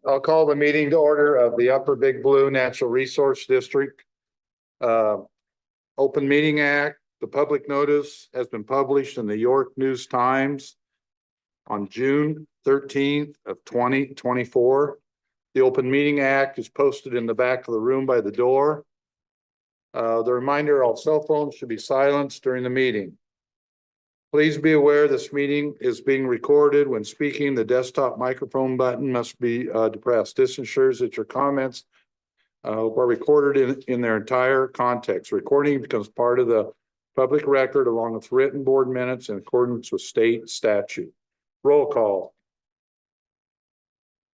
I'll call the meeting to order of the Upper Big Blue Natural Resource District. Open Meeting Act, the public notice has been published in the York News Times on June 13th of 2024. The Open Meeting Act is posted in the back of the room by the door. The reminder, all cell phones should be silenced during the meeting. Please be aware this meeting is being recorded. When speaking, the desktop microphone button must be depressed. This ensures that your comments are recorded in their entire context. Recording becomes part of the public record along with written board minutes in accordance with state statute. Roll call.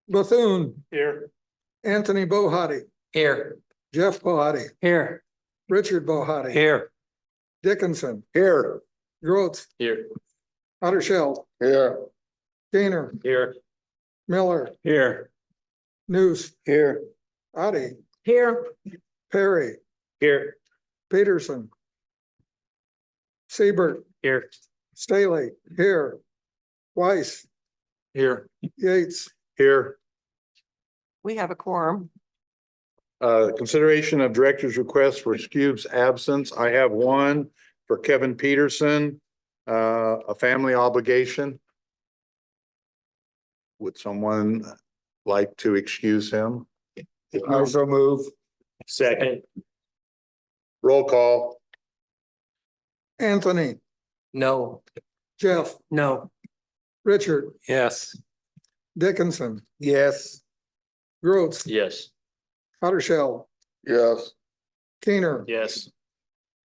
Bethune. Here. Anthony Bohaty. Here. Jeff Bohaty. Here. Richard Bohaty. Here. Dickinson. Here. Grotz. Here. Houdersheldt. Here. Kuehner. Here. Miller. Here. Nuss. Here. Otte. Here. Perry. Here. Peterson. Siebert. Here. Stahly. Here. Weiss. Here. Yates. Here. We have a quorum. Consideration of director's request for excused absence. I have one for Kevin Peterson, a family obligation. Would someone like to excuse him? I so move. Second. Roll call. Anthony. No. Jeff. No. Richard. Yes. Dickinson. Yes. Grotz. Yes. Houdersheldt. Yes. Kuehner. Yes.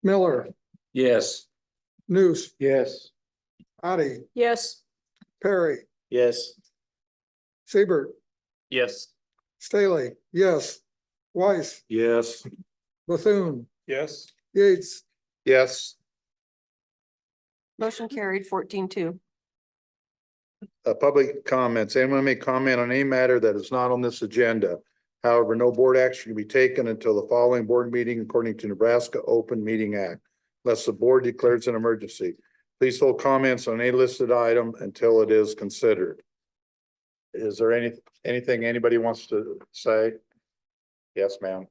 Miller. Yes. Nuss. Yes. Otte. Yes. Perry. Yes. Siebert. Yes. Stahly. Yes. Weiss. Yes. Bethune. Yes. Yates. Yes. Motion carried 14-2. Public comments. Anyone may comment on any matter that is not on this agenda. However, no board action can be taken until the following board meeting according to Nebraska Open Meeting Act, unless the board declares an emergency. Please hold comments on any listed item until it is considered. Is there anything anybody wants to say? Yes, ma'am.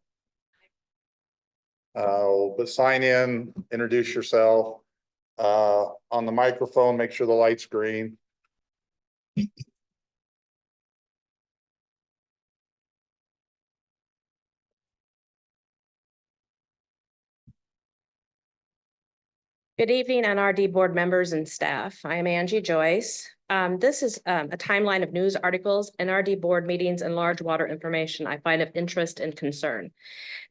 But sign in, introduce yourself. On the microphone, make sure the light's green. Good evening, NRD board members and staff. I am Angie Joyce. This is a timeline of news articles, NRD board meetings, and large water information I find of interest and concern.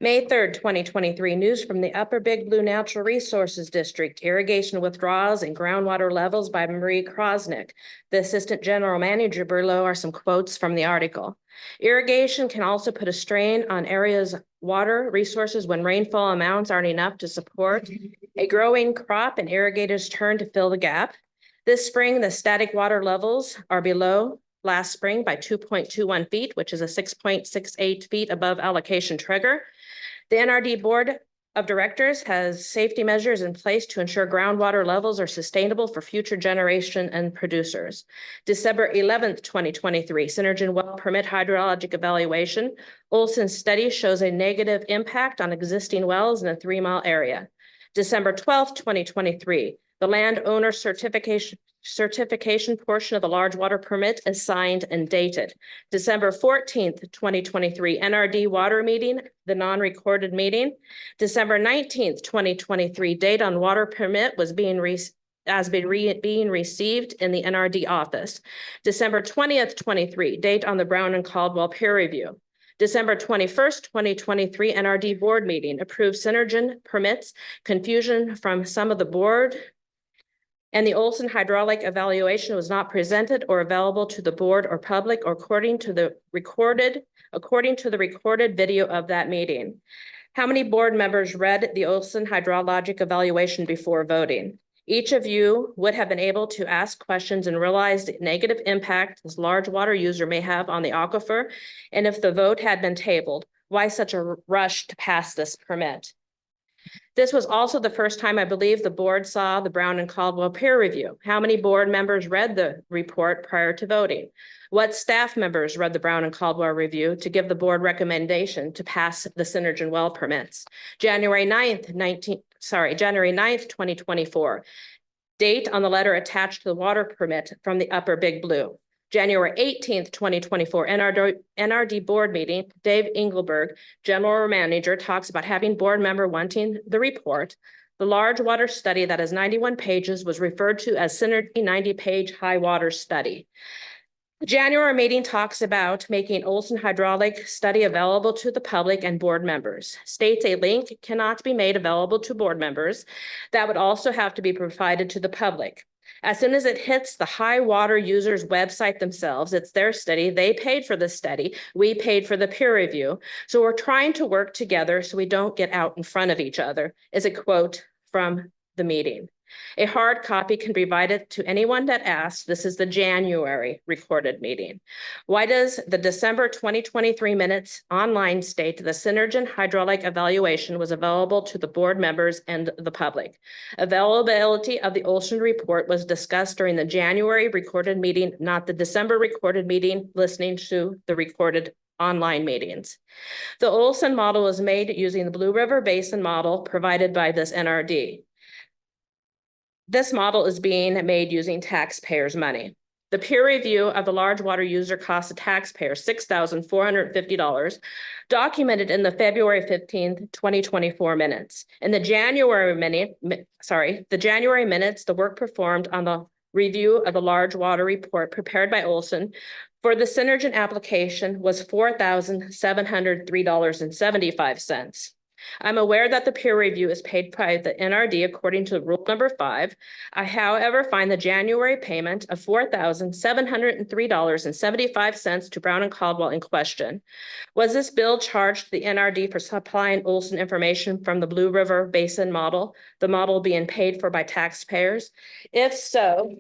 May 3rd, 2023, news from the Upper Big Blue Natural Resources District, irrigation withdrawals and groundwater levels by Marie Krosnick. The Assistant General Manager. Below are some quotes from the article. Irrigation can also put a strain on areas' water resources when rainfall amounts aren't enough to support a growing crop, and irrigators turn to fill the gap. This spring, the static water levels are below last spring by 2.21 feet, which is a 6.68 feet above allocation trigger. The NRD Board of Directors has safety measures in place to ensure groundwater levels are sustainable for future generation and producers. December 11th, 2023, Synergen Well Permit Hydrologic Evaluation. Olson's study shows a negative impact on existing wells in a 3-mile area. December 12th, 2023, the landowner certification portion of the large water permit is signed and dated. December 14th, 2023, NRD water meeting, the non-recorded meeting. December 19th, 2023, date on water permit was being received in the NRD office. December 20th, 23, date on the Brown and Caldwell peer review. December 21st, 2023, NRD board meeting, approved Synergen permits, confusion from some of the board, and the Olson hydraulic evaluation was not presented or available to the board or public or according to the recorded video of that meeting. How many board members read the Olson hydrologic evaluation before voting? Each of you would have been able to ask questions and realize the negative impact this large water user may have on the aquifer. And if the vote had been tabled, why such a rush to pass this permit? This was also the first time I believe the board saw the Brown and Caldwell peer review. How many board members read the report prior to voting? What staff members read the Brown and Caldwell review to give the board recommendation to pass the Synergen well permits? January 9th, 2024. Date on the letter attached to the water permit from the Upper Big Blue. January 18th, 2024, NRD board meeting, Dave Engelberg, general manager, talks about having board member wanting the report. The large water study that is 91 pages was referred to as Synergy 90-page high water study. The January meeting talks about making Olson hydraulic study available to the public and board members. States a link cannot be made available to board members. That would also have to be provided to the public. As soon as it hits the high water users' website themselves, it's their study. They paid for the study. We paid for the peer review. So we're trying to work together so we don't get out in front of each other, is a quote from the meeting. A hard copy can be provided to anyone that asks. This is the January recorded meeting. Why does the December 2023 minutes online state the Synergen hydraulic evaluation was available to the board members and the public? Availability of the Olson report was discussed during the January recorded meeting, not the December recorded meeting, listening to the recorded online meetings. The Olson model was made using the Blue River Basin model provided by this NRD. This model is being made using taxpayers' money. The peer review of the large water user cost the taxpayer $6,450, documented in the February 15th, 2024 minutes. In the January minutes, the work performed on the review of the large water report prepared by Olson for the Synergen application was $4,703.75. I'm aware that the peer review is paid by the NRD according to rule number 5. I, however, find the January payment of $4,703.75 to Brown and Caldwell in question. Was this bill charged to the NRD for supplying Olson information from the Blue River Basin model, the model being paid for by taxpayers? If so,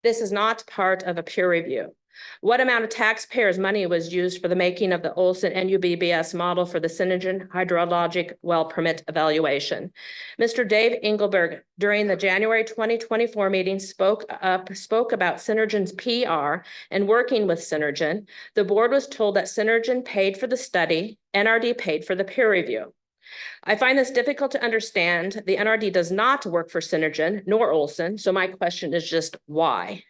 this is not part of a peer review. What amount of taxpayers' money was used for the making of the Olson NUBBS model for the Synergen hydrologic well permit evaluation? Mr. Dave Engelberg, during the January 2024 meeting, spoke about Synergen's PR and working with Synergen. The board was told that Synergen paid for the study, NRD paid for the peer review. I find this difficult to understand. The NRD does not work for Synergen nor Olson, so my question is just why?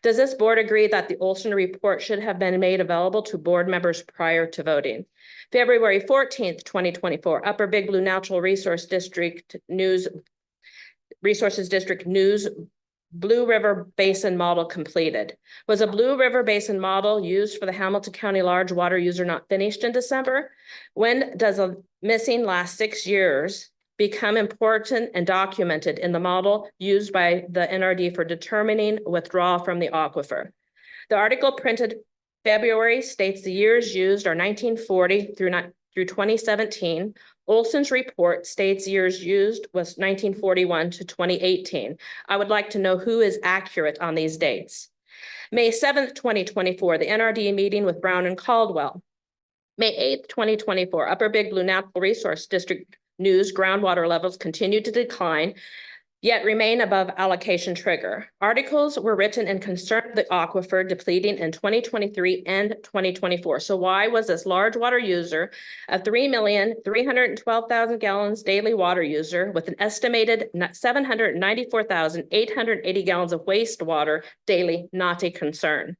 Does this board agree that the Olson report should have been made available to board members prior to voting? February 14th, 2024, Upper Big Blue Natural Resources District News, Blue River Basin model completed. Was a Blue River Basin model used for the Hamilton County large water user not finished in December? When does a missing last 6 years become important and documented in the model used by the NRD for determining withdrawal from the aquifer? The article printed February states the years used are 1940 through 2017. Olson's report states years used was 1941 to 2018. I would like to know who is accurate on these dates. May 7th, 2024, the NRD meeting with Brown and Caldwell. May 8th, 2024, Upper Big Blue Natural Resource District News groundwater levels continue to decline, yet remain above allocation trigger. Articles were written and concerned the aquifer depleting in 2023 and 2024. So why was this large water user, a 3,312,000 gallons daily water user with an estimated 794,880 gallons of wastewater daily, not a concern?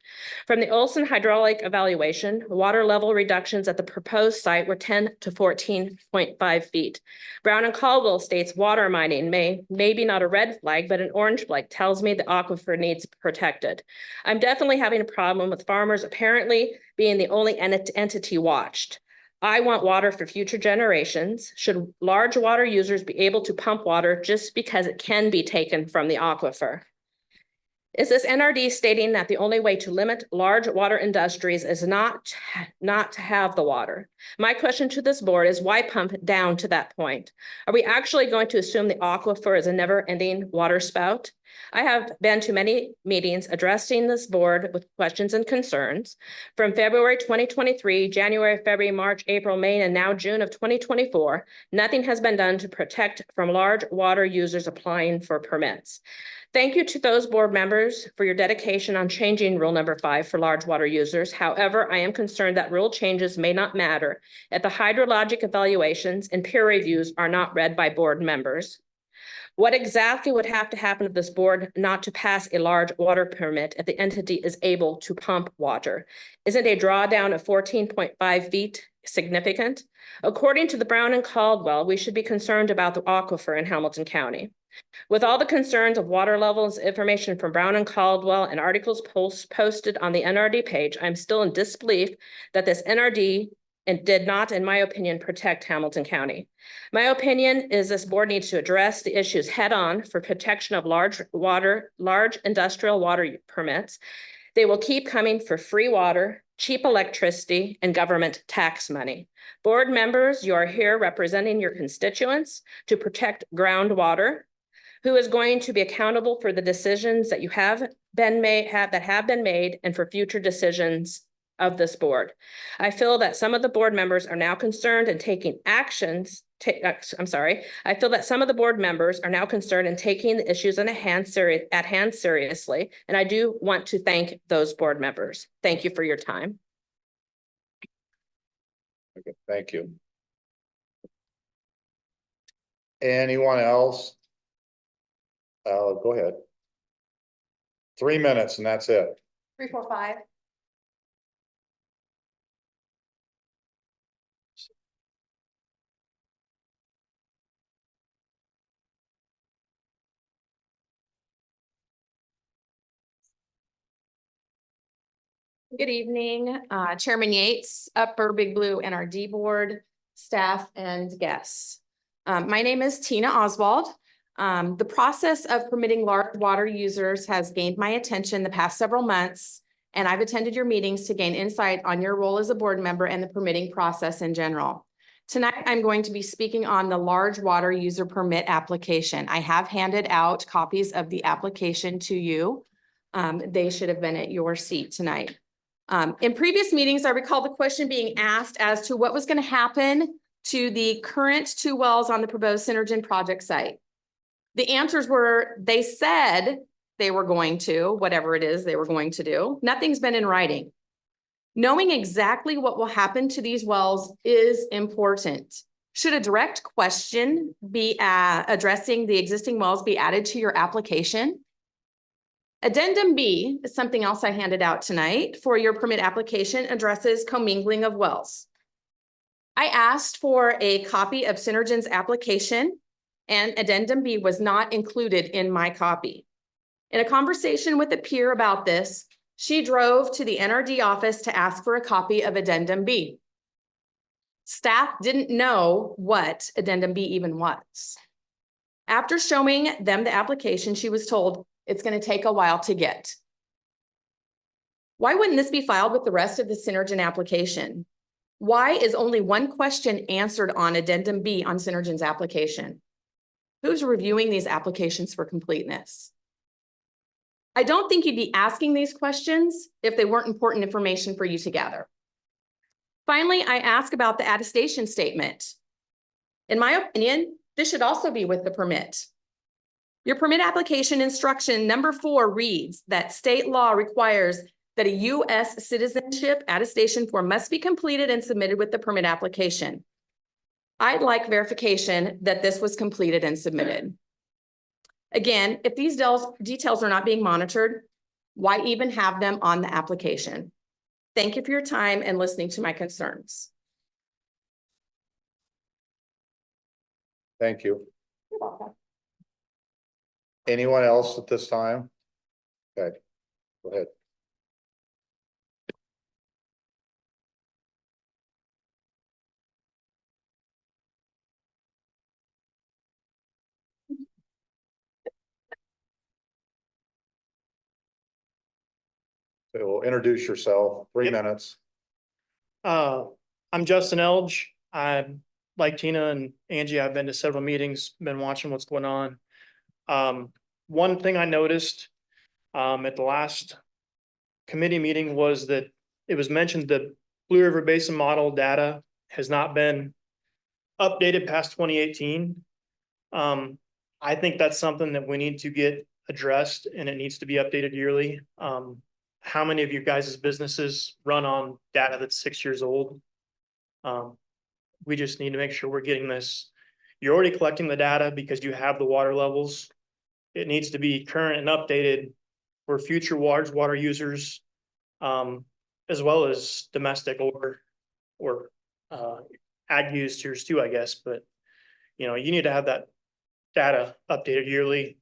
From the Olson hydraulic evaluation, water level reductions at the proposed site were 10 to 14.5 feet. Brown and Caldwell states water mining maybe not a red flag, but an orange flag tells me the aquifer needs protected. I'm definitely having a problem with farmers apparently being the only entity watched. I want water for future generations. Should large water users be able to pump water just because it can be taken from the aquifer? Is this NRD stating that the only way to limit large water industries is not to have the water? My question to this board is why pump down to that point? Are we actually going to assume the aquifer is a never-ending water spout? I have been to many meetings addressing this board with questions and concerns. From February 2023, January, February, March, April, May, and now June of 2024, nothing has been done to protect from large water users applying for permits. Thank you to those board members for your dedication on changing rule number 5 for large water users. However, I am concerned that rule changes may not matter if the hydrologic evaluations and peer reviews are not read by board members. What exactly would have to happen to this board not to pass a large water permit if the entity is able to pump water? Isn't a drawdown of 14.5 feet significant? According to the Brown and Caldwell, we should be concerned about the aquifer in Hamilton County. With all the concerns of water levels, information from Brown and Caldwell, and articles posted on the NRD page, I'm still in disbelief that this NRD did not, in my opinion, protect Hamilton County. My opinion is this board needs to address the issues head on for protection of large industrial water permits. They will keep coming for free water, cheap electricity, and government tax money. Board members, you are here representing your constituents to protect groundwater. Who is going to be accountable for the decisions that have been made and for future decisions of this board? I feel that some of the board members are now concerned and taking actions. I feel that some of the board members are now concerned and taking the issues at hand seriously. And I do want to thank those board members. Thank you for your time. Okay, thank you. Anyone else? Go ahead. 3 minutes and that's it. 3, 4, 5. Good evening, Chairman Yates, Upper Big Blue NRD Board, staff and guests. My name is Tina Oswald. The process of permitting large water users has gained my attention the past several months, and I've attended your meetings to gain insight on your role as a board member and the permitting process in general. Tonight, I'm going to be speaking on the large water user permit application. I have handed out copies of the application to you. They should have been at your seat tonight. In previous meetings, I recall the question being asked as to what was going to happen to the current 2 wells on the proposed Synergen project site. The answers were, they said they were going to, whatever it is they were going to do. Nothing's been in writing. Knowing exactly what will happen to these wells is important. Should a direct question be addressing the existing wells be added to your application? Addendum B is something else I handed out tonight for your permit application, addresses commingling of wells. I asked for a copy of Synergen's application, and Addendum B was not included in my copy. In a conversation with a peer about this, she drove to the NRD office to ask for a copy of Addendum B. Staff didn't know what Addendum B even was. After showing them the application, she was told it's going to take a while to get. Why wouldn't this be filed with the rest of the Synergen application? Why is only one question answered on Addendum B on Synergen's application? Who's reviewing these applications for completeness? I don't think you'd be asking these questions if they weren't important information for you to gather. Finally, I ask about the attestation statement. In my opinion, this should also be with the permit. Your permit application instruction number 4 reads that state law requires that a U.S. citizenship attestation form must be completed and submitted with the permit application. I'd like verification that this was completed and submitted. Again, if these details are not being monitored, why even have them on the application? Thank you for your time and listening to my concerns. Thank you. You're welcome. Anyone else at this time? Okay, go ahead. So introduce yourself, 3 Yep. minutes. I'm Justin Elge. I'm like Tina and Angie. I've been to several meetings, been watching what's going on. one thing I noticed at the last committee meeting was that it was mentioned that Blue River Basin model data has not been updated past 2018. I think that's something that we need to get addressed, and it needs to be updated yearly. How many of you guys' businesses run on data that's 6 years old? We just need to make sure we're getting this. You're already collecting the data because you have the water levels. It needs to be current and updated for future water users, as well as domestic or ag users too, I guess. But you need to have that data updated yearly.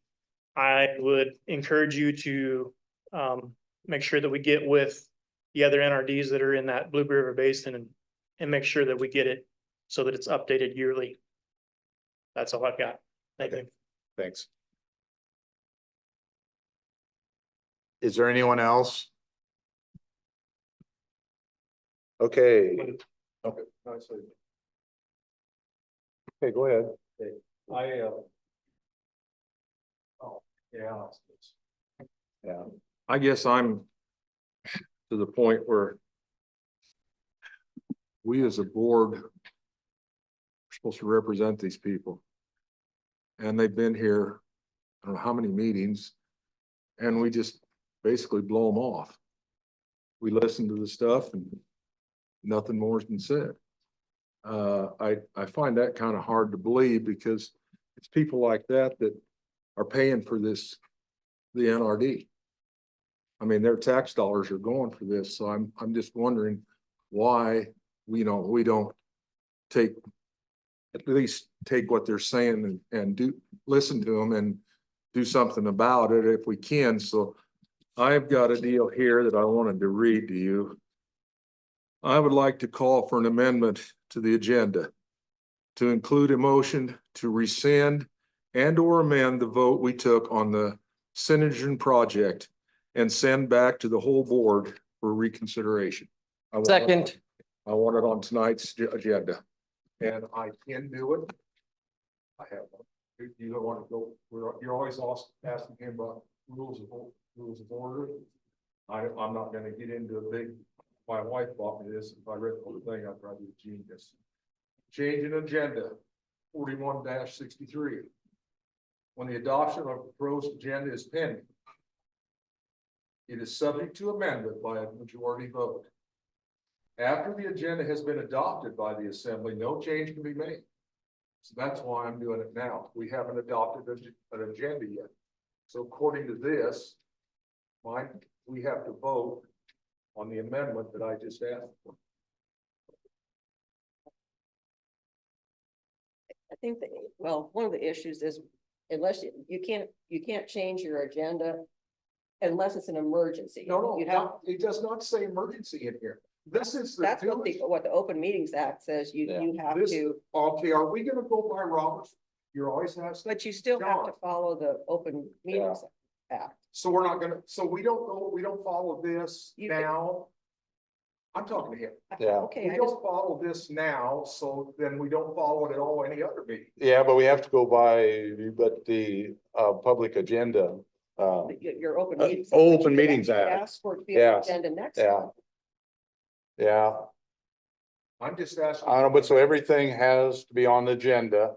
I would encourage you to make sure that we get with the other NRDs that are in that Blue River Basin and make sure that we get it so that it's updated yearly. That's all I've got. Thank you. Thanks. Is there anyone else? Okay. Okay. Okay, go ahead. Yeah. I guess I'm to the point where we as a board are supposed to represent these people. And they've been here, I don't know how many meetings, and we just basically blow them off. We listen to the stuff and nothing more has been said. I find that kind of hard to believe because it's people like that that are paying for this, the NRD. I mean, their tax dollars are going for this, so I'm just wondering why we don't at least take what they're saying and listen to them and do something about it if we can. So I've got a deal here that I wanted to read to you. I would like to call for an amendment to the agenda to include a motion to rescind and or amend the vote we took on the Synergen project and send back to the whole board for reconsideration. Second. I want it on tonight's agenda, and I can do it. I have one. You don't want to go, you're always asking him about rules of order. I'm not gonna get into a big, my wife bought me this. If I read the whole thing, I'd probably be a genius. Change in agenda 41-63. When the adoption of a proposed agenda is pending, it is subject to amendment by a majority vote. After the agenda has been adopted by the assembly, no change can be made. So that's why I'm doing it now. We haven't adopted an agenda yet. So according to this, we have to vote on the amendment that I just asked for. I think that, well, one of the issues is unless you can't change your agenda unless it's an emergency. No, You have, it does not say emergency in here. This is that's what the Open Meetings Act says. You have to, Okay, are we gonna go by Roberts? You always have. but you still have to follow the Open Meetings Act. So we're not gonna, so we don't follow this You- now. I'm talking to him. Yeah. Okay, We I just, don't follow this now, so then we don't follow it at all any other meeting. Yeah, but we have to go by, but the public agenda. your Open Meetings. Open Meetings Act. Ask for it to be on the Yes. agenda next Yeah. month. Yeah, I'm just asking. I don't know, but so everything has to be on the agenda.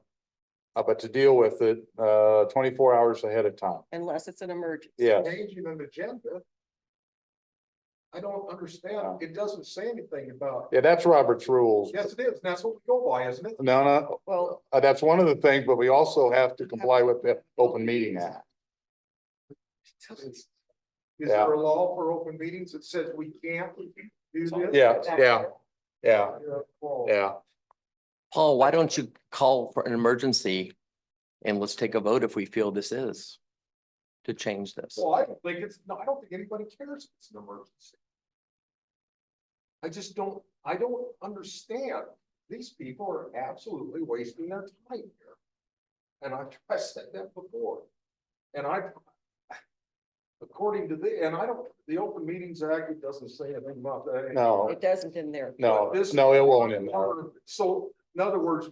But to deal with it, 24 hours ahead of time. Unless it's an emergency. Yes. Changing an agenda. I don't understand. It doesn't say anything about. Yeah, that's Robert's rules. Yes, it is. That's what we go by, isn't it? No, Well, that's one of the things, but we also have to comply with the Open Meeting Act. Is there a law for open meetings that says we can't do this? Yeah. Paul, why don't you call for an emergency and let's take a vote if we feel this is to change this? Well, I don't think I don't think anybody cares if it's an emergency. I don't understand. These people are absolutely wasting their time here. And I said that before. And according to the Open Meetings Act, it doesn't say anything about that. No, it doesn't in there. no, This- no, it won't in there. So in other words,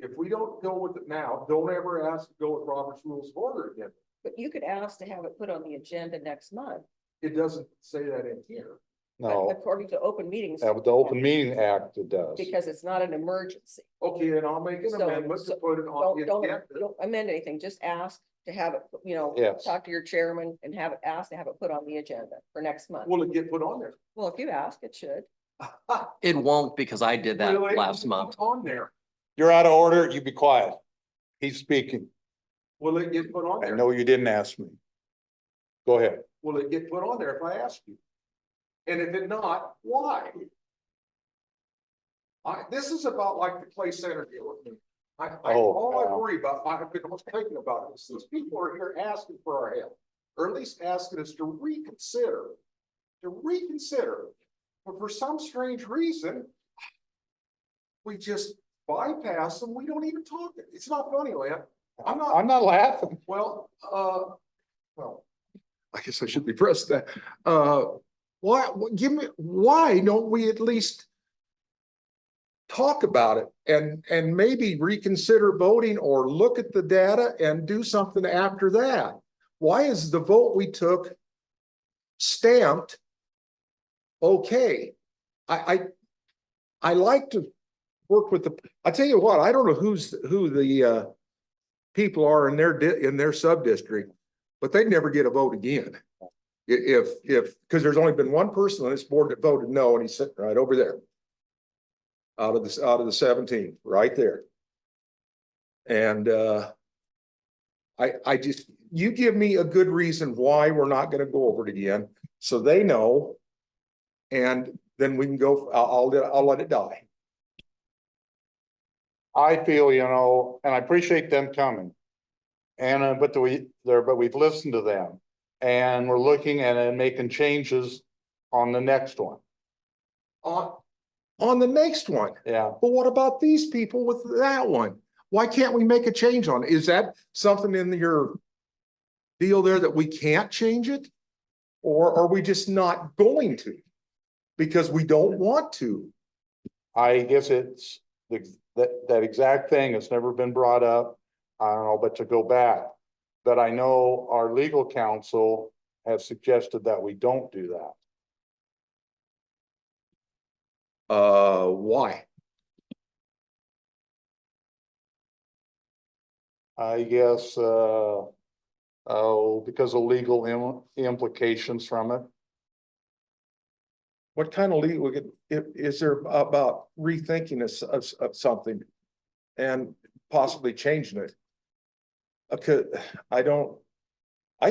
If we don't go with it now, don't ever ask to go with Robert's Rules of Order again. But you could ask to have it put on the agenda next month. It doesn't say that in here. No, According to open meetings. with the Open Meeting Act, it does. Because it's not an emergency. Okay, and I'll make an So- amendment to so put it on the Don't agenda. amend anything, just ask to have it, Yes. talk to your chairman and have it asked to have it put on the agenda for next month. Will it get put on there? Well, if you ask, it should. It won't because I did that Will it last get month. On there. You're out of order. You be quiet. He's speaking. Will it get put on I there? know you didn't ask me. Go ahead. Will it get put on there if I ask you? And if it not, why? This is about like the Clay Center deal with me. All I wow. worry about, I've been thinking about this, these people are here asking for our help. Or at least asking us to reconsider. But for some strange reason, we just bypass them. We don't even talk. It's not funny, Lynn. I'm not laughing. Well, I guess I should be pressed that. Why don't we at least talk about it and maybe reconsider voting or look at the data and do something after that? Why is the vote we took stamped okay? I like to work with I tell you what, I don't know who the people are in their sub-district, but they'd never get a vote again. Because there's only been one person on this board that voted no, and he's sitting right over there. Out of the 17, right there. And I just, you give me a good reason why we're not gonna go over it again, so they know. And then we can go, I'll let it die. I feel, and I appreciate them coming. And, but we've listened to them and we're looking at and making changes on the next one. On the next one. Yeah. But what about these people with that one? Why can't we make a change on it? Is that something in your deal there that we can't change it? Or are we just not going to? Because we don't want to. I guess it's that exact thing has never been brought up. I don't know, but to go back. But I know our legal counsel has suggested that we don't do that. Why? I guess, because of legal implications from it. What kind of legal, is there about rethinking of something and possibly changing it? Okay, I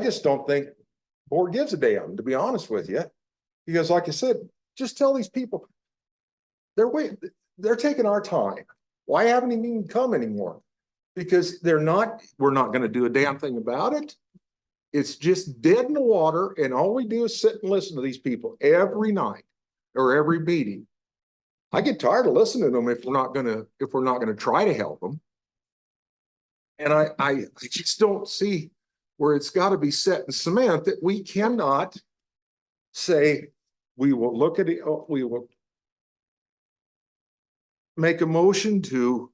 just don't think board gives a damn, to be honest with you. Because like I said, just tell these people, they're taking our time. Why haven't they even come anymore? Because we're not gonna do a damn thing about it. It's just dead in the water, and all we do is sit and listen to these people every night or every meeting. I get tired of listening to them if we're not gonna try to help them. And I just don't see where it's got to be set in cement that we cannot say we will look at it, we will make a motion to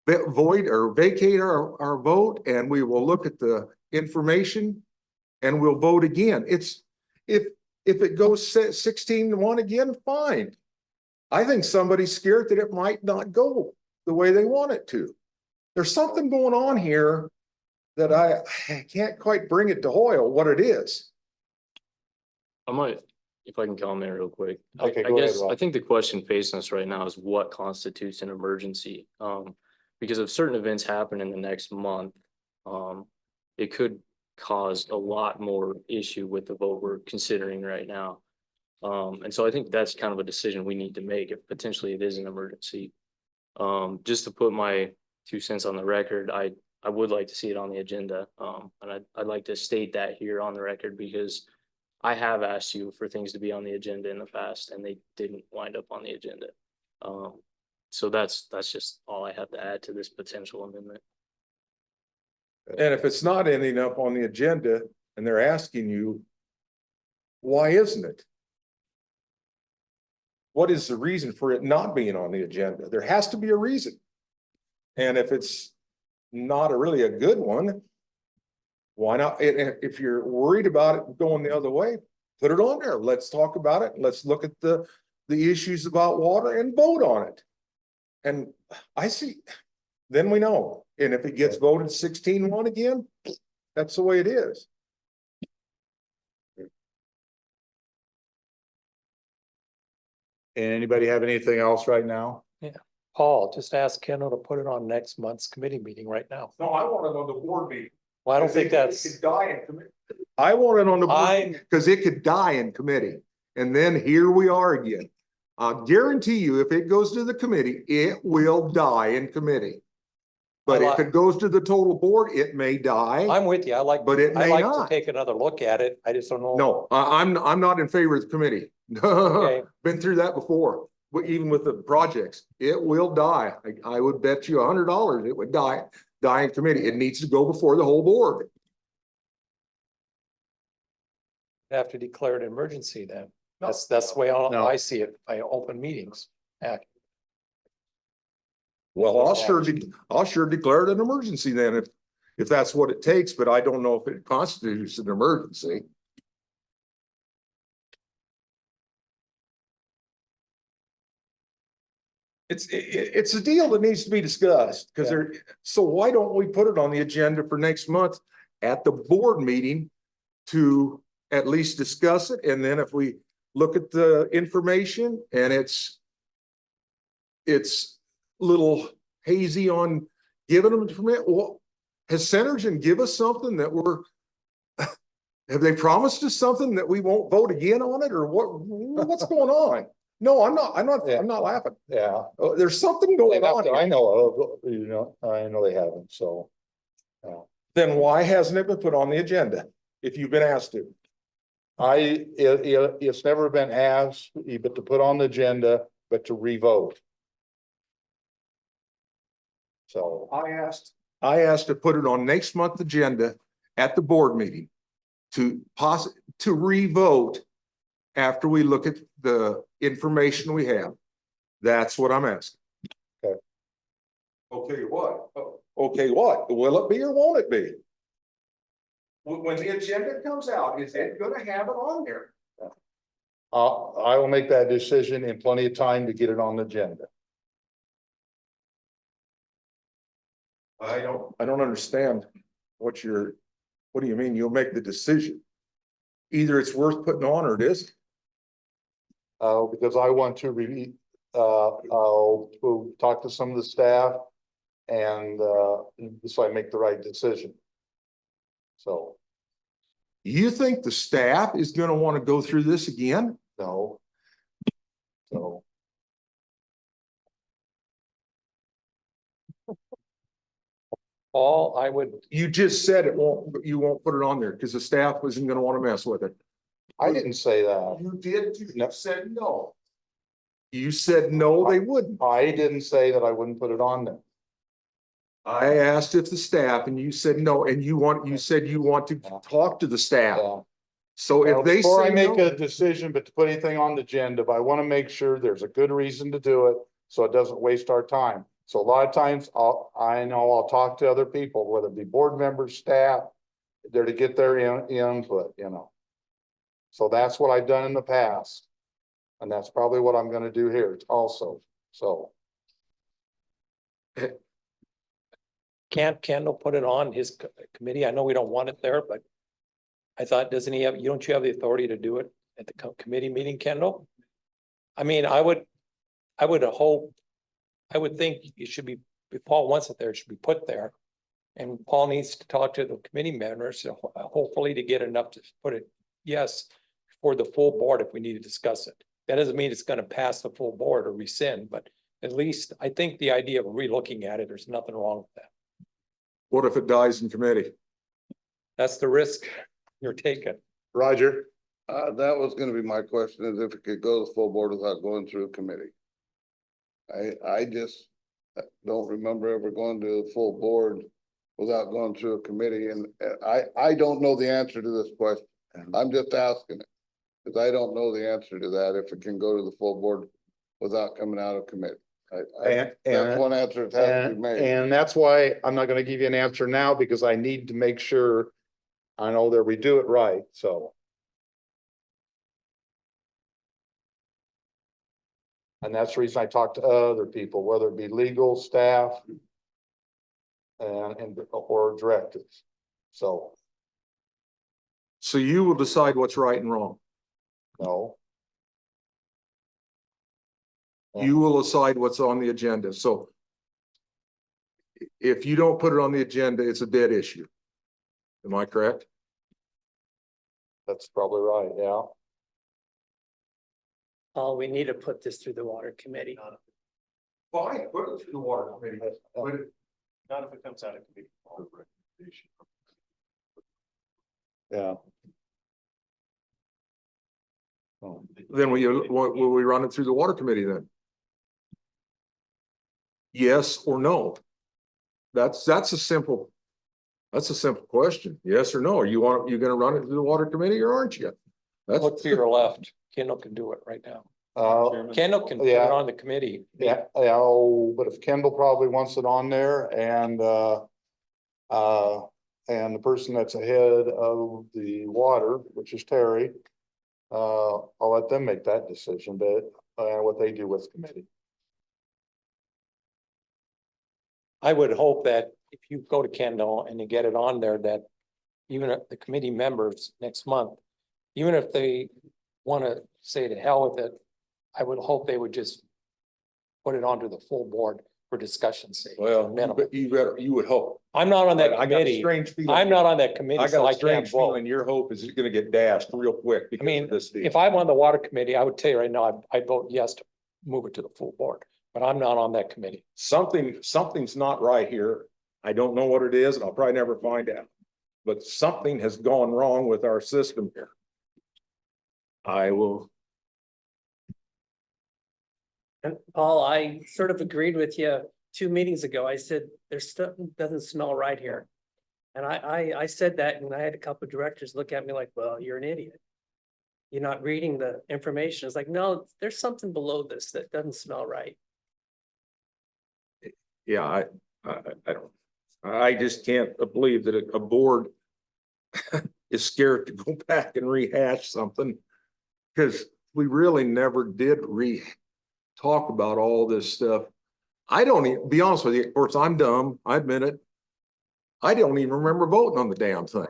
void or vacate our vote, and we will look at the information and we'll vote again. It's if it goes 16-1 again, fine. I think somebody's scared that it might not go the way they want it to. There's something going on here that I can't quite bring it to Hoyle what it is. I might, if I can comment real quick. Okay, I go ahead, guess, Rob. I think the question facing us right now is what constitutes an emergency? Because if certain events happen in the next month, it could cause a lot more issue with the vote we're considering right now. And so I think that's kind of a decision we need to make if potentially it is an emergency. Just to put my 2 cents on the record, I would like to see it on the agenda. And I'd like to state that here on the record because I have asked you for things to be on the agenda in the past and they didn't wind up on the agenda. So that's just all I have to add to this potential amendment. And if it's not ending up on the agenda and they're asking you, why isn't it? What is the reason for it not being on the agenda? There has to be a reason. And if it's not really a good one, why not? If you're worried about it going the other way, put it on there. Let's talk about it. Let's look at the issues about water and vote on it. And I see, then we know. And if it gets voted 16-1 again, that's the way it is. Anybody have anything else right now? Paul, just ask Kendall to put it on next month's committee meeting right now. No, I want it on the board meeting. Well, I don't think It that's, could die in committee. I want it on the board because it could die in committee. And then here we are again. I'll guarantee you, if it goes to the committee, it will die in committee. But if it goes to the total board, it may die. I'm with you. But it I may like to not. take another look at it. I just don't know. No, I'm not in favor of the committee. Okay. Been through that before, even with the projects. It will die. I would bet you $100 it would die in committee. It needs to go before the whole board. Have to declare an emergency then. That's the way I see it by open meetings. Act. Well, I'll sure declare it an emergency then if that's what it takes, but I don't know if it constitutes an emergency. It's a deal that needs to be discussed because so why don't we put it on the agenda for next month at the board meeting to at least discuss it? And then if we look at the information and it's a little hazy on giving them the permit, well, has Centergen give us something that have they promised us something that we won't vote again on it, or what's going on? No, I'm not laughing. Yeah. There's something going on here. I know of, I know they haven't, so. Then why hasn't it been put on the agenda if you've been asked to? It's never been asked, but to put on the agenda, but to revote. So. I asked to put it on next month's agenda at the board meeting to revote after we look at the information we have. That's what I'm asking. Okay. Okay, what? Okay, what? Will it be or won't it be? When the agenda comes out, is it gonna have it on there? I will make that decision in plenty of time to get it on the agenda. I don't understand what do you mean? You'll make the decision. Either it's worth putting on or it isn't. Because I want to I'll talk to some of the staff and so I make the right decision. So. You think the staff is gonna want to go through this again? No. So. Paul, I would, You just said you won't put it on there because the staff isn't gonna want to mess with it. I didn't say that. You did, you said no. You said no, they wouldn't. I didn't say that I wouldn't put it on there. I asked if the staff and you said no, and you said you want to talk to the staff. Yeah. So if they Before I say make no, a decision, but to put anything on the agenda, but I want to make sure there's a good reason to do it, so it doesn't waste our time. So a lot of times I'll talk to other people, whether it be board members, staff, they're to get their input, So that's what I've done in the past. And that's probably what I'm gonna do here also, so. can't Kendall put it on his committee? I know we don't want it there, but I thought, don't you have the authority to do it at the committee meeting, Kendall? I mean, I would think it should be, if Paul wants it there, it should be put there. And Paul needs to talk to the committee members, so hopefully to get enough to put it, yes, for the full board if we need to discuss it. That doesn't mean it's gonna pass the full board or rescind, but at least I think the idea of relooking at it, there's nothing wrong with that. what if it dies in committee? That's the risk you're taking. Roger. That was gonna be my question, is if it could go to the full board without going through a committee. I just don't remember ever going to the full board without going through a committee, and I don't know the answer to this question. I'm just asking it, because I don't know the answer to that, if it can go to the full board without coming out of committee. And, That's one answer that has to be and, made. and that's why I'm not gonna give you an answer now, because I need to make sure I know that we do it right, so. And that's the reason I talk to other people, whether it be legal staff or directives, so, So you will decide what's right and wrong. no. You will decide what's on the agenda. So if you don't put it on the agenda, it's a dead issue. Am I correct? That's probably right, yeah. Oh, we need to put this through the water committee. Fine, put it through the water committee. Not if it comes out of committee. Yeah. Then will we run it through the water committee then? Yes or no? That's a simple question. Yes or no? You gonna run it through the water committee or aren't you? Look to your left. Kendall can do it right now. Kendall can put it yeah. on the committee. Yeah, oh, but if Kendall probably wants it on there and the person that's ahead of the water, which is Terry, I'll let them make that decision, but what they do with committee. I would hope that if you go to Kendall and you get it on there, that even if the committee members next month, even if they want to say to hell with it, I would hope they would just put it onto the full board for discussion's sake. Well, minimum. you would hope. I'm not on that I got a committee. strange feeling. I'm not on that committee, I so got I a strange can't vote. feeling your hope is gonna get dashed real quick I because mean, of this deal. if I'm on the water committee, I would tell you right now, I'd vote yes to move it to the full board, but I'm not on that committee. Something's not right here. I don't know what it is, and I'll probably never find out. But something has gone wrong with our system here. I will. And Paul, I sort of agreed with you 2 meetings ago. I said, there's stuff doesn't smell right here. And I said that, and I had a couple of directors look at me like, well, you're an idiot. You're not reading the information. It's like, no, there's something below this that doesn't smell right. Yeah, I don't, I just can't believe that a board is scared to go back and rehash something. Because we really never did talk about all this stuff. I don't even, be honest with you, of course, I'm dumb, I admit it. I don't even remember voting on the damn thing.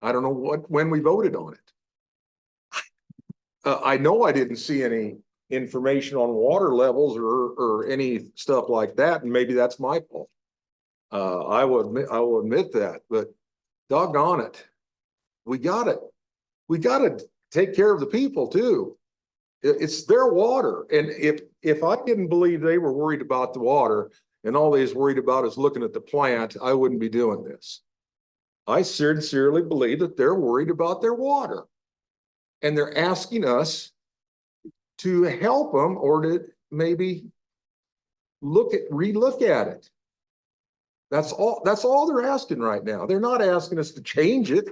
I don't know when we voted on it. I know I didn't see any information on water levels or any stuff like that, and maybe that's my fault. I will admit that, but doggone it. We gotta take care of the people too. It's their water. And if I didn't believe they were worried about the water and all they was worried about is looking at the plant, I wouldn't be doing this. I sincerely believe that they're worried about their water. And they're asking us to help them or to maybe relook at it. That's all they're asking right now. They're not asking us to change it.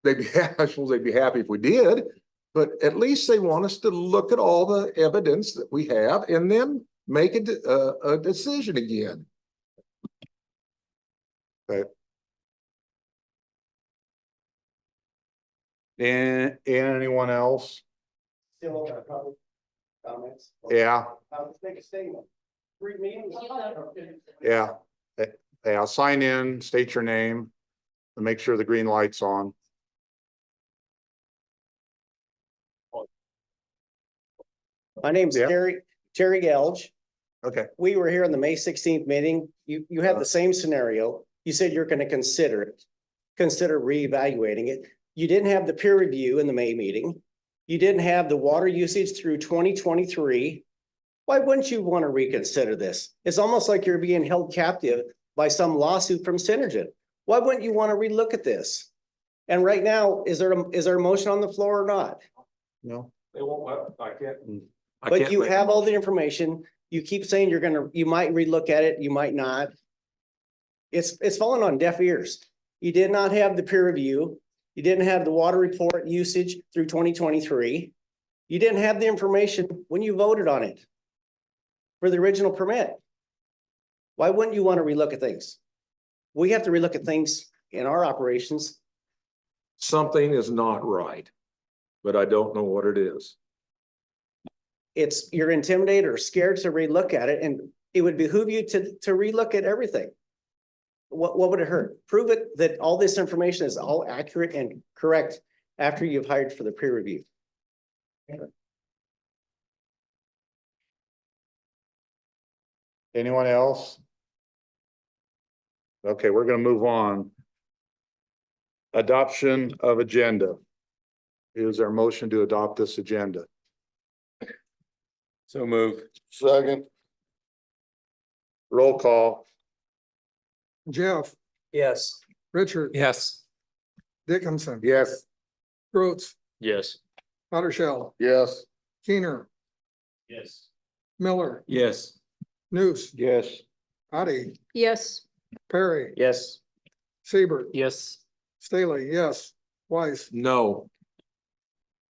I suppose they'd be happy if we did, but at least they want us to look at all the evidence that we have and then make a decision again. Okay. And anyone else? Still open to public comments? Yeah, Let's make a statement. 3 meetings? yeah. Yeah, sign in, state your name, and make sure the green light's on. My name's Yeah. Terry Gelge. Okay. We were here on the May 16th meeting. You had the same scenario. You said you're gonna consider reevaluating it. You didn't have the peer review in the May meeting. You didn't have the water usage through 2023. Why wouldn't you want to reconsider this? It's almost like you're being held captive by some lawsuit from Synergen. Why wouldn't you want to relook at this? And right now, is there a motion on the floor or not? No. They won't, I can't. But you have all the information. You keep saying you might relook at it, you might not. It's falling on deaf ears. You did not have the peer review. You didn't have the water report usage through 2023. You didn't have the information when you voted on it. for the original permit. Why wouldn't you want to relook at things? We have to relook at things in our operations. Something is not right, but I don't know what it is. You're intimidated or scared to relook at it, and it would behoove you to relook at everything. What would it hurt? Prove it that all this information is all accurate and correct after you've hired for the peer review. Anyone else? Okay, we're gonna move on. Adoption of agenda. Is there a motion to adopt this agenda? So move. Second, Roll call. Jeff, Yes. Richard, Yes. Dickinson, Yes. Grotz, Yes. Houdersheldt, yes. Kuehner, Yes. Miller, Yes. Nuss, Yes. Otte, Yes. Perry, Yes. Siebert, Yes. Stahly, yes. Weiss, No.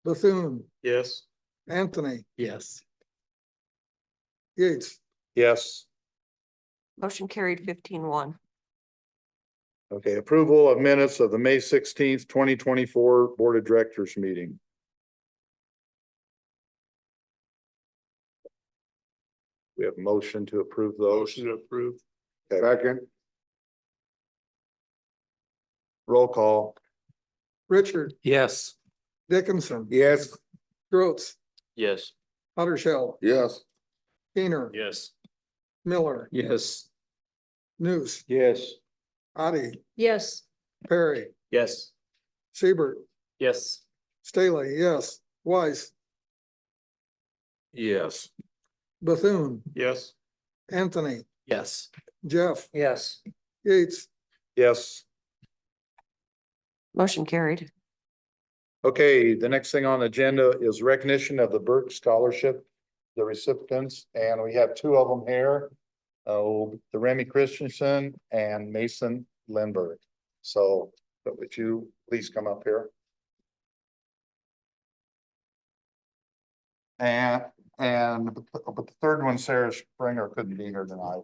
Bethune, Yes. Anthony, Yes. Yates. Yes. Motion carried 15-1. Okay, approval of minutes of the May 16th, 2024 Board of Directors meeting. We have motion to approve those. Motion to approve. Second. Roll call. Richard, Yes. Dickinson, Yes. Grotz, Yes. Houdersheldt, Yes. Kuehner, Yes. Miller, Yes. Nuss, Yes. Otte, Yes. Perry, Yes. Siebert, Yes. Stahly, yes. Weiss, Yes. Bethune, Yes. Anthony, Yes. Jeff, Yes. Yates. Yes. Motion carried. Okay, the next thing on the agenda is recognition of the Burke Scholarship, the recipients, and we have two of them here. The Remy Christensen and Mason Lindbergh. So, but would you please come up here? But the third one, Sarah Springer, couldn't be here tonight.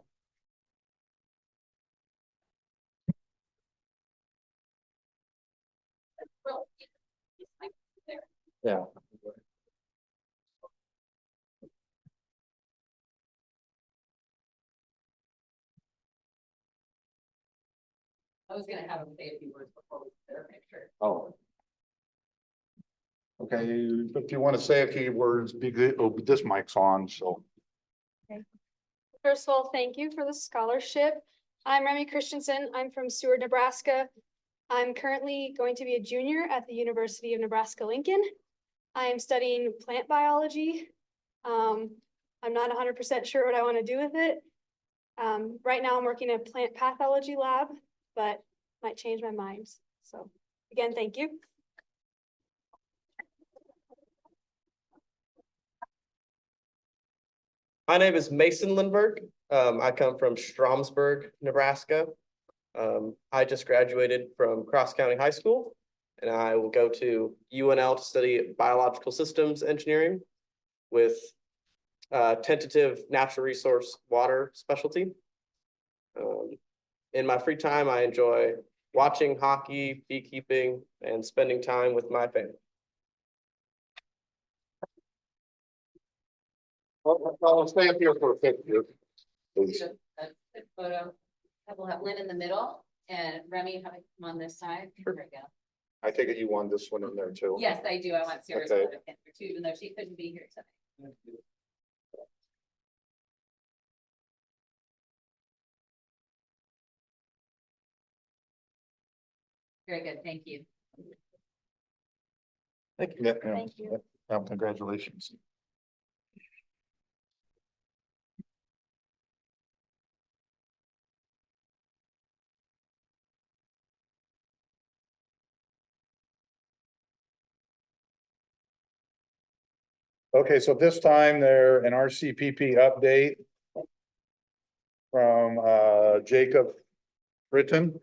Yeah. I was gonna have him say a few words before we get their picture. Oh. Okay, if you want to say a few words, be good. Oh, this mic's on, so. First of all, thank you for the scholarship. I'm Remy Christensen. I'm from Seward, Nebraska. I'm currently going to be a junior at the University of Nebraska-Lincoln. I am studying plant biology. I'm not 100% sure what I want to do with it. Right now I'm working in a plant pathology lab, but might change my mind. So again, thank you. My name is Mason Lindbergh. I come from Stromsburg, Nebraska. I just graduated from Cross County High School, and I will go to UNL to study biological systems engineering with tentative natural resource water specialty. In my free time, I enjoy watching hockey, beekeeping, and spending time with my family. I'll stay up here for a picture. Please. A quick photo. We'll have Lynn in the middle and Remy have it come on this side. There we go. I take it you want this one in there too? Yes, I do. I want Sarah's Okay. photo in there too, even though she couldn't be here tonight. Very good. Thank you. Thank you. Yeah, yeah. Thank you. Congratulations. Okay, so this time they're an RCPP update from Jacob Fritton.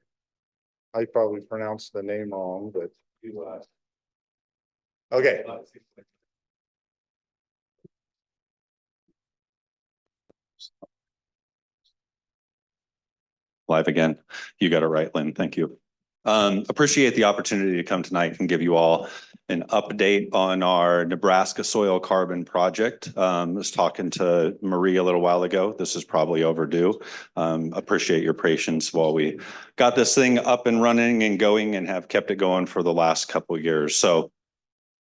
I probably pronounced the name wrong, but okay. live again. You got it right, Lynn. Thank you. Appreciate the opportunity to come tonight and give you all an update on our Nebraska Soil Carbon Project. I was talking to Marie a little while ago. This is probably overdue. Appreciate your patience while we got this thing up and running and going and have kept it going for the last couple of years. So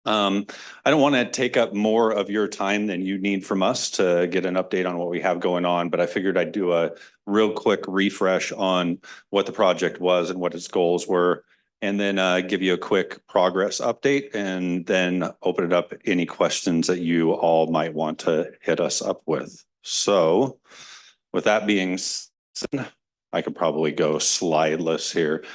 I don't want to take up more of your time than you need from us to get an update on what we have going on, but I figured I'd do a real quick refresh on what the project was and what its goals were, and then give you a quick progress update and then open it up any questions that you all might want to hit us up with. So with that being said, I could probably go slideless here.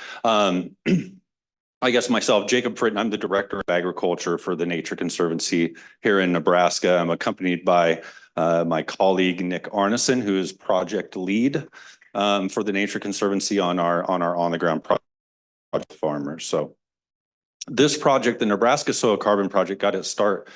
I guess myself, Jacob Fritton, I'm the Director of Agriculture for the Nature Conservancy here in Nebraska. I'm accompanied by my colleague, Nick Arneson, who is project lead for the Nature Conservancy on our on-the-ground project farmers. So this project, the Nebraska Soil Carbon Project, got its start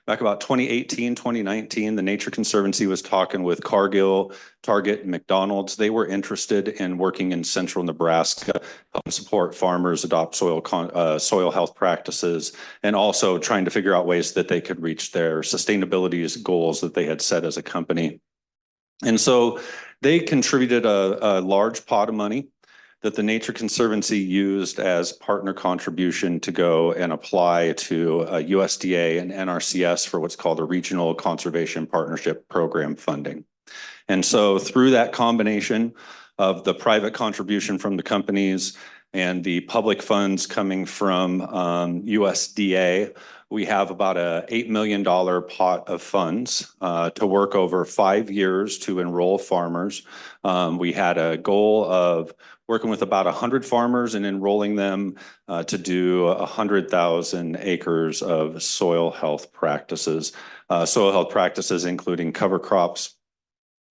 back about 2018, 2019. The Nature Conservancy was talking with Cargill, Target, and McDonald's. They were interested in working in central Nebraska, helping support farmers adopt soil health practices, and also trying to figure out ways that they could reach their sustainability goals that they had set as a company. And so they contributed a large pot of money that the Nature Conservancy used as partner contribution to go and apply to USDA and NRCS for what's called a Regional Conservation Partnership Program funding. And so through that combination of the private contribution from the companies and the public funds coming from USDA, we have about a $8 million pot of funds to work over 5 years to enroll farmers. We had a goal of working with about 100 farmers and enrolling them to do 100,000 acres of soil health practices. Soil health practices including cover crops,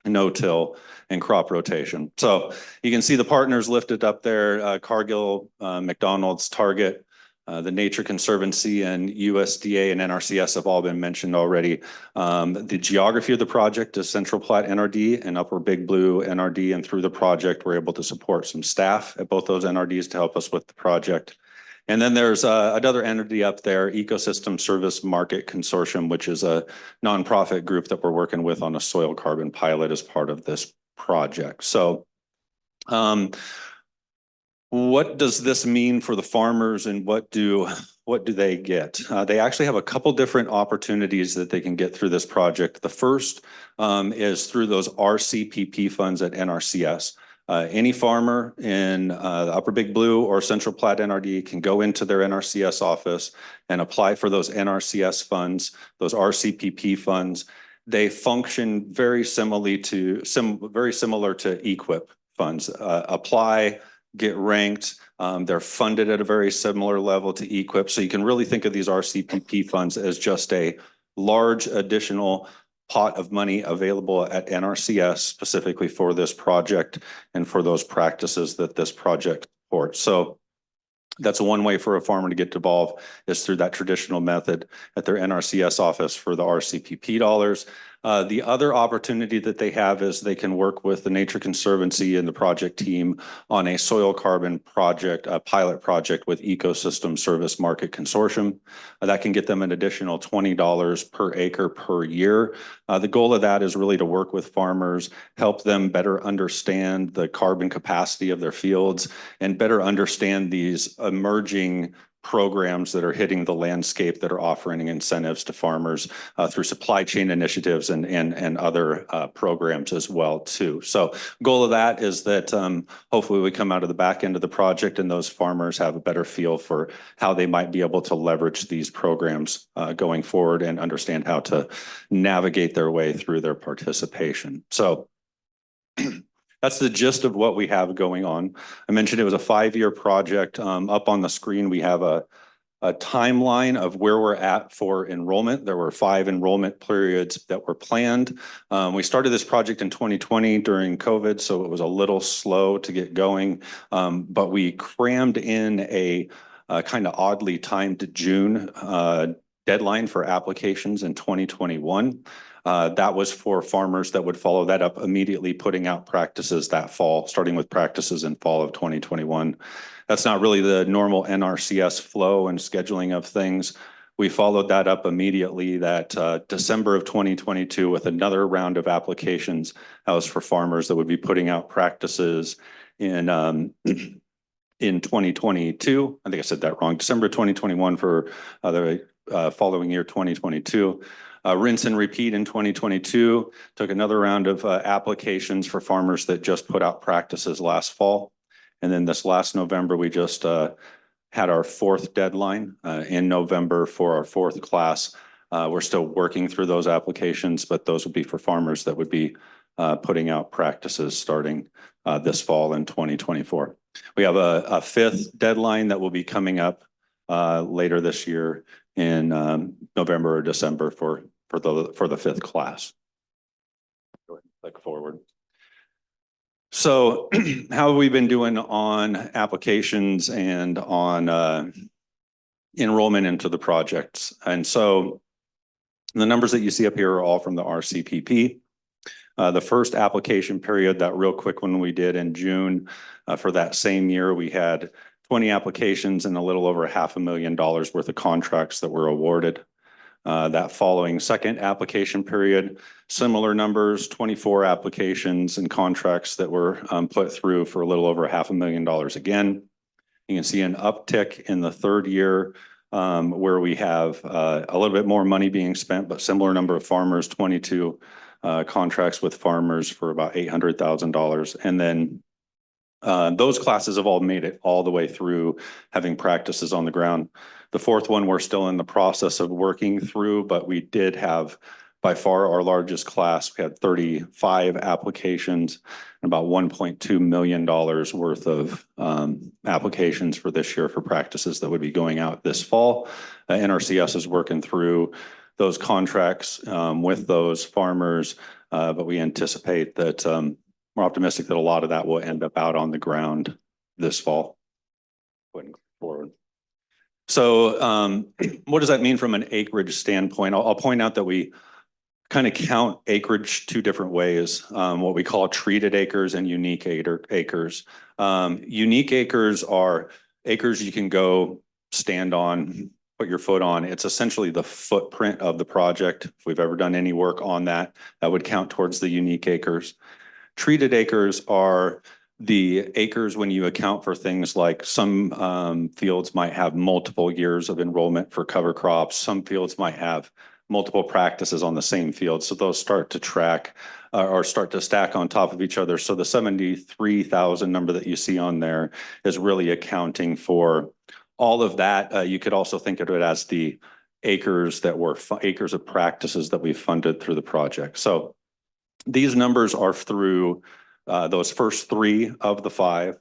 no-till, and crop rotation. So you can see the partners lifted up there, Cargill, McDonald's, Target, the Nature Conservancy, and USDA and NRCS have all been mentioned already. The geography of the project is Central Platte NRD and Upper Big Blue NRD, and through the project, we're able to support some staff at both those NRDs to help us with the project. And then there's another entity up there, Ecosystem Service Market Consortium, which is a nonprofit group that we're working with on a soil carbon pilot as part of this project. So what does this mean for the farmers, and what do they get? They actually have a couple different opportunities that they can get through this project. The first is through those RCPP funds at NRCS. Any farmer in the Upper Big Blue or Central Platte NRD can go into their NRCS office and apply for those NRCS funds, those RCPP funds. They function very similar to EQIP funds. Apply, get ranked. They're funded at a very similar level to EQIP. So you can really think of these RCPP funds as just a large additional pot of money available at NRCS specifically for this project and for those practices that this project supports. So that's one way for a farmer to get involved, is through that traditional method at their NRCS office for the RCPP dollars. The other opportunity that they have is they can work with the Nature Conservancy and the project team on a soil carbon project, a pilot project with Ecosystem Service Market Consortium. That can get them an additional $20 per acre per year. The goal of that is really to work with farmers, help them better understand the carbon capacity of their fields, and better understand these emerging programs that are hitting the landscape that are offering incentives to farmers through supply chain initiatives and other programs as well too. So goal of that is that hopefully we come out of the back end of the project and those farmers have a better feel for how they might be able to leverage these programs going forward and understand how to navigate their way through their participation. So that's the gist of what we have going on. I mentioned it was a 5-year project. Up on the screen, we have a timeline of where we're at for enrollment. There were 5 enrollment periods that were planned. We started this project in 2020 during COVID, so it was a little slow to get going, but we crammed in a kind of oddly timed June deadline for applications in 2021. That was for farmers that would follow that up immediately, putting out practices that fall, starting with practices in fall of 2021. That's not really the normal NRCS flow and scheduling of things. We followed that up immediately that December of 2022 with another round of applications. That was for farmers that would be putting out practices in 2022. I think I said that wrong. December 2021 for the following year 2022. Rinse and repeat in 2022. Took another round of applications for farmers that just put out practices last fall. And then this last November, we just had our fourth deadline in November for our fourth class. We're still working through those applications, but those would be for farmers that would be putting out practices starting this fall in 2024. We have a fifth deadline that will be coming up later this year in November or December for the fifth class. Go ahead and click forward. So how have we been doing on applications and on enrollment into the projects? And so the numbers that you see up here are all from the RCPP. The first application period, that real quick one we did in June, for that same year, we had 20 applications and a little over $500,000 worth of contracts that were awarded. That following second application period, similar numbers, 24 applications and contracts that were put through for a little over $500,000 again. You can see an uptick in the third year where we have a little bit more money being spent, but similar number of farmers, 22 contracts with farmers for about $800,000. And then those classes have all made it all the way through having practices on the ground. The fourth one, we're still in the process of working through, but we did have by far our largest class. We had 35 applications and about $1.2 million worth of applications for this year for practices that would be going out this fall. NRCS is working through those contracts with those farmers, but we anticipate that we're optimistic that a lot of that will end up out on the ground this fall. Going forward. So what does that mean from an acreage standpoint? I'll point out that we kind of count acreage two different ways, what we call treated acres and unique acres. Unique acres are acres you can go stand on, put your foot on. It's essentially the footprint of the project. If we've ever done any work on that, that would count towards the unique acres. Treated acres are the acres when you account for things like some fields might have multiple years of enrollment for cover crops. Some fields might have multiple practices on the same field. So those start to track or start to stack on top of each other. So the 73,000 number that you see on there is really accounting for all of that. You could also think of it as the acres that were acres of practices that we funded through the project. So these numbers are through those first three of the five.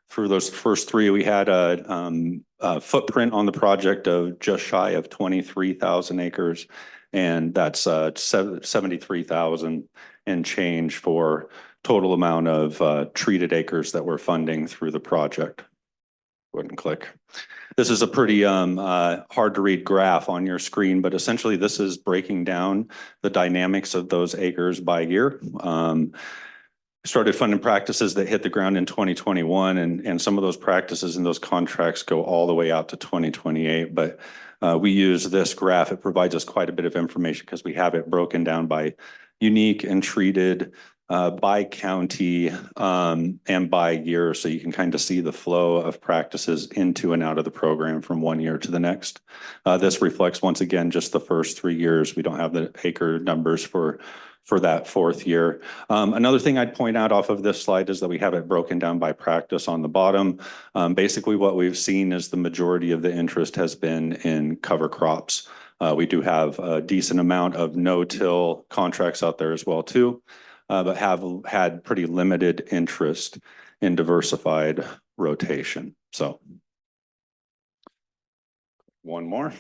Through those first three, we had a footprint on the project of just shy of 23,000 acres, and that's 73,000 and change for total amount of treated acres that we're funding through the project. Go ahead and click. This is a pretty hard to read graph on your screen, but essentially this is breaking down the dynamics of those acres by year. Started funding practices that hit the ground in 2021, and some of those practices and those contracts go all the way out to 2028. But we use this graph. It provides us quite a bit of information because we have it broken down by unique and treated, by county, and by year. So you can kind of see the flow of practices into and out of the program from one year to the next. This reflects, once again, just the first 3 years. We don't have the acre numbers for that fourth year. Another thing I'd point out off of this slide is that we have it broken down by practice on the bottom. Basically what we've seen is the majority of the interest has been in cover crops. We do have a decent amount of no-till contracts out there as well too, but have had pretty limited interest in diversified rotation. So one more.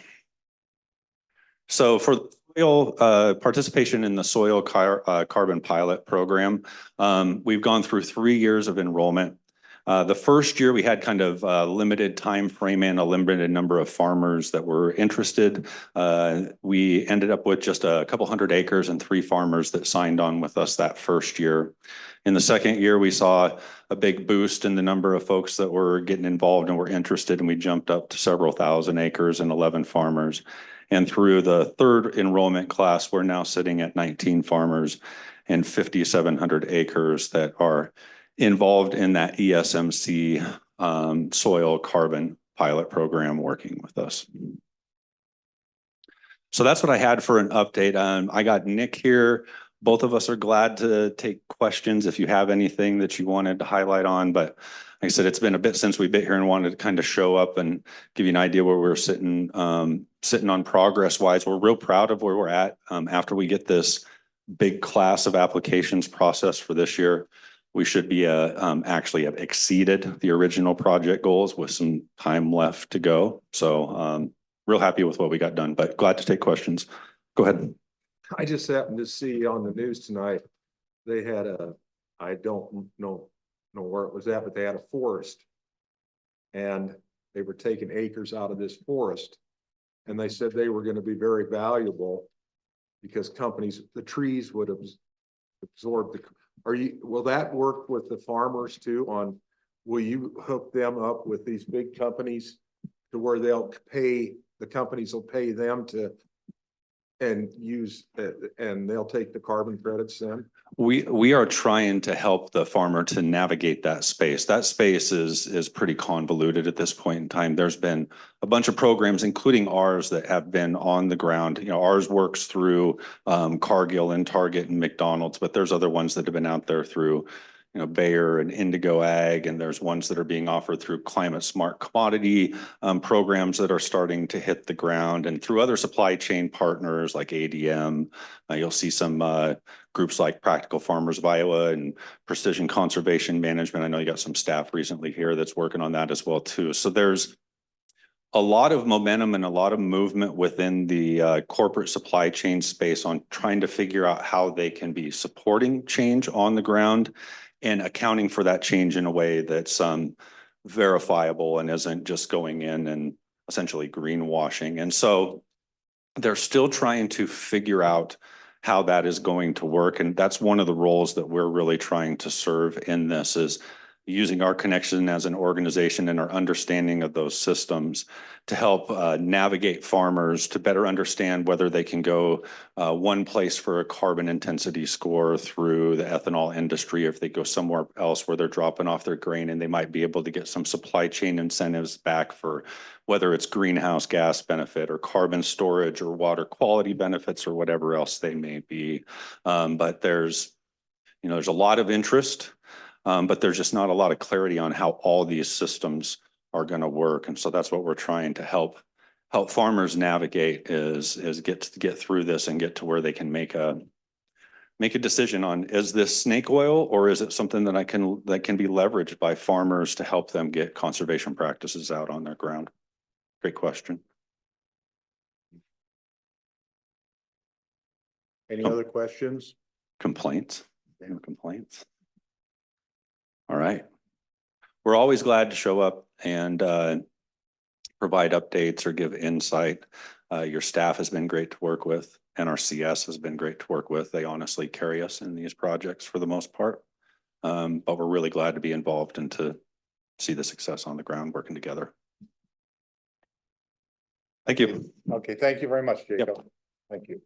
So for participation in the soil carbon pilot program, we've gone through 3 years of enrollment. The first year we had kind of a limited time frame and a limited number of farmers that were interested. We ended up with just a couple hundred acres and 3 farmers that signed on with us that first year. In the second year, we saw a big boost in the number of folks that were getting involved and were interested, and we jumped up to several thousand acres and 11 farmers. And through the third enrollment class, we're now sitting at 19 farmers and 5,700 acres that are involved in that ESMC soil carbon pilot program working with us. So that's what I had for an update. I got Nick here. Both of us are glad to take questions if you have anything that you wanted to highlight on. But like I said, it's been a bit since we've been here and wanted to kind of show up and give you an idea where we're sitting on progress wise. We're real proud of where we're at after we get this big class of applications process for this year. We should be actually have exceeded the original project goals with some time left to go. So real happy with what we got done, but glad to take questions. Go ahead. I just happened to see on the news tonight, they had I don't know where it was at, but they had a forest. And they were taking acres out of this forest. And they said they were going to be very valuable because the trees would absorb will that work with the farmers too will you hook them up with these big companies to where the companies will pay them to and they'll take the carbon credits then? We are trying to help the farmer to navigate that space. That space is pretty convoluted at this point in time. There's been a bunch of programs, including ours, that have been on the ground. You know, ours works through Cargill and Target and McDonald's, but there's other ones that have been out there through, you know, Bayer and Indigo Ag, and there's ones that are being offered through climate smart commodity programs that are starting to hit the ground, and through other supply chain partners like ADM. You'll see some groups like Practical Farmers of Iowa and Precision Conservation Management. I know you got some staff recently here that's working on that as well too. So there's a lot of momentum and a lot of movement within the corporate supply chain space on trying to figure out how they can be supporting change on the ground and accounting for that change in a way that's verifiable and isn't just going in and essentially greenwashing. And so they're still trying to figure out how that is going to work. And that's one of the roles that we're really trying to serve in this, is using our connection as an organization and our understanding of those systems to help navigate farmers to better understand whether they can go one place for a carbon intensity score through the ethanol industry, or if they go somewhere else where they're dropping off their grain and they might be able to get some supply chain incentives back for whether it's greenhouse gas benefit or carbon storage or water quality benefits or whatever else they may be. But there's a lot of interest. But there's just not a lot of clarity on how all these systems are going to work. And so that's what we're trying to help farmers navigate is get through this and get to where they can make a decision on, is this snake oil or is it something that can be leveraged by farmers to help them get conservation practices out on their ground? Great question. Any other questions? Complaints? No complaints? All right. We're always glad to show up and provide updates or give insight. Your staff has been great to work with, and our CS has been great to work with. They honestly carry us in these projects for the most part. But we're really glad to be involved and to see the success on the ground working together. Thank you. Okay, thank you very much, Jacob. Yep. Thank you.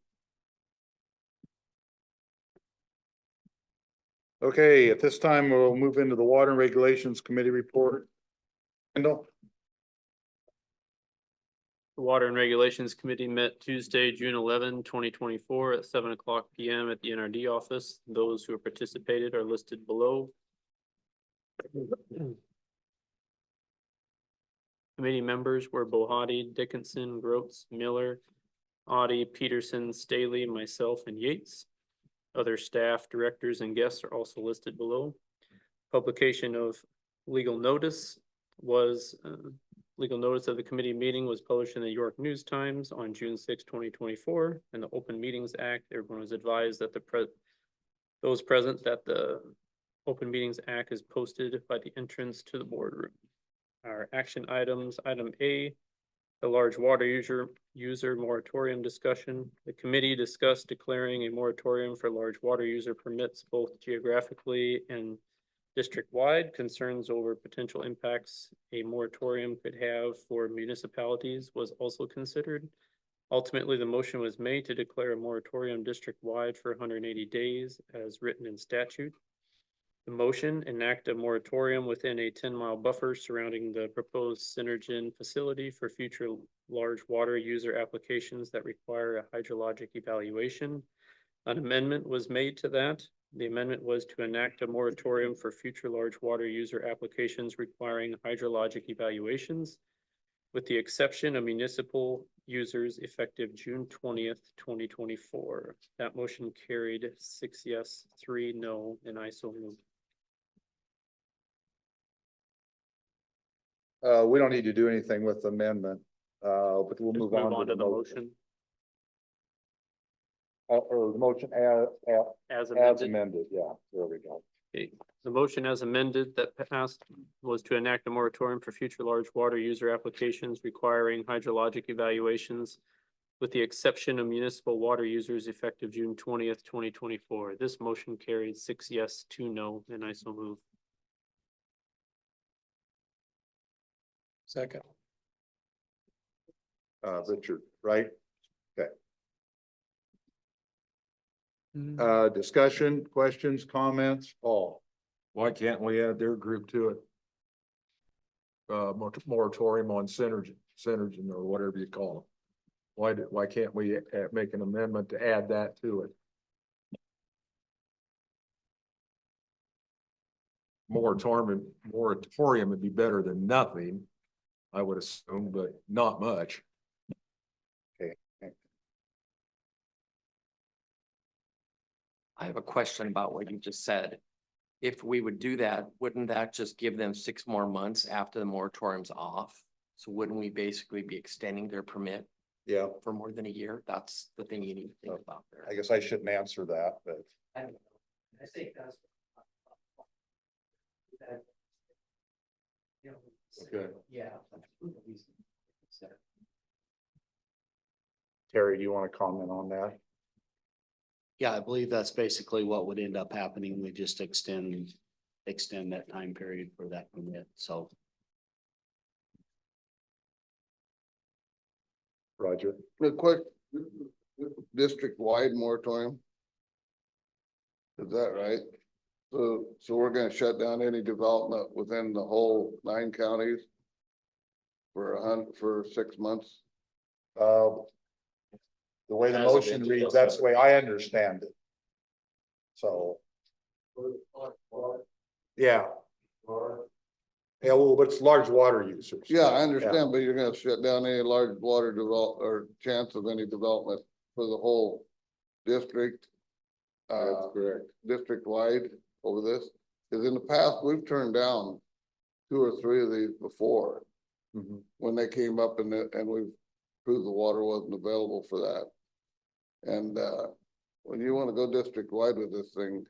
Okay, at this time, we'll move into the Water and Regulations Committee report. Kendall? The Water and Regulations Committee met Tuesday, June 11, 2024 at 7:00 p.m. at the NRD office. Those who have participated are listed below. Committee members were Bohaty, Dickinson, Grotz, Miller, Otte, Peterson, Stahly, myself, and Yates. Other staff, directors, and guests are also listed below. Publication of legal notice was legal notice of the committee meeting was published in the York News Times on June 6, 2024. And the Open Meetings Act, everyone was advised that those present that the Open Meetings Act is posted by the entrance to the boardroom. Our action items, item A, the large water user moratorium discussion. The committee discussed declaring a moratorium for large water user permits both geographically and district-wide. Concerns over potential impacts a moratorium could have for municipalities was also considered. Ultimately, the motion was made to declare a moratorium district-wide for 180 days as written in statute. The motion enact a moratorium within a 10-mile buffer surrounding the proposed Synergen facility for future large water user applications that require a hydrologic evaluation. An amendment was made to that. The amendment was to enact a moratorium for future large water user applications requiring hydrologic evaluations, with the exception of municipal users effective June 20th, 2024. That motion carried 6 yes, 3 no, and I so moved. We don't need to do anything with the amendment, but we'll Just move on to the motion. motion Or the motion as as amended. amended, yeah, there we go. Okay. The motion as amended that passed was to enact a moratorium for future large water user applications requiring hydrologic evaluations, with the exception of municipal water users effective June 20th, 2024. This motion carried 6 yes, 2 no, and I so move. Second. Richard, right? Okay. Discussion, questions, comments, Paul? Why can't we add their group to it? Moratorium on Synergen or whatever you call it. Why can't we make an amendment to add that to it? Moratorium would be better than nothing, I would assume, but not much. I have a question about what you just said. If we would do that, wouldn't that just give them 6 more months after the moratorium's off? So wouldn't we basically be extending their permit? Yeah. For more than a year? That's the thing you need to think about there. I guess I shouldn't answer that, but. I don't know. I think that's. You know, Okay. yeah. Terry, do you want to comment on that? Yeah, I believe that's basically what would end up happening. We just extend that time period for that permit, so. Roger. Real quick, district-wide moratorium. Is that right? So we're gonna shut down any development within the whole 9 counties for 6 months? The way the As motion amended, reads, yes. that's the way I understand it. So. Yeah. Yeah, well, but it's large water users. Yeah, I understand, but you're gonna shut down any large water or chance of any development for the whole district. That's correct. District-wide over this, because in the past, we've turned down 2 or 3 of these before. When they came up and we've proved the water wasn't available for that. And when you wanna go district-wide with this thing,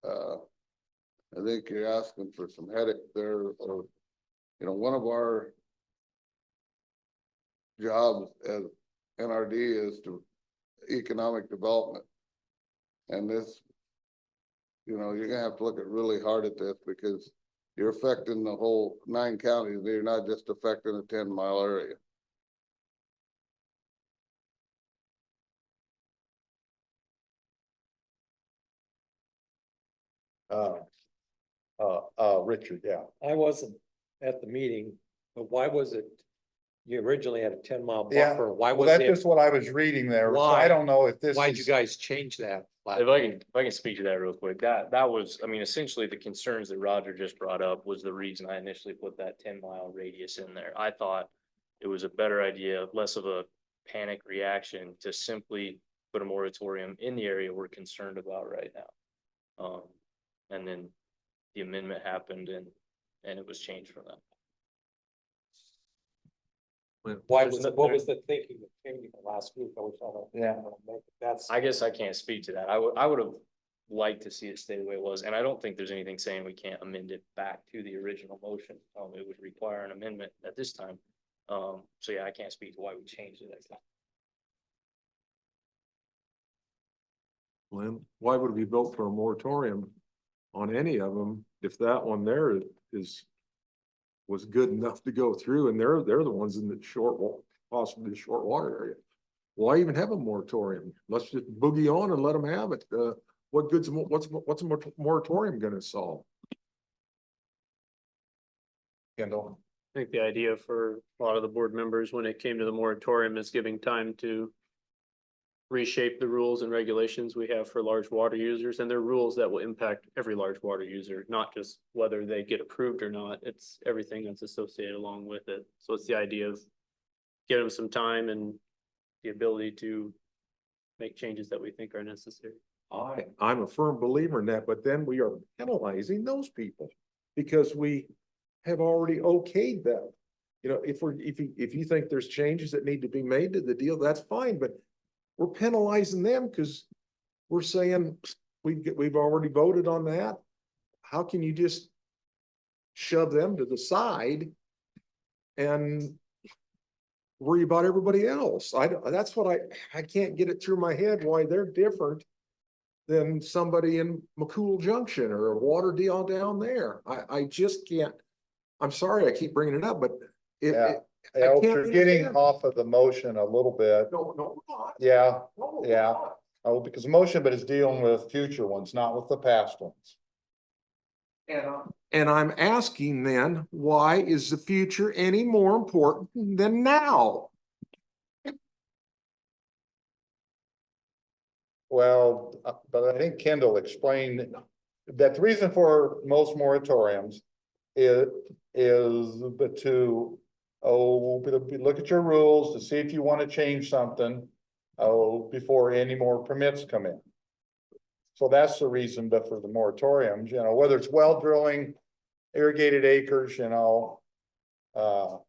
I think you're asking for some headache there, or, you know, one of our jobs as NRD is to economic development. And this, you know, you're gonna have to look at really hard at this because you're affecting the whole 9 counties. You're not just affecting a 10-mile area. Richard, yeah. I wasn't at the meeting, but why was it? You originally had a 10-mile Yeah, buffer. Why well, was that's it? just what I was reading there. So Why? I don't know if this Why'd you is. guys change that? If I can speak to that real quick, that was, I mean, essentially the concerns that Roger just brought up was the reason I initially put that 10-mile radius in there. I thought it was a better idea, less of a panic reaction to simply put a moratorium in the area we're concerned about right now. And then the amendment happened and it was changed from that. Why was it, what was the thinking of changing it last week? I wish I don't. Yeah. That's. I guess I can't speak to that. I would have like to see it stay the way it was, and I don't think there's anything saying we can't amend it back to the original motion. It would require an amendment at this time. So yeah, I can't speak to why we changed it. Lynn, why would we vote for a moratorium on any of them if that one there was good enough to go through, and they're the ones in the possibly the short water area? Why even have a moratorium? Let's just boogie on and let them have it. What's a moratorium gonna solve? Kendall? I think the idea for a lot of the board members when it came to the moratorium is giving time to reshape the rules and regulations we have for large water users, and they're rules that will impact every large water user, not just whether they get approved or not. It's everything that's associated along with it. So it's the idea of giving them some time and the ability to make changes that we think are necessary. I'm a firm believer in that, but then we are penalizing those people because we have already okayed them. You know, if you think there's changes that need to be made to the deal, that's fine, but we're penalizing them because we're saying we've already voted on that. How can you just shove them to the side and worry about everybody else? That's what I can't get it through my head why they're different than somebody in McCool Junction or a water deal down there. I just can't. I'm sorry I keep bringing it up, but You're getting off of the motion a little bit. No. Yeah. Oh, because the motion, but it's dealing with future ones, not with the past ones. And I'm asking then, why is the future any more important than now? Well, but I think Kendall explained that the reason for most moratoriums is to look at your rules to see if you want to change something before any more permits come in. So that's the reason for the moratoriums, you know, whether it's well drilling, irrigated acres, you know. But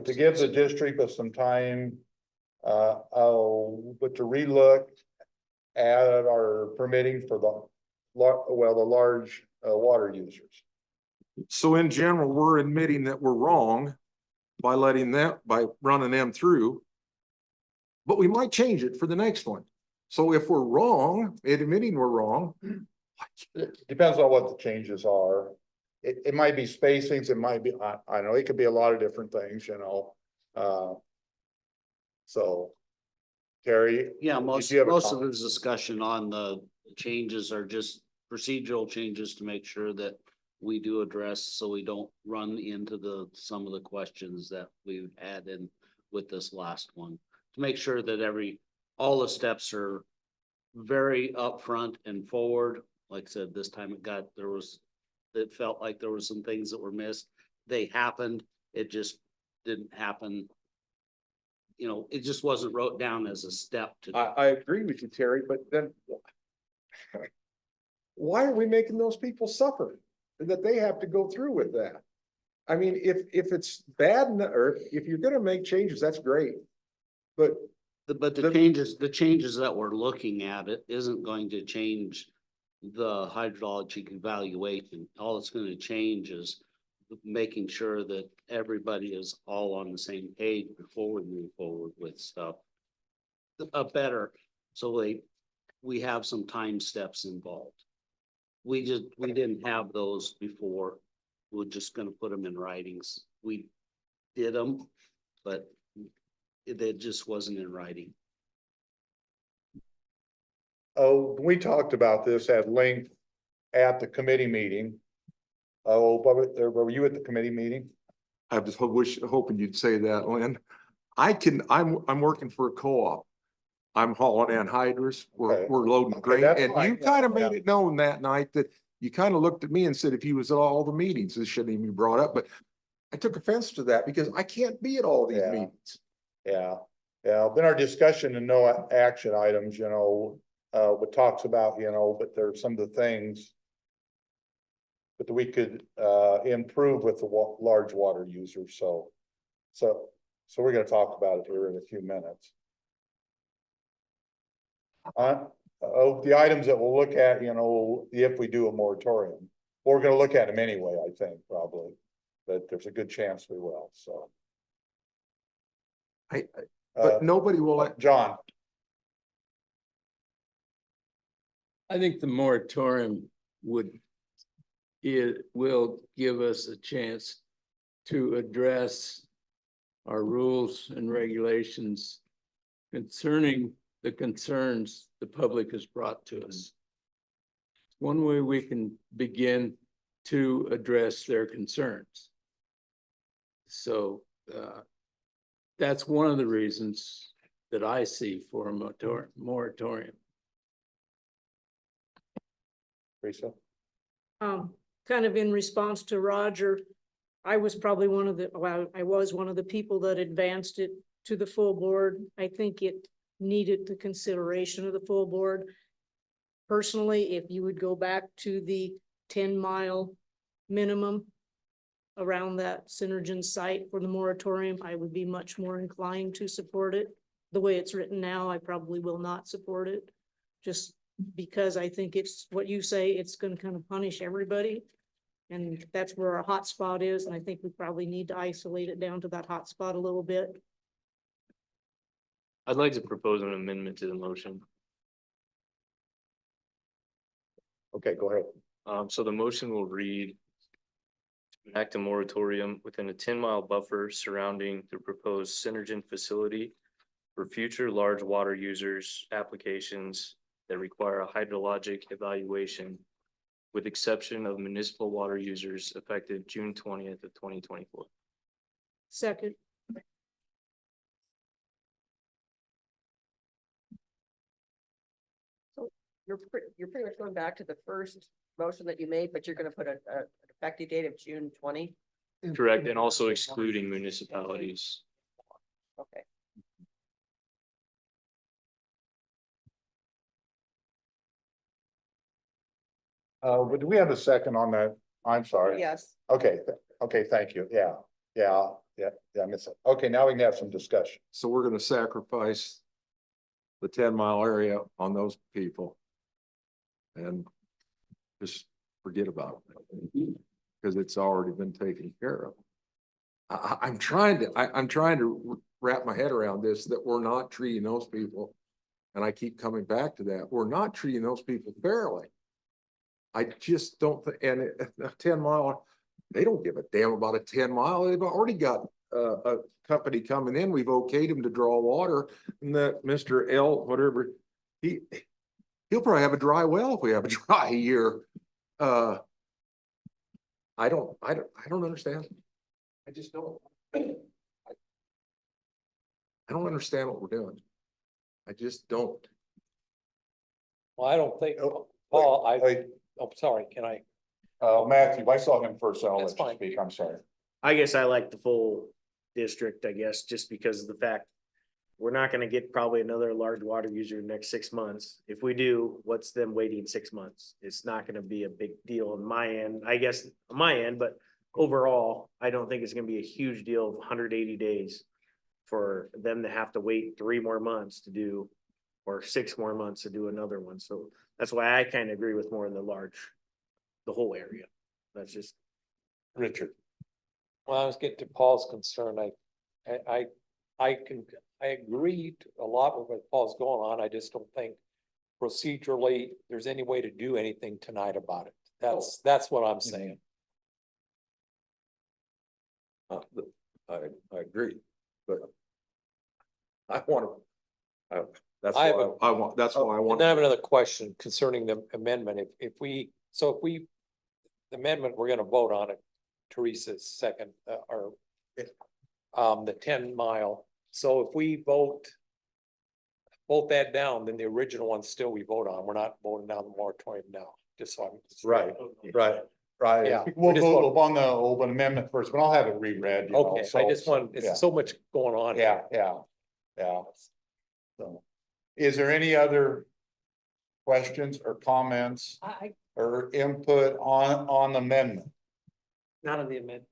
to give the district some time, but to relook at our permitting for the large water users. So in general, we're admitting that we're wrong by running them through, but we might change it for the next one. So if we're wrong, admitting we're wrong. It depends on what the changes are. It might be spacings, it might be, I know it could be a lot of different things, you know. So Terry. Yeah, most of the discussion on the changes are just procedural changes to make sure that we do address, so we don't run into some of the questions that we've had in with this last one, to make sure that all the steps are very upfront and forward. Like I said, this time it felt like there were some things that were missed. They happened. It just didn't happen. You know, it just wasn't wrote down as a step to. I agree with you, Terry, but then why are we making those people suffer that they have to go through with that? I mean, if it's bad, or if you're going to make changes, that's great. But the changes that we're looking at, it isn't going to change the hydrologic evaluation. All it's going to change is making sure that everybody is all on the same page before we move forward with stuff. Better, so we have some time steps involved. We didn't have those before. We're just going to put them in writings. We did them, but it just wasn't in writing. Oh, we talked about this at length at the committee meeting. Oh, but were you at the committee meeting? I just hoping you'd say that, Lynn. I'm working for a co-op. I'm hauling anhydrous. We're loading grain, and you kind of made it known that night that you kind of looked at me and said, if he was at all the meetings, this shouldn't even be brought up. But I took offense to that because I can't be at all these meetings. Yeah. Been our discussion and no action items, you know, what talks about, you know, but there's some of the things that we could improve with the large water users. So we're going to talk about it here in a few minutes. the items that we'll look at, you know, if we do a moratorium. We're gonna look at them anyway, I think, probably, but there's a good chance we will, so. But nobody will let. John, I think the moratorium will give us a chance to address our rules and regulations concerning the concerns the public has brought to us. One way we can begin to address their concerns. So that's one of the reasons that I see for a moratorium. Teresa? Kind of in response to Roger, I was probably one of the people that advanced it to the full board. I think it needed the consideration of the full board. Personally, if you would go back to the 10-mile minimum around that Synergen site for the moratorium, I would be much more inclined to support it. The way it's written now, I probably will not support it, just because I think it's what you say, it's going to kind of punish everybody. And that's where our hot spot is. And I think we probably need to isolate it down to that hot spot a little bit. I'd like to propose an amendment to the motion. Okay, go ahead. So the motion will read, enact a moratorium within a 10-mile buffer surrounding the proposed Synergen facility for future large water users applications that require a hydrologic evaluation, with exception of municipal water users effective June 20th of 2024. Second. So you're pretty much going back to the first motion that you made, but you're gonna put an effective date of June 20? Correct, and also excluding municipalities. Okay. But do we have a second on that? I'm sorry. Yes. Okay, okay, thank you. Yeah, I missed it. Okay, now we can have some discussion. So we're gonna sacrifice the 10-mile area on those people. And just forget about it. Because it's already been taken care of. I'm trying to wrap my head around this, that we're not treating those people. And I keep coming back to that. We're not treating those people fairly. I just don't, and a 10-mile, they don't give a damn about a 10-mile. They've already got a company coming in. We've okayed him to draw water, and that Mr. L, whatever, he'll probably have a dry well if we have a dry year. I don't understand. I just don't. I don't understand what we're doing. I just don't. Well, I don't think, Paul, I'm sorry, can I? Matthew, I saw him first, so I'll That's let you fine. speak. I'm sorry. I guess I like the full district, I guess, just because of the fact we're not gonna get probably another large water user in the next 6 months. If we do, what's them waiting 6 months? It's not gonna be a big deal on my end, I guess, on my end, but overall, I don't think it's gonna be a huge deal of 180 days for them to have to wait 3 more months to do, or 6 more months to do another one. So that's why I kind of agree with more of the whole area. That's just. Richard. Well, I was getting to Paul's concern. I agree a lot with what Paul's going on. I just don't think procedurally there's any way to do anything tonight about it. That's what I'm saying. I agree, but I want to. That's I why have I want. That's why I want. And then I have another question concerning the amendment. If we the amendment, we're gonna vote on it. Teresa's second, the 10-mile. So if we vote that down, then the original one still we vote on. We're not voting down the moratorium now, just so I'm. Right. Yeah. We'll vote on the open amendment first, but I'll have it reread. Okay, I just want, it's so much going on. Yeah. So, is there any other questions or comments or input on the amendment? Not on the amendment.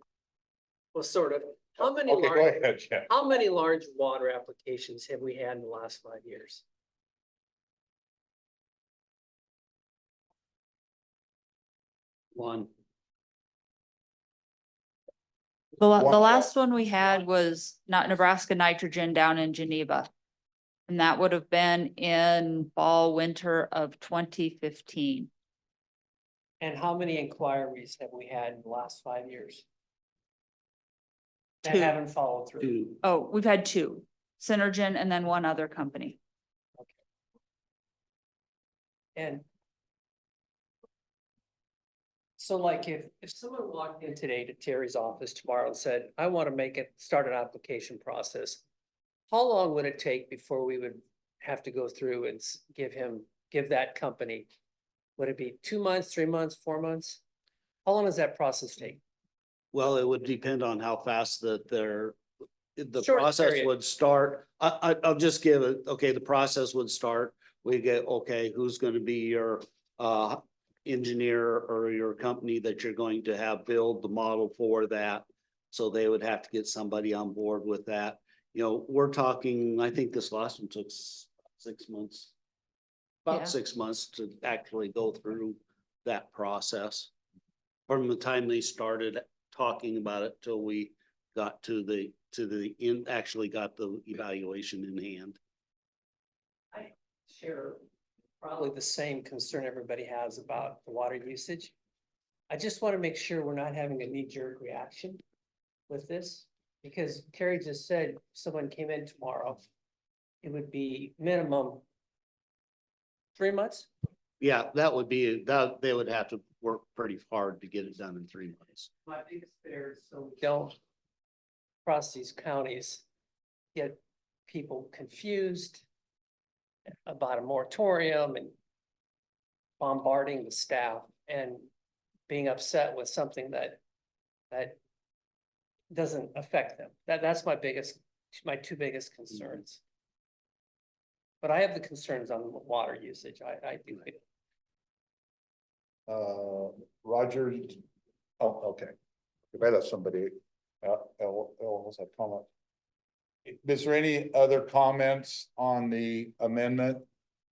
Well, sort of. How many Okay, go ahead, Jen. how many large water applications have we had in the last 5 years? One. The last one we had was not Nebraska nitrogen down in Geneva. And that would have been in fall, winter of 2015. And how many inquiries have we had in the last 5 years? That Two. haven't followed through. Two. Oh, we've had two, Synergen and then one other company. And so like if someone walked in today to Terry's office tomorrow and said, I want to start an application process, how long would it take before we would have to go through and give that company? Would it be 2 months, 3 months, 4 months? How long does that process take? Well, it would depend on how fast the Short process period. would start. I'll just give it, okay, the process would start. We get, okay, who's gonna be your engineer or your company that you're going to have build the model for that? So they would have to get somebody on board with that. You know, we're talking, I think this last one took 6 months. Yeah. About 6 months to actually go through that process. From the time they started talking about it till we got actually got the evaluation in hand. I share probably the same concern everybody has about the water usage. I just want to make sure we're not having a knee-jerk reaction with this, because Terry just said if someone came in tomorrow, it would be minimum 3 months. Yeah, that would be, that they would have to work pretty hard to get it done in 3 months. My biggest fear is so we don't across these counties get people confused about a moratorium and bombarding the staff and being upset with something that doesn't affect them. That's my two biggest concerns. But I have the concerns on water usage. I do. Roger. Oh, okay. If I let somebody else have comment. Is there any other comments on the amendment?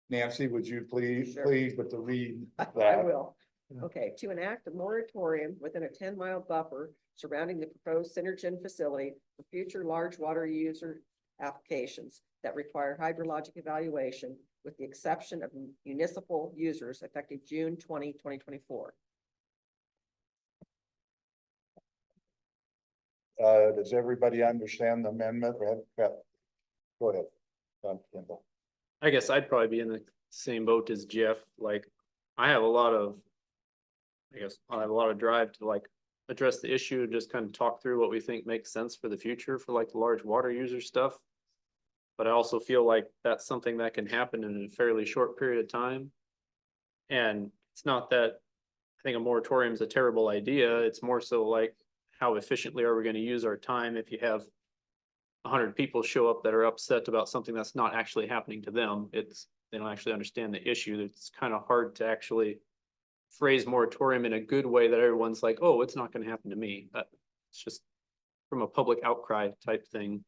Nancy, would you please with the read I that? will. Okay, to enact a moratorium within a 10-mile buffer surrounding the proposed Synergen facility for future large water user applications that require hydrologic evaluation with the exception of municipal users effective June 2024. Does everybody understand the amendment? Go ahead. Kendall. I guess I'd probably be in the same boat as Jeff. Like, I have a lot of drive to like address the issue, just kind of talk through what we think makes sense for the future for like the large water user stuff. But I also feel like that's something that can happen in a fairly short period of time. And it's not that I think a moratorium is a terrible idea. It's more so like, how efficiently are we going to use our time if you have 100 people show up that are upset about something that's not actually happening to them? They don't actually understand the issue. It's kind of hard to actually phrase moratorium in a good way that everyone's like, oh, it's not going to happen to me. It's just from a public outcry type thing.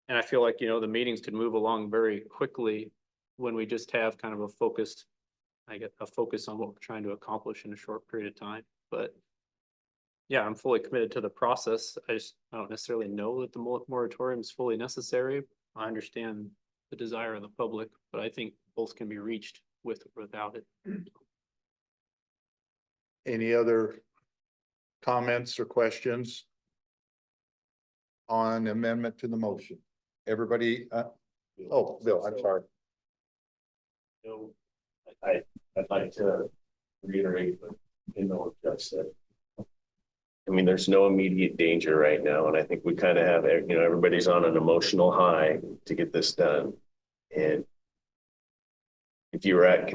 And I feel like, the meetings could move along very quickly when we just have kind of a focus on what we're trying to accomplish in a short period of time. But yeah, I'm fully committed to the process. I don't necessarily know that the moratorium is fully necessary. I understand the desire of the public, but I think both can be reached with or without it. Any other comments or questions on amendment to the motion? Everybody, Bill, I'm sorry. I'd like to reiterate what Jeff said. I mean, there's no immediate danger right now, and I think we kind of have, everybody's on an emotional high to get this done. And if you were at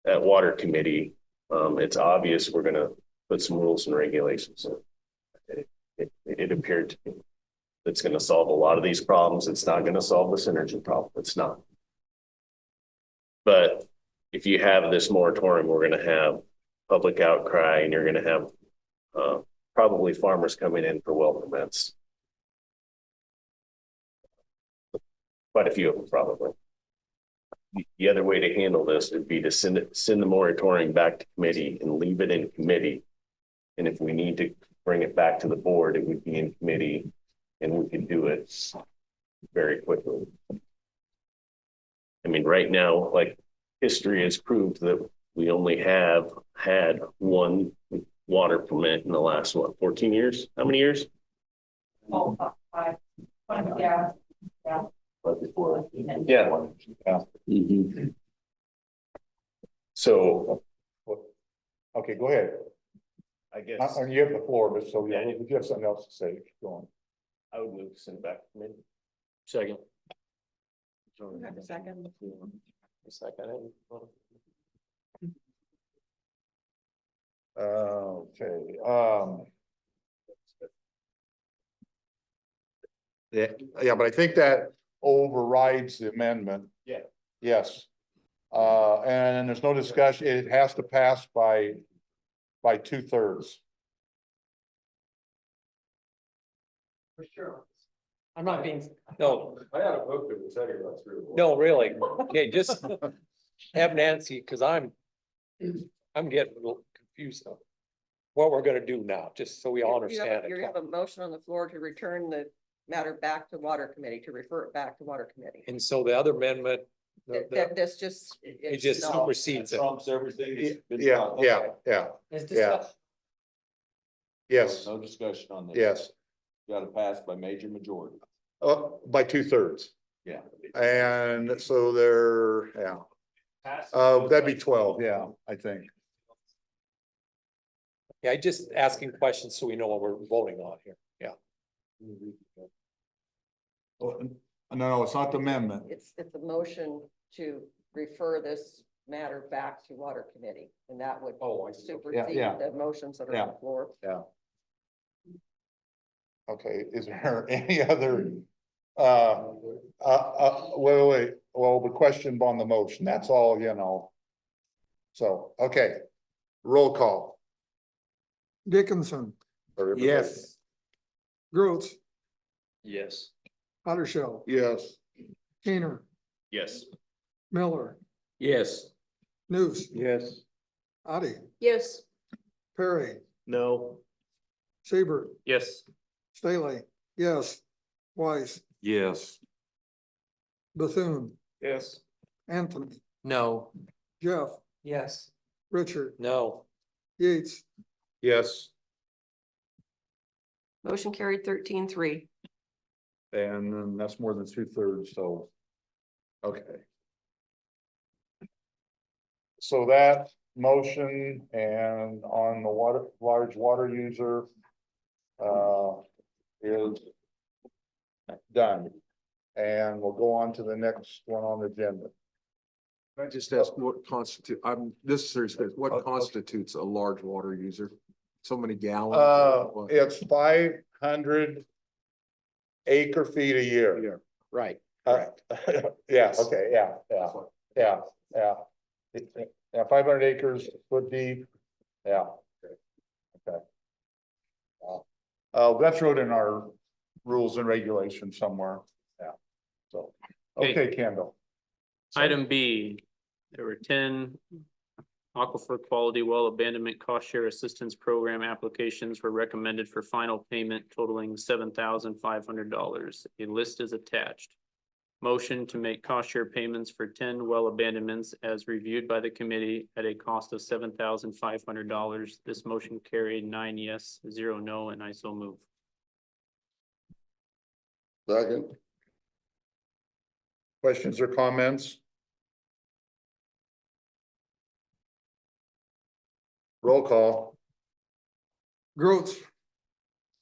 water committee, it's obvious we're going to put some rules and regulations in. It appeared to me it's going to solve a lot of these problems. It's not going to solve the synergy problem. It's not. But if you have this moratorium, we're going to have public outcry, and you're going to have probably farmers coming in for well permits. Quite a few of them, probably. the other way to handle this would be to send the moratorium back to committee and leave it in committee. And if we need to bring it back to the board, it would be in committee and we could do it very quickly. I mean, right now, like history has proved that we only have had one water permit in the last, what, 14 years? How many years? Oh, 5, yeah. Yeah. So, Okay, go ahead. I guess You have the floor, but so, yeah, if you have something else to say, keep going. I would move to send it back to committee. Second. Have a second. Okay, yeah, but I think that overrides the amendment. Yeah. Yes. And there's no discussion, it has to pass by 2/3. For sure. I'm not being, no, I had a book that was saying that's really. no, really. Okay, just have Nancy, because I'm getting a little confused on what we're gonna do now, just so we all understand You it. have a motion on the floor to return the matter back to water committee, to refer it back to water committee. And so the other amendment, This just. it just no. supersedes it. Trumps everything. Yeah. Is Yeah. Yes, No discussion on this. yes, Got to pass by major majority. by 2/3. Yeah. And so that'd be 12, yeah, I think. Yeah, just asking questions so we know what we're voting on here. Yeah. No, it's not the amendment. It's a motion to refer this matter back to water committee, and that would supersede Yeah. the motions that are on the floor. Yeah. Okay, is there any other, wait, well, the question on the motion, that's all, So, okay, roll call. Dickinson, Yes. Grotz, Yes. Houdersheldt, Yes. Kuehner, Yes. Miller, Yes. Nuss, Yes. Otte, Yes. Perry, No. Siebert, Yes. Stahly, yes, Weiss, Yes. Bethune, Yes. Anthony, No. Jeff, Yes. Richard, No. Yates, Yes. Motion carried 13-3. And then that's more than 2/3, so, okay. So that motion and on the large water user is done. And we'll go on to the next one on the agenda. Can I just ask what this is serious, what constitutes a large water user? So many gallons? It's 500 acre feet a year. Right. Yeah, okay, yeah. 500 acres, foot deep, yeah. Okay. That's wrote in our rules and regulations somewhere, yeah, so, okay, Kendall. Item B, there were 10 aquifer quality well abandonment cost share assistance program applications were recommended for final payment totaling $7,500. A list is attached. Motion to make cost share payments for 10 well abandonments as reviewed by the committee at a cost of $7,500. This motion carried 9 yes, 0 no, and I so move. Second. Questions or comments? Roll call. Grotz,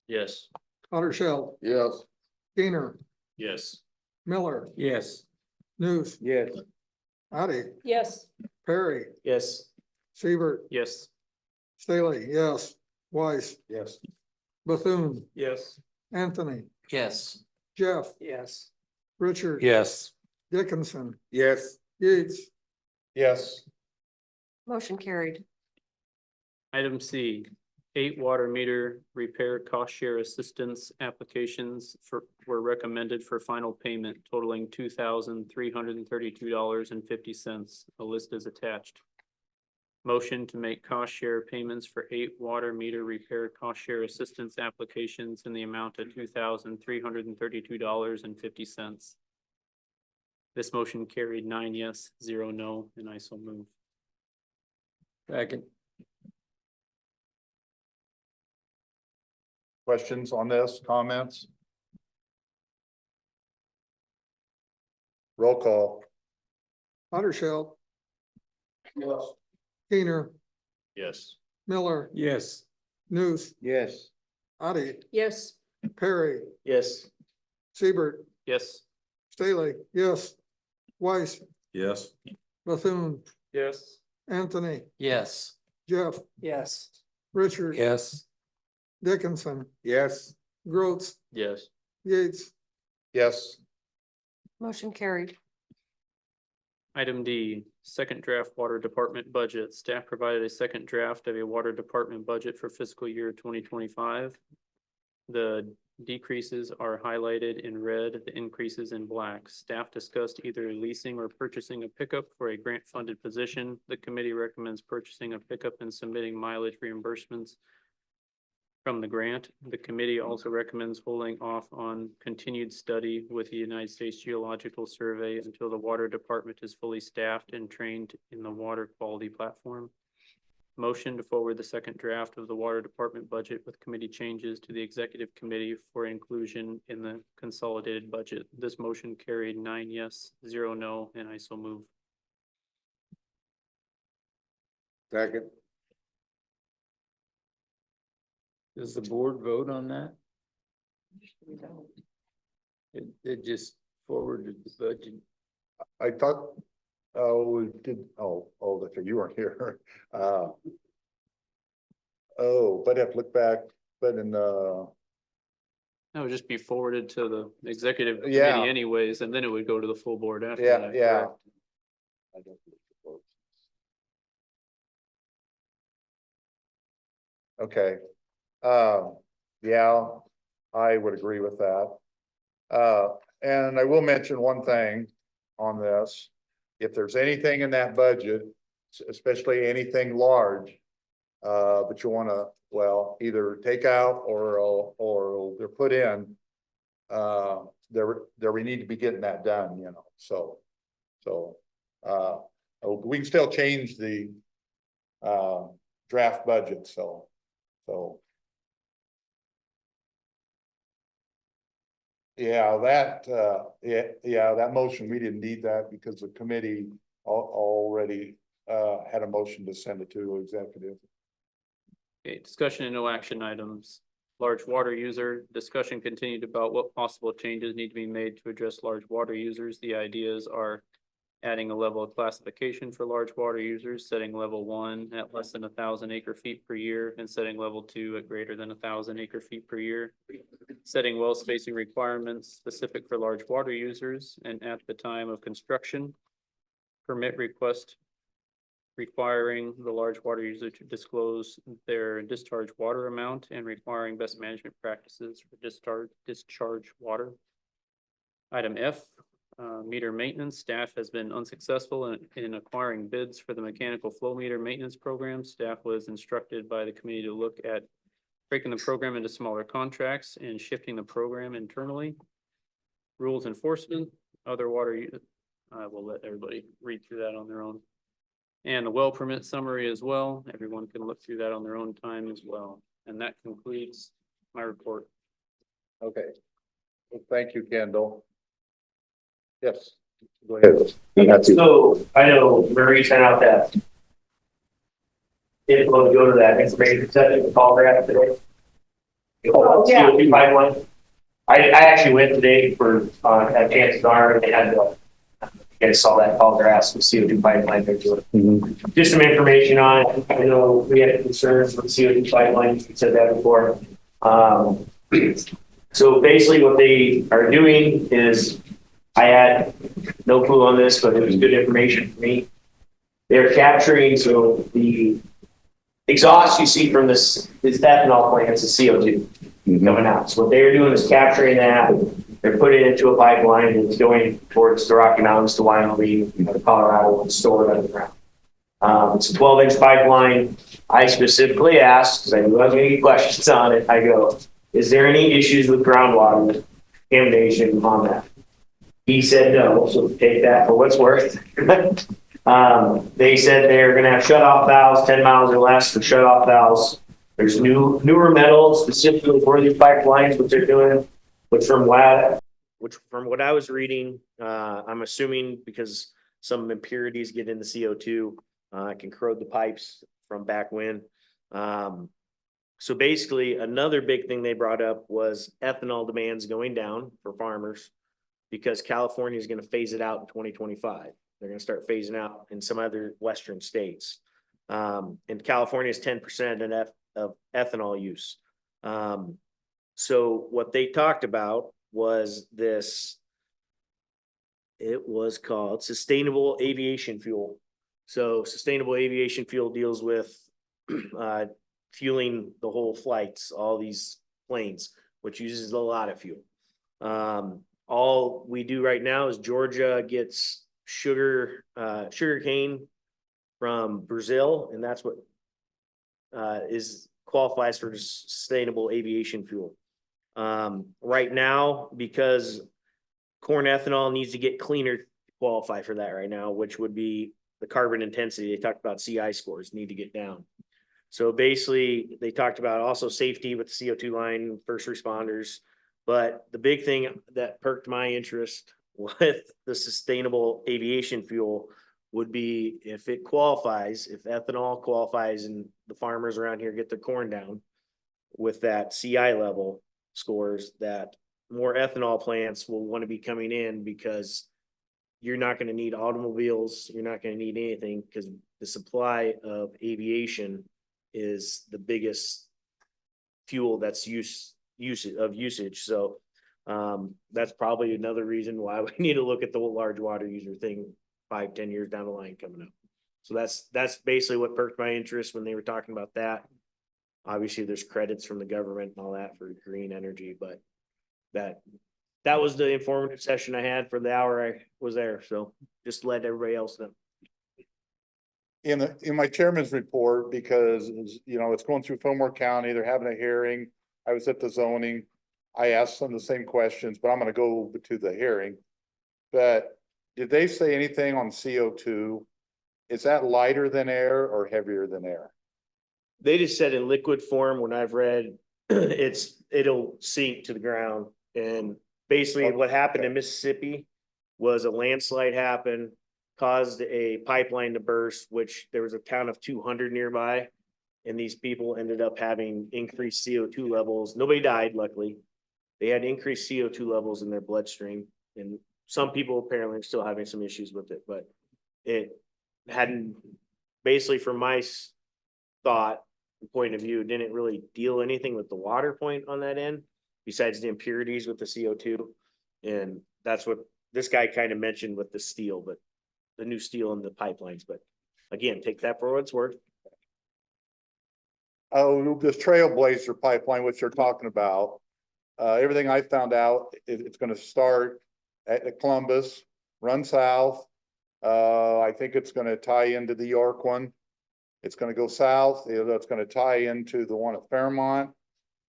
Yes. Houdersheldt, Yes. Kuehner, Yes. Miller, Yes. Nuss, Yes. Otte, Yes. Perry, Yes. Siebert, Yes. Stahly, yes, Weiss, Yes. Bethune, Yes. Anthony, Yes. Jeff, Yes. Richard. Yes. Dickinson, Yes. Yates, Yes. Motion carried. Item C, 8 water meter repair cost share assistance applications were recommended for final payment totaling $2,332.50. A list is attached. Motion to make cost share payments for 8 water meter repair cost share assistance applications in the amount of $2,332.50. This motion carried 9 yes, 0 no, and I so move. Second. Questions on this, comments? Roll call. Houdersheldt, Yes. Kuehner, Yes. Miller, Yes. Nuss, Yes. Otte, Yes. Perry, Yes. Siebert, Yes. Stahly, yes. Weiss, Yes. Bethune, Yes. Anthony, Yes. Jeff, Yes. Richard. Yes. Dickinson, Yes. Grotz, Yes. Yates, Yes. Motion carried. Item D, second draft water department budget. Staff provided a second draft of a water department budget for fiscal year 2025. The decreases are highlighted in red, the increases in black. Staff discussed either leasing or purchasing a pickup for a grant-funded position. The committee recommends purchasing a pickup and submitting mileage reimbursements from the grant. The committee also recommends holding off on continued study with the United States Geological Survey until the water department is fully staffed and trained in the water quality platform. Motion to forward the second draft of the water department budget with committee changes to the executive committee for inclusion in the consolidated budget. This motion carried 9 yes, 0 no, and I so move. Second. Does the board vote on that? It just forwarded the budget. I thought, we did, that's right, you weren't here. But I have to look back, but in That would just be forwarded to the executive Yeah. committee anyways, and then it would go to the full board after yeah, that. yeah. correct? Okay. Yeah, I would agree with that. And I will mention one thing on this. If there's anything in that budget, especially anything large, but you wanna, well, either take out or they're put in, there we need to be getting that done, you know, so we can still change the draft budget, so. Yeah, that motion, we didn't need that because the committee already had a motion to send it to executive. Okay, discussion and no action items. Large water user, discussion continued about what possible changes need to be made to address large water users. The ideas are adding a level of classification for large water users, setting level 1 at less than 1,000 acre feet per year, and setting level 2 at greater than 1,000 acre feet per year. Setting well spacing requirements specific for large water users, and at the time of construction, permit request requiring the large water user to disclose their discharge water amount and requiring best management practices for discharge water. Item F, meter maintenance. Staff has been unsuccessful in acquiring bids for the mechanical flow meter maintenance program. Staff was instructed by the committee to look at breaking the program into smaller contracts and shifting the program internally. Rules enforcement, other water, I will let everybody read through that on their own. And the well permit summary as well. Everyone can look through that on their own time as well. And that concludes my report. Okay. Well, thank you, Kendall. Yes, go ahead. So I know Marie sent out that info to go to that information session call graph today. Oh, yeah. CO2 pipeline. I actually went today for at chances are they had the you guys saw that call graphs with CO2 pipeline there to it. Just some information on it. I know we had concerns with CO2 pipelines. We said that before. So basically what they are doing is, I had no clue on this, but it was good information for me. They're capturing, so the exhaust you see from this ethanol plant, it's a CO2 coming out. So what they're doing is capturing that, they're putting it into a pipeline, and it's going towards the Rocky Mountains to Wyoming, Colorado, and stored underground. It's a 12-inch pipeline. I specifically asked, because I knew I was going to get questions on it, I go, is there any issues with groundwater contamination on that? He said no, so take that for what's worth. They said they're going to have shut-off valves, 10 miles or less for shut-off valves. There's newer metal specifically for these pipelines, what they're doing, which from what I was reading, I'm assuming because some impurities get in the CO2, it can corrode the pipes from back when. So basically, another big thing they brought up was ethanol demands going down for farmers because California is going to phase it out in 2025. They're going to start phasing out in some other Western states. And California is 10% of ethanol use. So what they talked about was this, it was called sustainable aviation fuel. So sustainable aviation fuel deals with fueling the whole flights, all these planes, which uses a lot of fuel. All we do right now is Georgia gets sugar cane from Brazil, and that's what qualifies for sustainable aviation fuel. Right now, because corn ethanol needs to get cleaner to qualify for that right now, which would be the carbon intensity. They talked about CI scores need to get down. So basically, they talked about also safety with the CO2 line, first responders. But the big thing that perked my interest with the sustainable aviation fuel would be if it qualifies, if ethanol qualifies and the farmers around here get their corn down with that CI level scores, that more ethanol plants will want to be coming in because you're not going to need automobiles. You're not going to need anything because the supply of aviation is the biggest fuel that's usage. So that's probably another reason why we need to look at the large water user thing 5-10 years down the line coming up. So that's basically what perked my interest when they were talking about that. Obviously there's credits from the government and all that for green energy, but that was the informative session I had for the hour I was there. So just let everybody else know. In my chairman's report, because it's going through Fillmore County, they're having a hearing. I was at the zoning. I asked them the same questions, but I'm going to go to the hearing. But did they say anything on CO2? Is that lighter than air or heavier than air? They just said in liquid form, when I've read, it'll sink to the ground. And basically what happened in Mississippi was a landslide happened, caused a pipeline to burst, which there was a town of 200 nearby. And these people ended up having increased CO2 levels. Nobody died, luckily. They had increased CO2 levels in their bloodstream. And some people apparently are still having some issues with it, but it hadn't, basically from my point of view, didn't really deal anything with the water point on that end, besides the impurities with the CO2. And that's what this guy kind of mentioned with the steel, but the new steel in the pipelines. But again, take that for what it's worth. Oh, this Trailblazer pipeline, which you're talking about, everything I found out, it's going to start at Columbus, run south. I think it's going to tie into the York one. It's going to go south. It's going to tie into the one at Fairmont.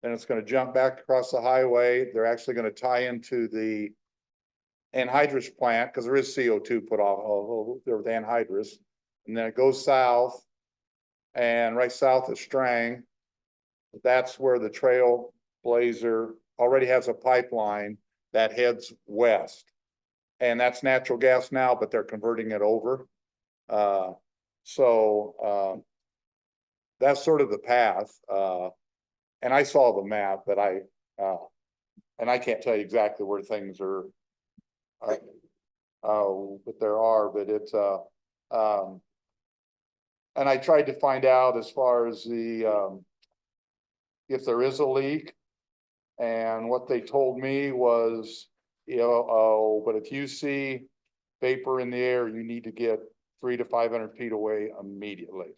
Then it's going to jump back across the highway. They're actually going to tie into the anhydrous plant because there is CO2 put off there with anhydrous. And then it goes south, and right south of Strang, that's where the Trailblazer already has a pipeline that heads west. And that's natural gas now, but they're converting it over. So that's sort of the path. And I saw the map, but and I can't tell you exactly where things are. But there are, but it's and I tried to find out as far as the if there is a leak, and what they told me was, but if you see vapor in the air, you need to get 300 to 500 feet away immediately,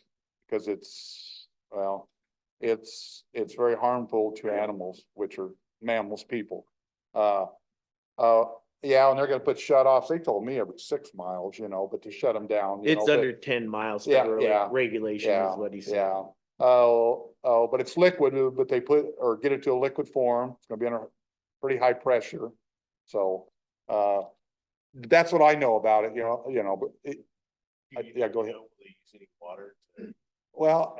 because it's Well, it's very harmful to animals, which are mammals, people. Yeah, and they're gonna put shut offs. They told me every 6 miles, but to shut them down, It's but- under 10 miles. Yeah, federal yeah, Regulation is what he said. Yeah. But it's liquid, but they or get it to a liquid form. It's gonna be under pretty high pressure. So, that's what I know about it, but yeah, go ahead. Well,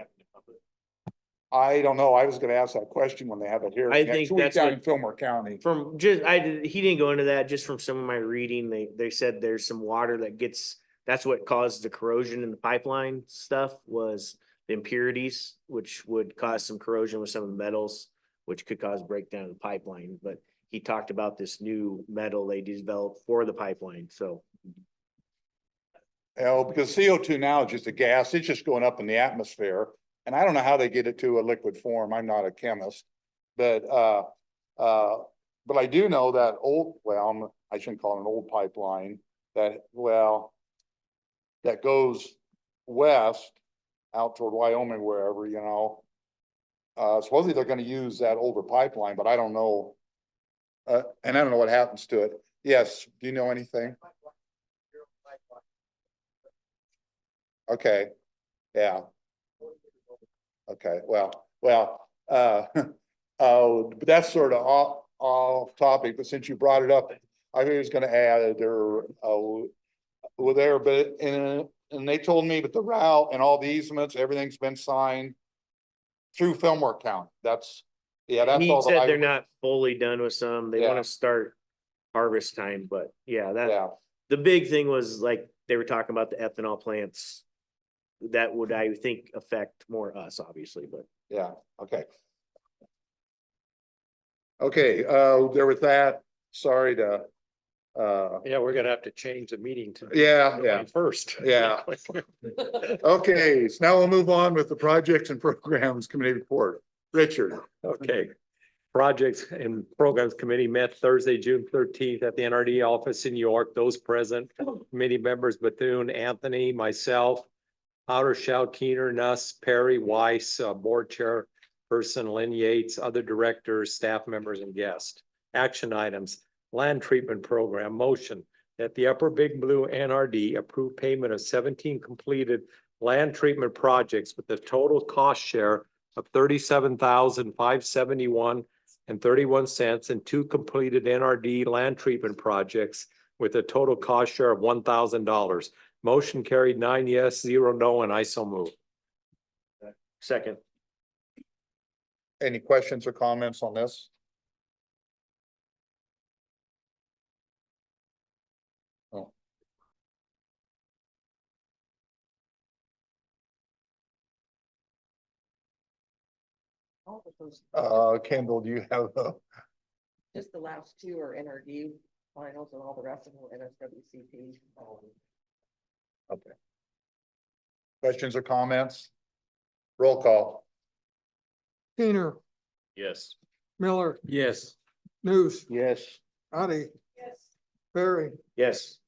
I don't know. I was gonna ask that question when they have it here. I next think week that's down what- in Fillmore County. He didn't go into that just from some of my reading. They said there's some water that's what caused the corrosion in the pipeline stuff was the impurities, which would cause some corrosion with some of the metals, which could cause breakdown of the pipeline. But he talked about this new metal they developed for the pipeline, so. Because CO2 now is just a gas. It's just going up in the atmosphere. And I don't know how they get it to a liquid form. I'm not a chemist, but I do know that I shouldn't call it an old pipeline that goes west out toward Wyoming, wherever, supposedly they're going to use that older pipeline, but I don't know. And I don't know what happens to it. Yes. Do you know anything? Okay. Yeah. Okay, but that's sort of off topic, but since you brought it up, I was gonna add and they told me, but the route and all the easements, everything's been signed through Fillmore County. That's He all. said they're not fully done with some. They Yeah. want to start harvest time, but Yeah, the big thing was like, they were talking about the ethanol plants. That would, I think, affect more us, obviously, but. yeah, okay. Okay, there with that, sorry to, Yeah, we're gonna have to change the meeting to. Yeah. First. Yeah. Okay, so now we'll move on with the projects and programs committee report. Richard. Okay. Projects and Programs Committee met Thursday, June 13th at the NRD office in York. Those present, committee members Bethune, Anthony, myself, Houdersheldt, Kuehner, Nuss, Perry, Weiss, board chairperson Lynn Yates, other directors, staff members, and guests. Action items, land treatment program, motion that the Upper Big Blue NRD approve payment of 17 completed land treatment projects with a total cost share of $37,571.31 and 2 completed NRD land treatment projects with a total cost share of $1,000. Motion carried 9 yes, 0 no, and I so move. Second. Any questions or comments on this? Oh. Kendall, do you have Just the last 2 are NRD finals and all the rest of them are NSWCP. Okay. Questions or comments? Roll call. Kuehner, Yes. Miller, Yes. Nuss, Yes. Otte, Yes. Perry, Yes.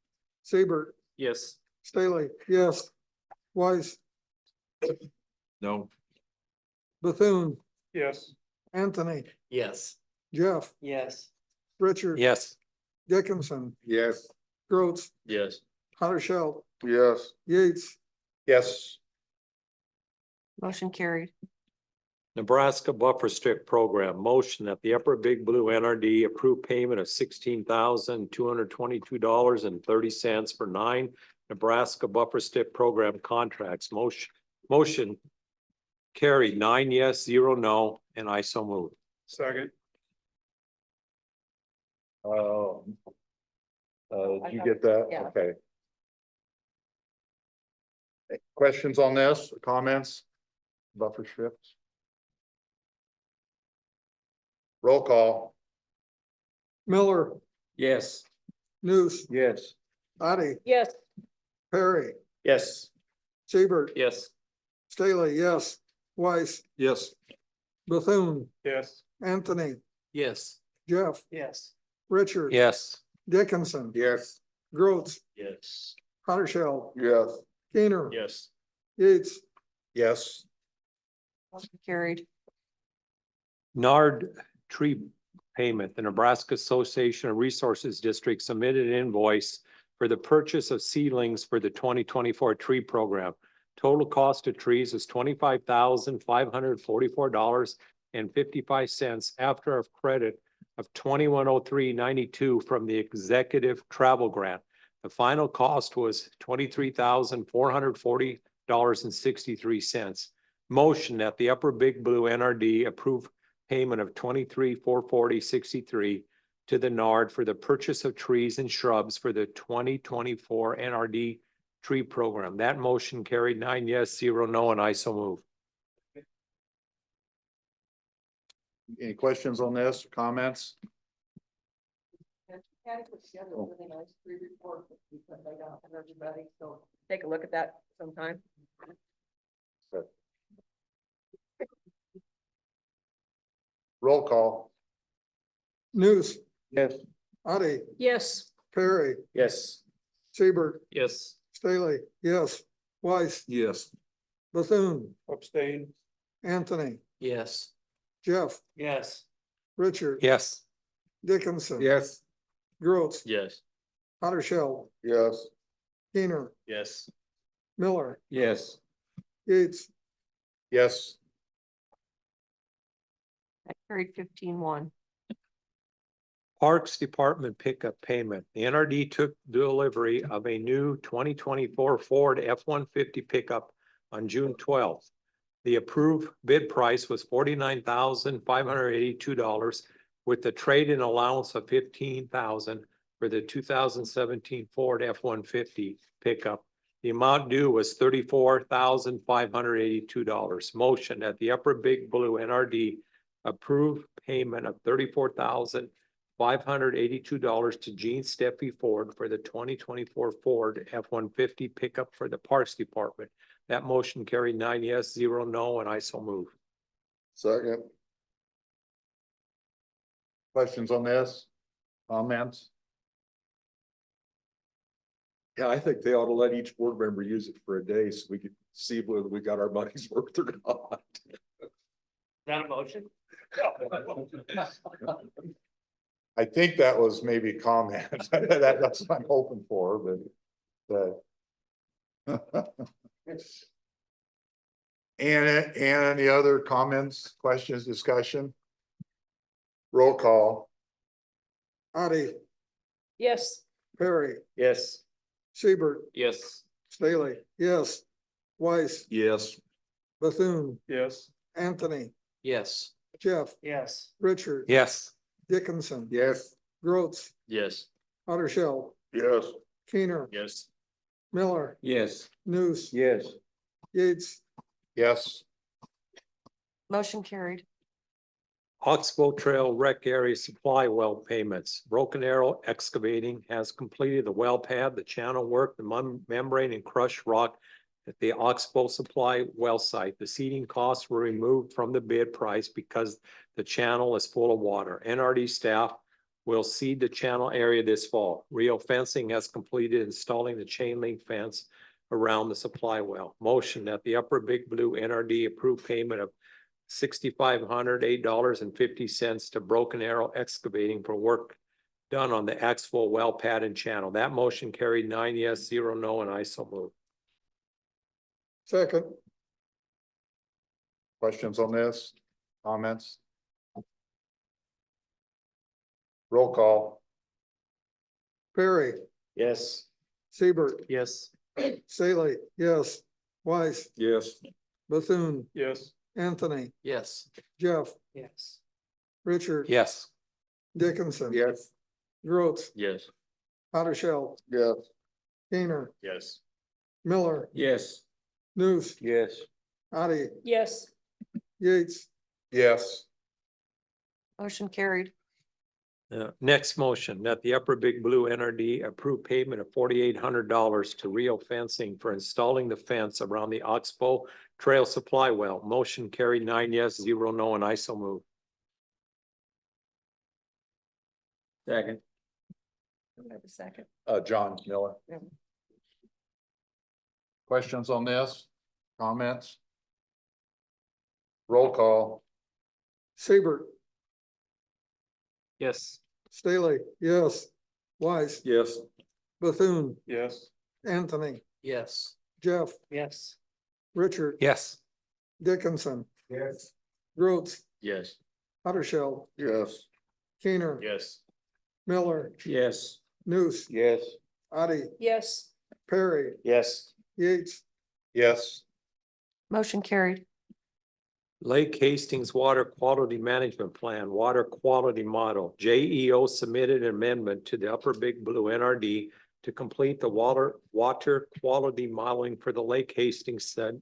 Siebert, Yes. Stahly, yes. Weiss, No. Bethune, Yes. Anthony, Yes. Jeff, Yes. Richard. Yes. Dickinson, Yes. Grotz, Yes. Houdersheldt, Yes. Yates, Yes. Motion carried. Nebraska Buffer Strip Program, motion that the Upper Big Blue NRD approve payment of $16,222.30 for 9 Nebraska Buffer Strip Program contracts. Motion carried 9 yes, 0 no, and I so move. Second. Did you get that? Yeah. Okay. Questions on this, comments? Buffer strips? Roll call. Miller, Yes. Nuss, Yes. Otte, Yes. Perry, Yes. Siebert, Yes. Stahly, yes. Weiss, Yes. Bethune, Yes. Anthony, Yes. Jeff, Yes. Richard. Yes. Dickinson, Yes. Grotz, Yes. Houdersheldt, Yes. Kuehner, Yes. Yates, Yes. Motion carried. Nard tree payment, the Nebraska Association of Resources District submitted an invoice for the purchase of seedlings for the 2024 tree program. Total cost of trees is $25,544.55 after a credit of $2103.92 from the executive travel grant. The final cost was $23,440.63. Motion that the Upper Big Blue NRD approve payment of $23,440.63 to the NARD for the purchase of trees and shrubs for the 2024 NRD tree program. That motion carried 9 yes, 0 no, and I so move. Any questions on this, comments? Really nice tree report that we put laid out for everybody, so take a look at that sometime. Roll call. Nuss, Yes. Otte, Yes. Perry, Yes. Siebert, Yes. Stahly, yes. Weiss, Yes. Bethune, Abstain. Anthony, Yes. Jeff, Yes. Richard. Yes. Dickinson. Yes. Grotz, Yes. Houdersheldt, Yes. Kuehner, Yes. Miller, Yes. Yates. Yes. That carried 15-1. Parks Department pickup payment. The NRD took delivery of a new 2024 Ford F-150 pickup on June 12th. The approved bid price was $49,582 with the trade-in allowance of $15,000 for the 2017 Ford F-150 pickup. The amount due was $34,582. Motion that the Upper Big Blue NRD approve payment of $34,582 to Gene Steffi Ford for the 2024 Ford F-150 pickup for the Parks Department. That motion carried 9 yes, 0 no, and I so move. Second. Questions on this? Comments? Yeah, I think they ought to let each board member use it for a day so we could see whether we got our money's worth or not. Is that a motion? I think that was maybe a comment. That's what I'm hoping for, but. And any other comments, questions, discussion? Roll call. Otte, Yes. Perry, Yes. Siebert, Yes. Stahly, yes. Weiss, Yes. Bethune, Yes. Anthony, Yes. Jeff, Yes. Richard. Yes. Dickinson. Yes. Grotz, Yes. Houdersheldt, Yes. Kuehner, Yes. Miller, Yes. Nuss, Yes. Yates. Yes. Motion carried. Oxbow Trail Rec Area Supply Well payments. Broken Arrow Excavating has completed the well pad, the channel work, the membrane and crushed rock at the Oxbow Supply Well site. The seeding costs were removed from the bid price because the channel is full of water. NRD staff will seed the channel area this fall. Rio Fencing has completed installing the chain link fence around the supply well. Motion that the Upper Big Blue NRD approve payment of $6,508.50 to Broken Arrow Excavating for work done on the Axville well pad and channel. That motion carried 9 yes, 0 no, and I so move. Second. Questions on this? Comments? Roll call. Perry, Yes. Siebert, Yes. Stahly, yes. Weiss, Yes. Bethune, Yes. Anthony, Yes. Jeff, Yes. Richard. Yes. Dickinson. Yes. Grotz, Yes. Houdersheldt, Yes. Kuehner, Yes. Miller, Yes. Nuss, Yes. Otte, Yes. Yates. Yes. Motion carried. Next motion, that the Upper Big Blue NRD approve payment of $4,800 to Rio Fencing for installing the fence around the Oxbow Trail Supply Well. Motion carried 9 yes, 0 no, and I so move. Second. Do I have a second? John Miller. Yeah. Questions on this? Comments? Roll call. Siebert, Yes. Stahly, yes. Weiss, Yes. Bethune, Yes. Anthony, Yes. Jeff, Yes. Richard, Yes. Dickinson, Yes. Grotz, Yes. Houdersheldt, Yes. Kuehner, Yes. Miller, Yes. Nuss, Yes. Otte, Yes. Perry, Yes. Yates, Yes. Motion carried. Lake Hastings Water Quality Management Plan, Water Quality Model. JEO submitted an amendment to the Upper Big Blue NRD to complete the water quality modeling for the Lake Hastings set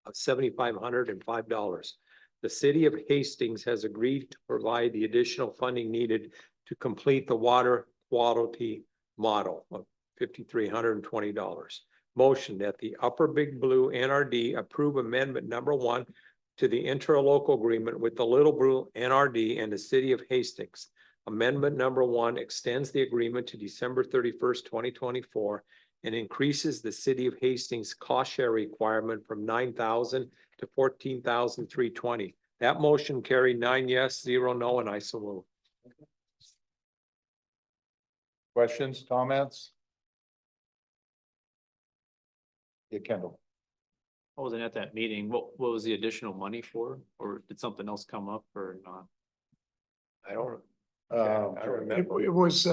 of $7,505. The city of Hastings has agreed to provide the additional funding needed to complete the water quality model of $5,320. Motion that the Upper Big Blue NRD approve amendment number 1 to the interlocal agreement with the Little Blue NRD and the city of Hastings. Amendment number 1 extends the agreement to December 31st, 2024, and increases the city of Hastings cost share requirement from $9,000 to $14,320. That motion carried 9 yes, 0 no, and I so move. Questions, comments? Yeah, Kendall. I wasn't at that meeting. What was the additional money for? Or did something else come up or not? I don't. I don't remember. It was,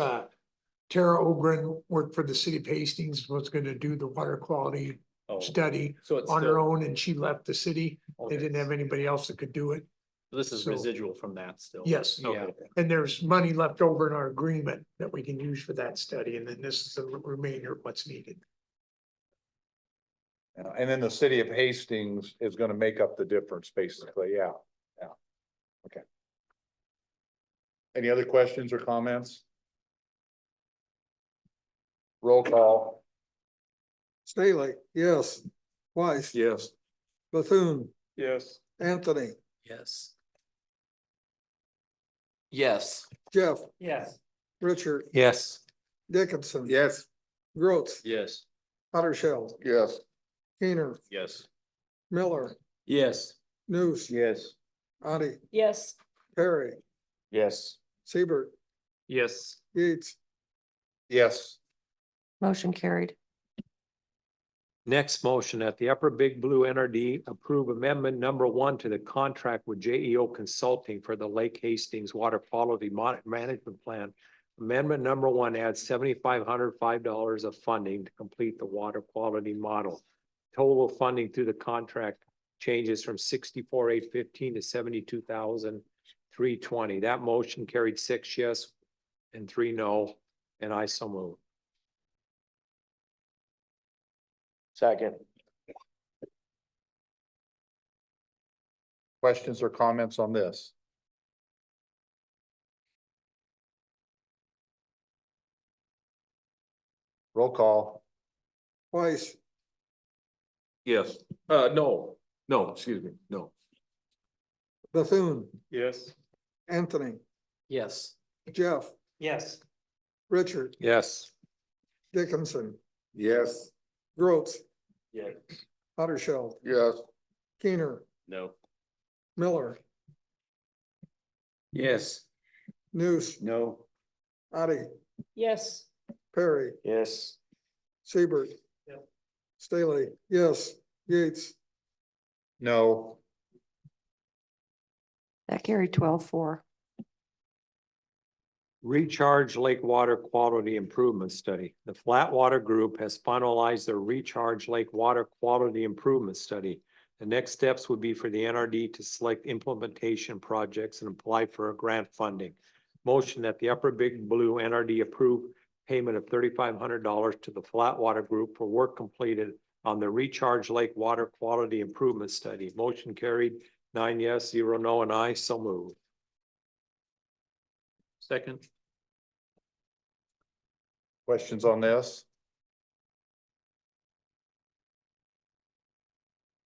Tara Ogren worked for the city of Hastings, was gonna do the water quality Oh, study so it's on her still, own, and she left the city. They okay. didn't have anybody else that could do it. This is so- residual from that still. Yes, Okay. and there's money left over in our agreement that we can use for that study, and then this is the remainder of what's needed. And then the city of Hastings is gonna make up the difference, basically, yeah, yeah. Okay. Any other questions or comments? Roll call. Stahly, yes. Weiss, Yes. Bethune, Yes. Anthony, Yes. Yes. Jeff, Yes. Richard, Yes. Dickinson. Yes. Grotz, Yes. Houdersheldt, Yes. Kuehner, Yes. Miller, Yes. Nuss, Yes. Otte, Yes. Perry, Yes. Siebert, Yes. Yates, Yes. Motion carried. Next motion that the Upper Big Blue NRD approve amendment number 1 to the contract with JEO Consulting for the Lake Hastings Water Quality Management Plan. Amendment number 1 adds $7,505 of funding to complete the water quality model. Total funding through the contract changes from $64,815 to $72,320. That motion carried 6 yes and 3 no, and I so move. Second. Questions or comments on this? Roll call. Weiss, Yes. No, excuse me, no. Bethune, Yes. Anthony, Yes. Jeff, Yes. Richard, Yes. Dickinson, Yes. Grotz, Yes. Houdersheldt, Yes. Kuehner, No. Miller, Yes. Nuss, No. Otte, Yes. Perry, Yes. Siebert. Yep. Stahly, yes. Yates, No. That carried 12-4. Recharge Lake Water Quality Improvement Study. The Flatwater Group has finalized their Recharge Lake Water Quality Improvement Study. The next steps would be for the NRD to select implementation projects and apply for a grant funding. Motion that the Upper Big Blue NRD approve payment of $3,500 to the Flatwater Group for work completed on the Recharge Lake Water Quality Improvement Study. Motion carried 9 yes, 0 no, and I so move. Second. Questions on this?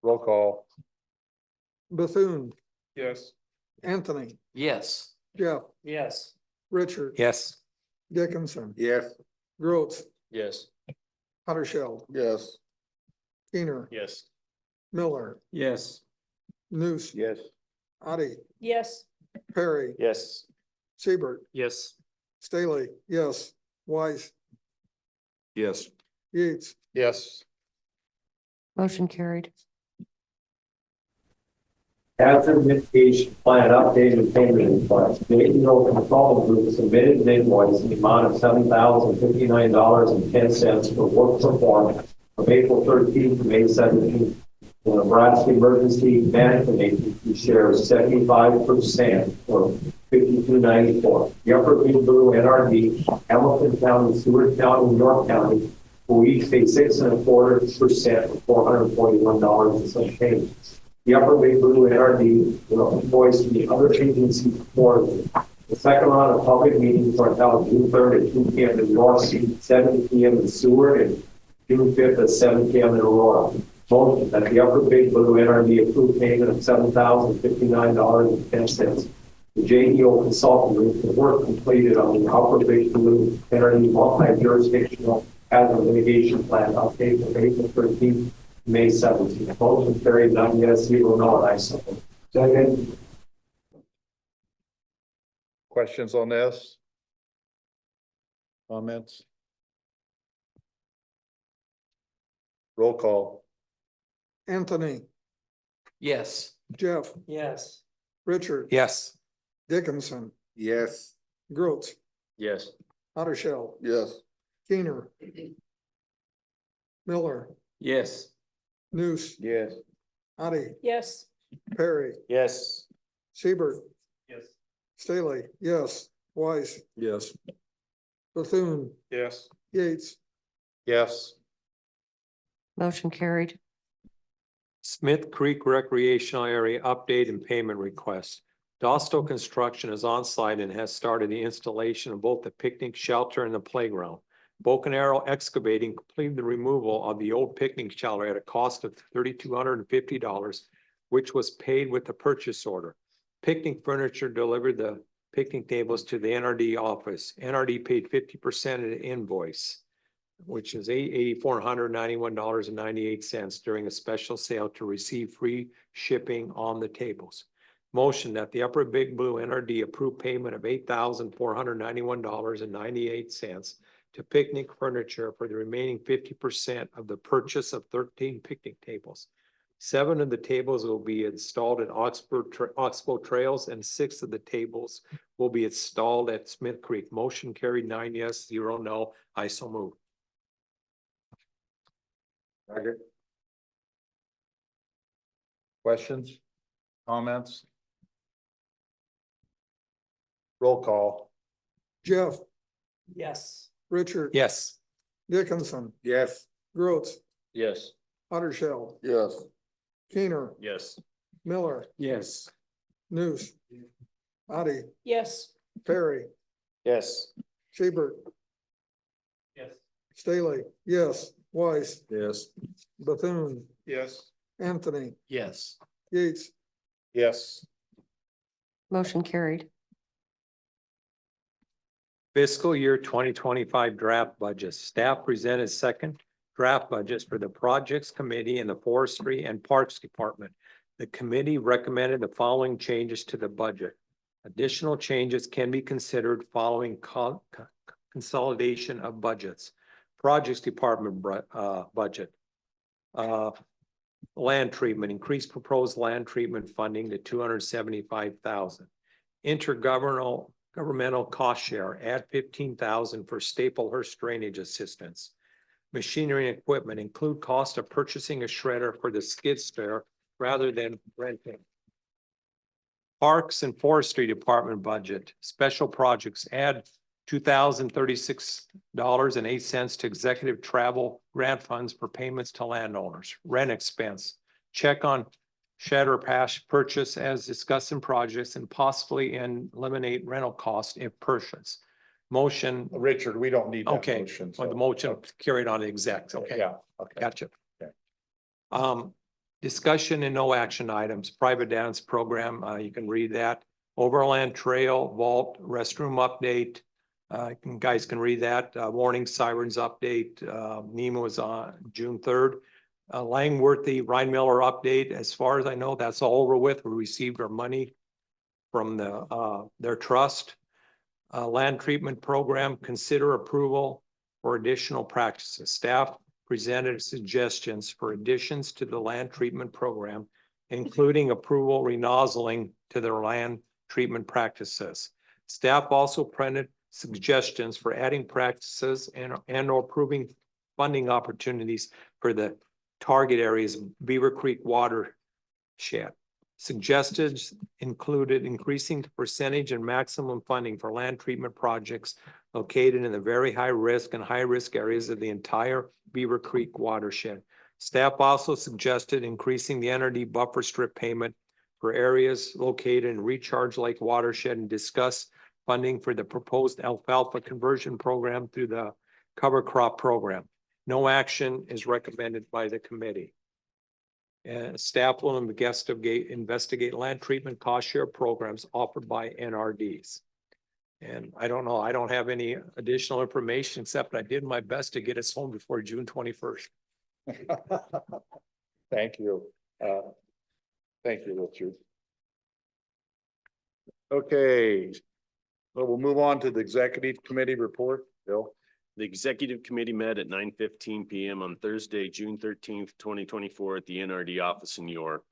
Roll call. Bethune, Yes. Anthony, Yes. Jeff, Yes. Richard. Yes. Dickinson, Yes. Grotz, Yes. Houdersheldt, Yes. Kuehner, Yes. Miller, Yes. Nuss, Yes. Otte, Yes. Perry, Yes. Siebert, Yes. Stahly, yes. Weiss, Yes. Yates, Yes. Motion carried. Hazard mitigation plan update and payment request. The Consulting Group submitted an invoice in the amount of $7,059.10 for work performed from April 13th to May 17th. The Nebraska Emergency Management Agency shares 75% or $52.94. The Upper Big Blue NRD, Hamilton County, Seward County, and York County will each pay 6.25% or $441 and some change. The Upper Big Blue NRD will invoice the other agencies accordingly. The second round of public meetings are held June 3rd at 2 p.m. in North, 7 p.m. in Seward, and June 5th at 7 p.m. in Aurora. Motion that the Upper Big Blue NRD approve payment of $7,059.10. The JDO Consulting Group, the work completed on the Upper Big Blue NRD multi-jurisdictional hazard mitigation plan update from April 13th. May 17th. Motion carried, 9 yes, 0 no, and I support. Second. Questions on this? Comments? Roll call. Anthony, Yes. Jeff, Yes. Richard, Yes. Dickinson, Yes. Grotz, Yes. Houdersheldt, Yes. Kuehner, Miller, Yes. Nuss, Yes. Otte, Yes. Perry, Yes. Siebert, Yes. Stahly, yes. Weiss, Yes. Bethune, Yes. Yates, Yes. Motion carried. Smith Creek Recreational Area Update and Payment Request. Dosto Construction is on site and has started the installation of both the picnic shelter and the playground. Broken Arrow Excavating completed the removal of the old picnic shelter at a cost of $3,250, which was paid with the purchase order. Picnic Furniture delivered the picnic tables to the NRD office. NRD paid 50% of the invoice, which is $8,491.98 during a special sale to receive free shipping on the tables. Motion that the Upper Big Blue NRD approve payment of $8,491.98 to Picnic Furniture for the remaining 50% of the purchase of 13 picnic tables. 7 of the tables will be installed at Oxbow Trails, and 6 of the tables will be installed at Smith Creek. Motion carried, 9 yes, 0 no. I so move. Questions? Comments? Roll call. Jeff, Yes. Richard, Yes. Dickinson, Yes. Grotz, Yes. Houdersheldt, Yes. Kuehner, Yes. Miller, Yes. Nuss, Otte, Yes. Perry, Yes. Siebert, Yes. Stahly, yes. Weiss, Yes. Bethune, Yes. Anthony, Yes. Yates, Yes. Motion carried. Fiscal year 2025 draft budget. Staff presented second draft budgets for the Projects Committee and the Forestry and Parks Department. The committee recommended the following changes to the budget. Additional changes can be considered following consolidation of budgets. Projects Department budget. Land treatment, increased proposed land treatment funding to $275,000. Intergovernmental cost share, add 15,000 for Staplehurst drainage assistance. Machinery and equipment, include cost of purchasing a shredder for the skid steer rather than renting. Parks and Forestry Department budget, special projects, add $2,036.08 to executive travel grant funds for payments to landowners. Rent expense, check on shredder purchase as discussed in projects and possibly eliminate rental costs if purchased. Motion. Richard, we don't need that Okay, motion. well, the motion carried on the execs. Okay. Yeah, okay. Gotcha. Okay. Discussion and no action items, private dance program, you can read that. Overland Trail, vault, restroom update. You guys can read that. Warning sirens update. NEMA was on June 3rd. Langworthy, Ryan Miller update. As far as I know, that's all over with. We received our money from their trust. Land treatment program, consider approval for additional practices. Staff presented suggestions for additions to the land treatment program, including approval renozzling to their land treatment practices. Staff also printed suggestions for adding practices and or approving funding opportunities for the target areas of Beaver Creek watershed. Suggested included increasing the percentage and maximum funding for land treatment projects located in the very high risk and high risk areas of the entire Beaver Creek watershed. Staff also suggested increasing the NRD buffer strip payment for areas located in Recharge Lake watershed and discuss funding for the proposed alfalfa conversion program through the cover crop program. No action is recommended by the committee. Staff will investigate land treatment cost share programs offered by NRDs. And I don't know, I don't have any additional information except I did my best to get us home before June 21st. Thank you. Thank you, Richard. Okay, so we'll move on to the executive committee report. Bill. The executive committee met at 9:15 PM on Thursday, June 13th, 2024 at the NRD office in York.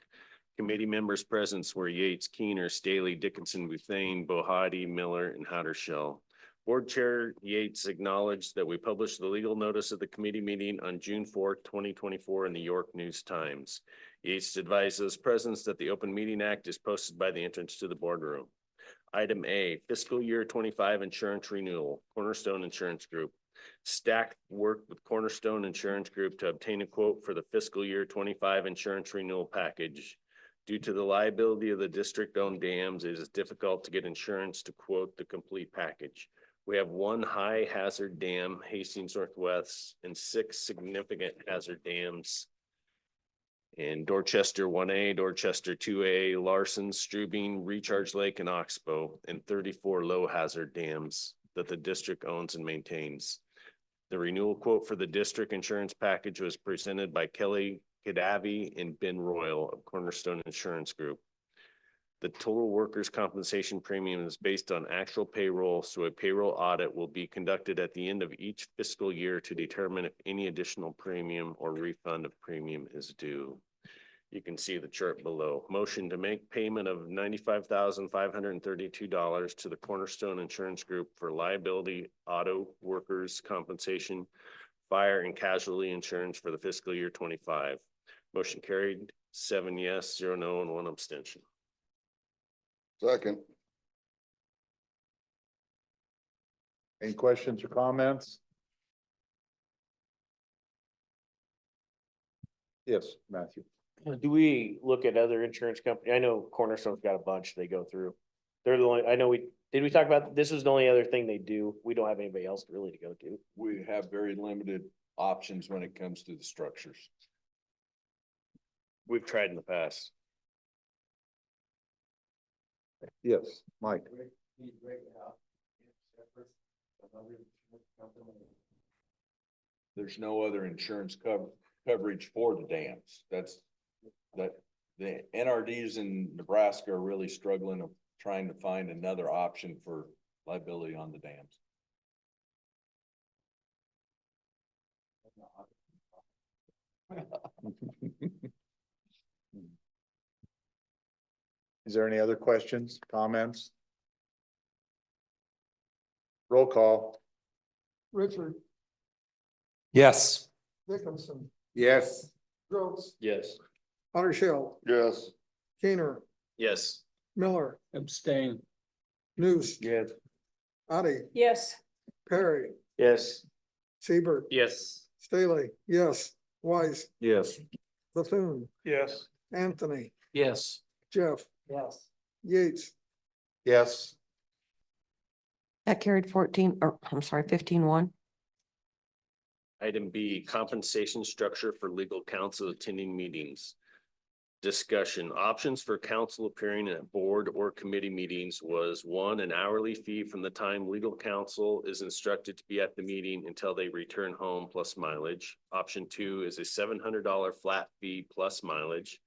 Committee members present were Yates, Kuehner, Stahly, Dickinson, Bethune, Bohaty, Miller, and Houdersheldt. Board Chair Yates acknowledged that we published the legal notice of the committee meeting on June 4th, 2024 in the York News Times. Yates advised those present that the Open Meeting Act is posted by the entrance to the boardroom. Item A, fiscal year 25 insurance renewal, Cornerstone Insurance Group. Stack worked with Cornerstone Insurance Group to obtain a quote for the fiscal year 25 insurance renewal package. Due to the liability of the district-owned dams, it is difficult to get insurance to quote the complete package. We have one high hazard dam, Hastings Northwest, and 6 significant hazard dams in Dorchester 1A, Dorchester 2A, Larson, Strubing, Recharge Lake, and Oxbow, and 34 low hazard dams that the district owns and maintains. The renewal quote for the district insurance package was presented by Kelly Kadavi and Ben Royal of Cornerstone Insurance Group. The total workers' compensation premium is based on actual payroll, so a payroll audit will be conducted at the end of each fiscal year to determine if any additional premium or refund of premium is due. You can see the chart below. Motion to make payment of $95,532 to the Cornerstone Insurance Group for liability, auto, workers' compensation, fire, and casualty insurance for the fiscal year 25. Motion carried, 7 yes, 0 no, and 1 abstention. Second. Any questions or comments? Yes, Matthew. Do we look at other insurance companies? I know Cornerstone's got a bunch they go through. They're the only, I know did we talk about, this is the only other thing they do. We don't have anybody else really to go to. We have very limited options when it comes to the structures. We've tried in the past. Yes, Mike. There's no other insurance coverage for the dams. The NRDs in Nebraska are really struggling of trying to find another option for liability on the dams. Is there any other questions, comments? Roll call. Richard, Yes. Dickinson, Yes. Grotz, Yes. Houdersheldt, Yes. Kuehner, Yes. Miller, Abstain. Nuss, Yes. Otte, Yes. Perry, Yes. Siebert, Yes. Stahly, yes, Weiss, Yes. Bethune, Yes. Anthony, Yes. Jeff, Yes. Yates, Yes. That carried 15-1. Item B, compensation structure for legal counsel attending meetings. Discussion options for council appearing at board or committee meetings was one, an hourly fee from the time legal counsel is instructed to be at the meeting until they return home plus mileage. Option two is a $700 flat fee plus mileage.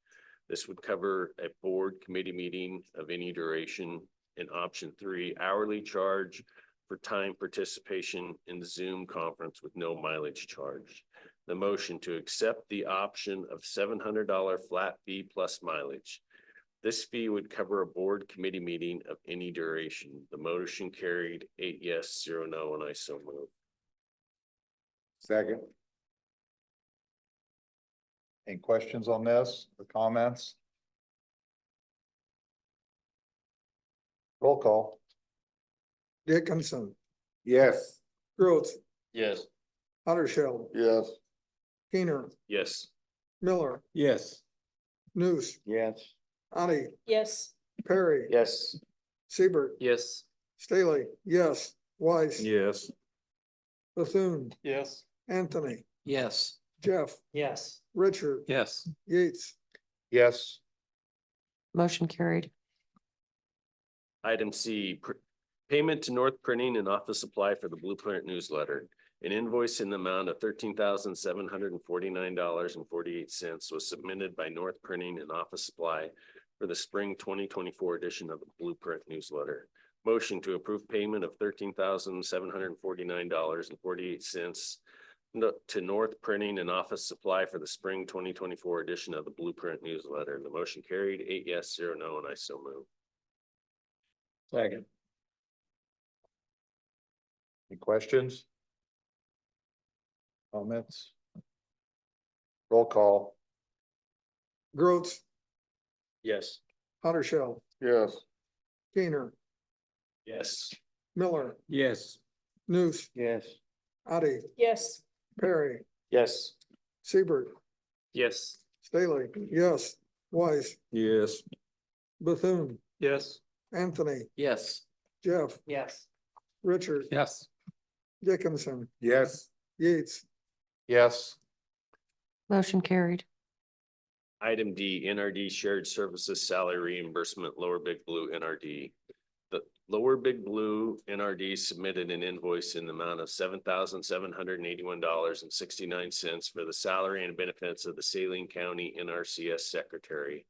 This would cover a board committee meeting of any duration. And option three, hourly charge for time participation in the Zoom conference with no mileage charge. The motion to accept the option of $700 flat fee plus mileage. This fee would cover a board committee meeting of any duration. The motion carried 8 yes, 0 no, and I so move. Second. Any questions on this or comments? Roll call. Dickinson, Yes. Grotz, Yes. Houdersheldt, Yes. Kuehner, Yes. Miller, Yes. Nuss, Yes. Otte, Yes. Perry, Yes. Siebert, Yes. Stahly, yes, Weiss, Yes. Bethune, Yes. Anthony, Yes. Jeff, Yes. Richard, Yes. Yates, Yes. Motion carried. Item C, payment to North Printing and Office Supply for the Blueprint newsletter. An invoice in the amount of $13,749.48 was submitted by North Printing and Office Supply for the spring 2024 edition of the Blueprint newsletter. Motion to approve payment of $13,749.48 to North Printing and Office Supply for the spring 2024 edition of the Blueprint newsletter. The motion carried 8 yes, 0 no, and I so move. Second. Any questions? Comments? Roll call. Grotz, Yes. Houdersheldt, Yes. Kuehner, Yes. Miller, Yes. Nuss, Yes. Otte, Yes. Perry, Yes. Siebert, Yes. Stahly, yes, Weiss, Yes. Bethune, Yes. Anthony, Yes. Jeff, Yes. Richard, Yes. Dickinson, Yes. Yates, Yes. Motion carried. Item D, NRD Shared Services Salary Reimbursement, Lower Big Blue NRD. The Lower Big Blue NRD submitted an invoice in the amount of $7,781.69 for the salary and benefits of the Saline County NRCS Secretary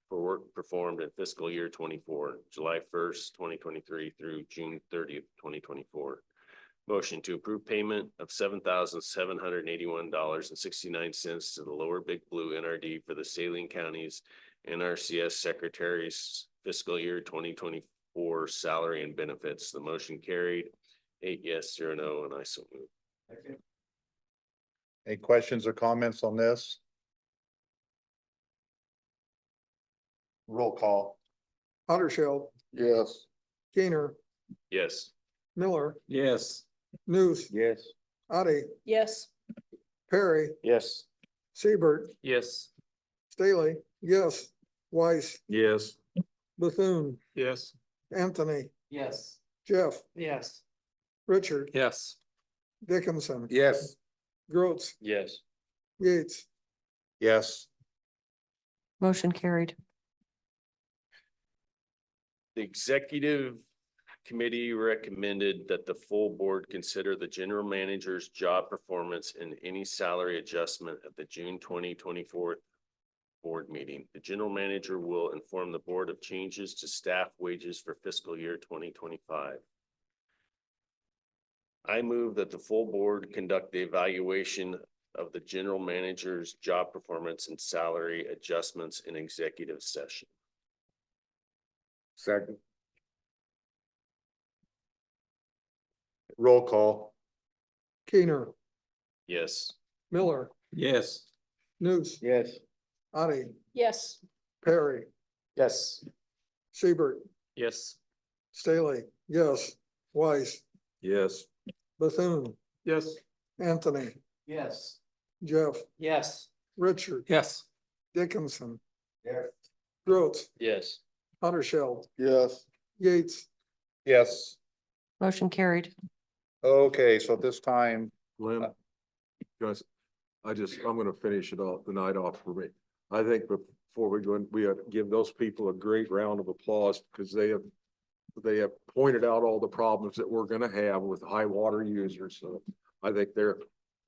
for work performed in fiscal year 24, July 1st, 2023 through June 30th, 2024. Motion to approve payment of $7,781.69 to the Lower Big Blue NRD for the Saline County's NRCS Secretary's fiscal year 2024 salary and benefits. The motion carried 8 yes, 0 no, and I so move. Any questions or comments on this? Roll call. Houdersheldt, Yes. Kuehner, Yes. Miller, Yes. Nuss, Yes. Otte, Yes. Perry, Yes. Siebert, Yes. Stahly, yes, Weiss, Yes. Bethune, Yes. Anthony, Yes. Jeff, Yes. Richard, Yes. Dickinson, Yes. Grotz, Yes. Yates, Yes. Motion carried. The executive committee recommended that the full board consider the general manager's job performance and any salary adjustment at the June 2024 board meeting. The general manager will inform the board of changes to staff wages for fiscal year 2025. I move that the full board conduct the evaluation of the general manager's job performance and salary adjustments in executive session. Second. Roll call. Kuehner, Yes. Miller, Yes. Nuss, Yes. Otte, Yes. Perry, Yes. Siebert, Yes. Stahly, yes, Weiss, Yes. Bethune, Yes. Anthony, Yes. Jeff, Yes. Richard, Yes. Dickinson, Yes. Grotz, Yes. Houdersheldt, Yes. Yates, Yes. Motion carried. Okay, so at this time, Lynn, guys, I'm gonna finish it off, the night off for me. I think before we go in, we give those people a great round of applause because they have pointed out all the problems that we're gonna have with high water users. So I think they're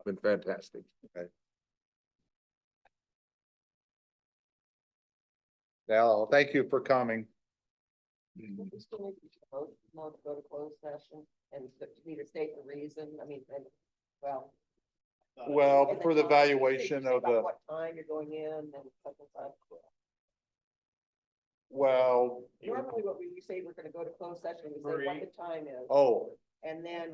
been fantastic. Okay. Now, thank you for coming. We still need to vote, not to go to closed session and to me to state the reason, I mean, and, well. Well, and for the time, valuation say of about the, What time you're going in and such and such. well, Normally what we say, we're gonna go to closed session, we say what the time is. oh, And then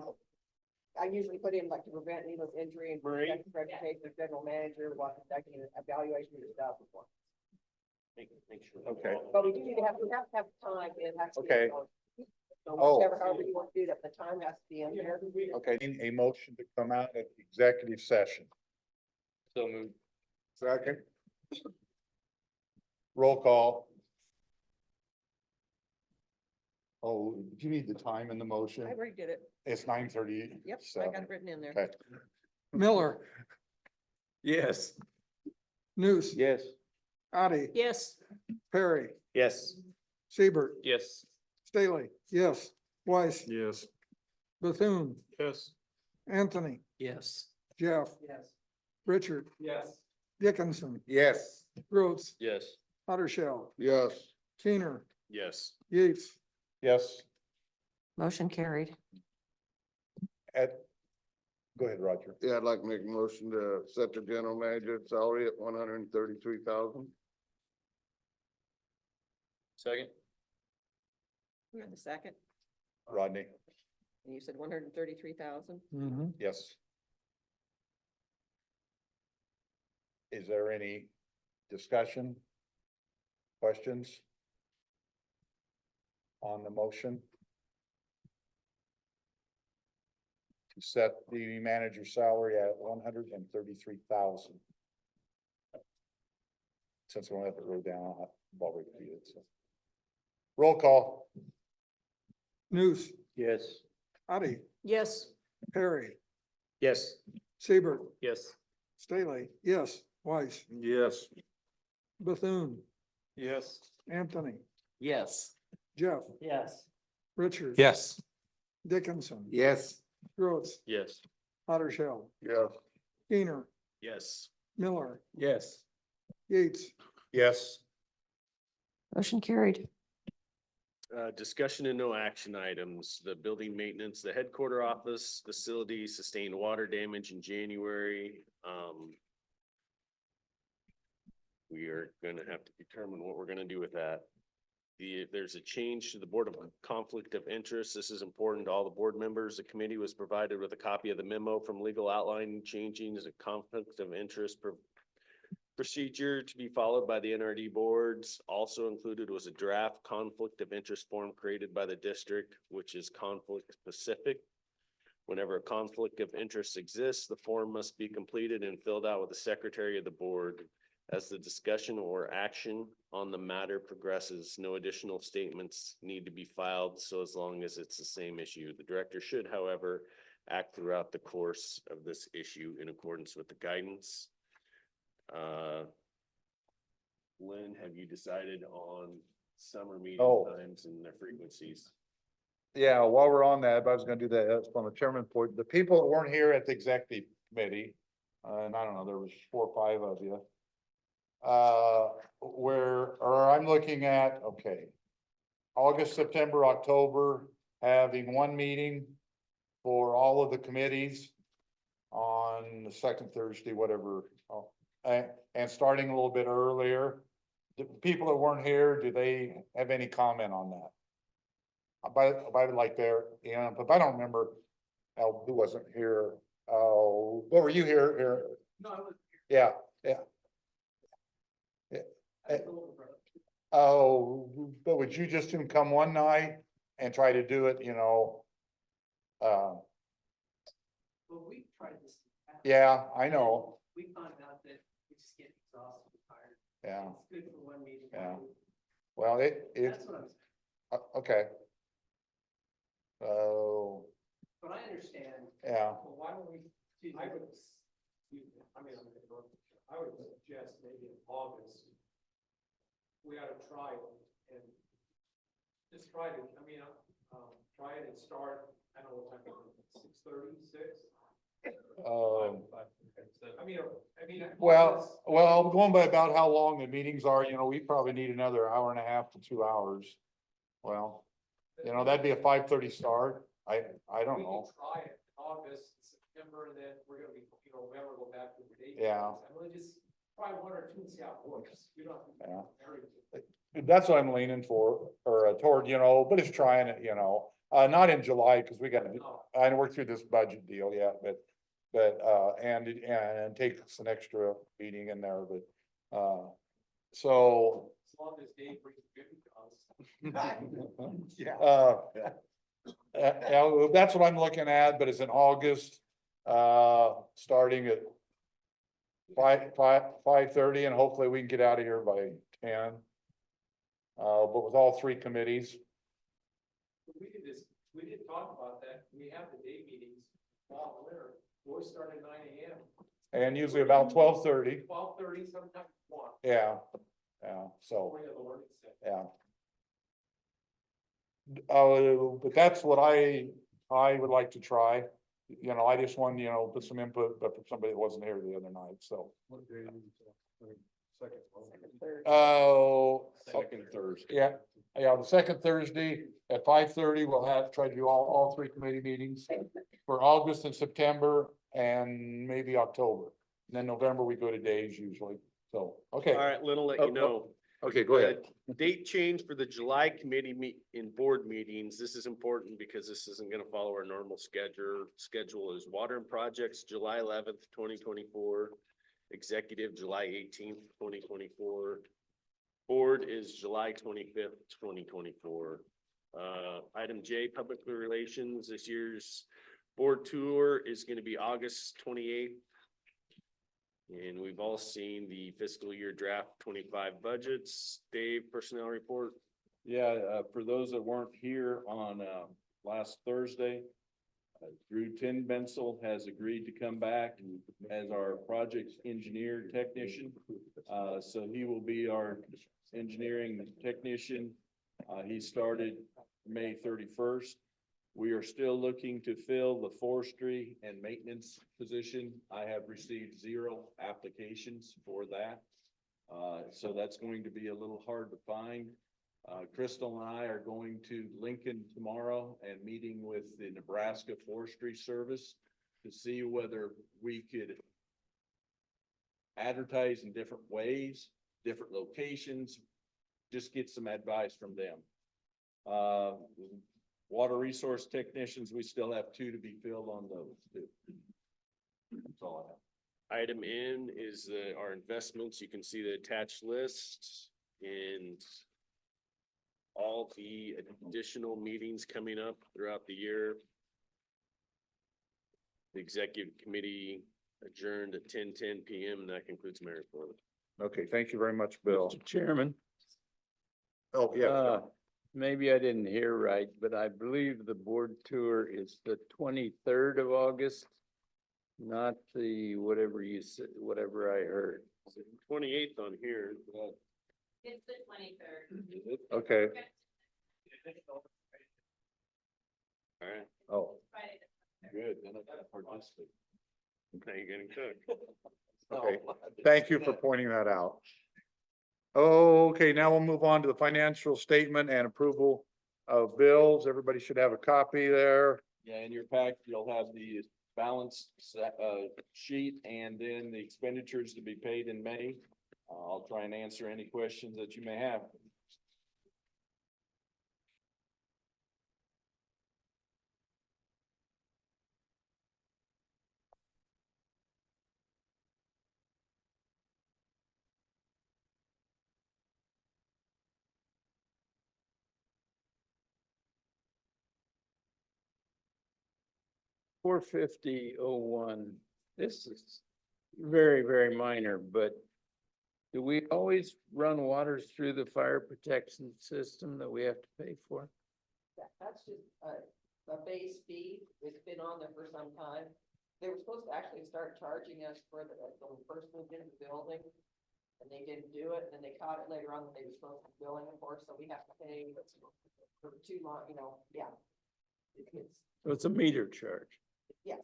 I usually put in like to prevent needless injury and protect the reputation of general manager, while conducting an evaluation of the staff performance. Make sure. okay. But we do need to have time, it has to be. Okay. So Oh. whichever, however you want to do that, the time has to be in there. Okay, a motion to come out of executive session. So moved. Second. Roll call. Oh, do you need the time in the motion? I already did it. It's 9:30. Yep, I got it written in there. Okay. Miller, Yes. Nuss, Yes. Otte. Yes. Perry, Yes. Siebert, Yes. Stahly, yes, Weiss, Yes. Bethune, Yes. Anthony, Yes. Jeff, Yes. Richard, Yes. Dickinson, Yes. Grotz, Yes. Houdersheldt, Yes. Kuehner, Yes. Yates. Yes. Motion carried. Go ahead, Roger. Yeah, I'd like to make a motion to set the general manager salary at 133,000. Second. You're in the second, Rodney. and you said 133,000. Mm-hmm. Yes. Is there any discussion? Questions? On the motion? To set the manager salary at 133,000. Since we don't have it wrote down, I'll already repeat it, so. Roll call. Nuss, Yes. Otte, Yes. Perry, Yes. Siebert, Yes. Stahly, yes, Weiss, Yes. Bethune, Yes. Anthony, Yes. Jeff, Yes. Richard. Yes. Dickinson. Yes. Grotz, Yes. Houdersheldt, Yes. Kuehner, Yes. Miller, Yes. Yates. Yes. Motion carried. Discussion and no action items, the building maintenance, the headquarter office facility sustained water damage in January. We are gonna have to determine what we're gonna do with that. There's a change to the Board of Conflict of Interest. This is important to all the board members. The committee was provided with a copy of the memo from legal outline changing as a conflict of interest procedure to be followed by the NRD boards. Also included was a draft conflict of interest form created by the district, which is conflict specific. Whenever a conflict of interest exists, the form must be completed and filled out with the secretary of the board. As the discussion or action on the matter progresses, no additional statements need to be filed, so as long as it's the same issue. The director should, however, act throughout the course of this issue in accordance with the guidance. Lynn, have you decided on summer meeting times and their frequencies? Yeah, while we're on that, I was gonna do that, that's from the chairman point, the people that weren't here at the executive committee, and I don't know, there was 4 or 5 of you. I'm looking at, okay. August, September, October, having one meeting for all of the committees on the second Thursday, whatever. And starting a little bit earlier. The people that weren't here, do they have any comment on that? By like there, yeah, but I don't remember, who wasn't here. Oh, what were you here? No, I was. Yeah, yeah. Oh, but would you just come one night and try to do it, Well, we tried this. yeah, I know, We found out that we just get exhausted and tired. yeah, It's good for one meeting. yeah. Well, That's what I'm. okay. Oh, But I understand. yeah, Well, why don't we, I would, I would suggest maybe in August, we ought to try it and just try it. I mean, try it and start, I don't know what time, 6:30, 6? Well, going by about how long the meetings are, we probably need another hour and a half to 2 hours. Well, that'd be a 5:30 start. I don't know. Try it in August, September, and then we're gonna be, November, go back to the date. Yeah. I'm gonna just try one or two and see how it works. You don't have to Yeah. be married to it. That's what I'm leaning for, or toward, but it's trying it, not in July, because I didn't work through this budget deal yet, but, and take an extra meeting in there, but, so. As long as Dave brings good to us. That's what I'm looking at, but it's in August, starting at 5:30, and hopefully we can get out of here by 10. But with all three committees. We didn't talk about that. We have the day meetings, fall and winter, boys start at 9 AM. And usually about 12:30. 12:30, sometimes 1. Yeah, so, Before you have the learning center. yeah. But that's what I would like to try. I just want, put some input, but for somebody that wasn't here the other night, so. Second Thursday. Yeah, the second Thursday at 5:30, we'll try to do all three committee meetings for August and September and maybe October. And then November, we go to days usually, so, okay. All right, Lynn will let you know. Okay, go ahead. Date change for the July committee board meetings. This is important because this isn't gonna follow our normal schedule is water and projects, July 11th, 2024. Executive, July 18th, 2024. Board is July 25th, 2024. Item J, public relations. This year's board tour is gonna be August 28th. And we've all seen the fiscal year draft 25 budgets. Dave, personnel report. Yeah, for those that weren't here on last Thursday, Drew Tinbensel has agreed to come back as our project engineer technician. So he will be our engineering technician. He started May 31st. We are still looking to fill the forestry and maintenance position. I have received 0 applications for that. So that's going to be a little hard to find. Crystal and I are going to Lincoln tomorrow and meeting with the Nebraska Forestry Service to see whether we could advertise in different ways, different locations, just get some advice from them. Water resource technicians, we still have 2 to be filled on those too. That's all I have. Item N is our investments. You can see the attached list and all the additional meetings coming up throughout the year. The executive committee adjourned at 10:10 PM, and that concludes my report. Okay, thank you very much, Bill. Mr. Chairman. Oh, yeah. Maybe I didn't hear right, but I believe the board tour is the 23rd of August, not the whatever you said, whatever I heard. 28th on here. It's the 23rd. Okay. All right. Oh, Good, then I gotta participate. Now you're getting cooked. okay. Thank you for pointing that out. Okay, now we'll move on to the financial statement and approval of bills. Everybody should have a copy there. Yeah, in your pack, you'll have the balance sheet and then the expenditures to be paid in May. I'll try and answer any questions that you may have. $450.01. This is very, very minor, but do we always run waters through the fire protection system that we have to pay for? That's just a base fee. It's been on there for some time. They were supposed to actually start charging us for when we first moved into the building. and they didn't do it, and then they caught it later on that they were supposed to be billing them for, so we have to pay for too long, you know, yeah. It's, So it's a meter charge. yes.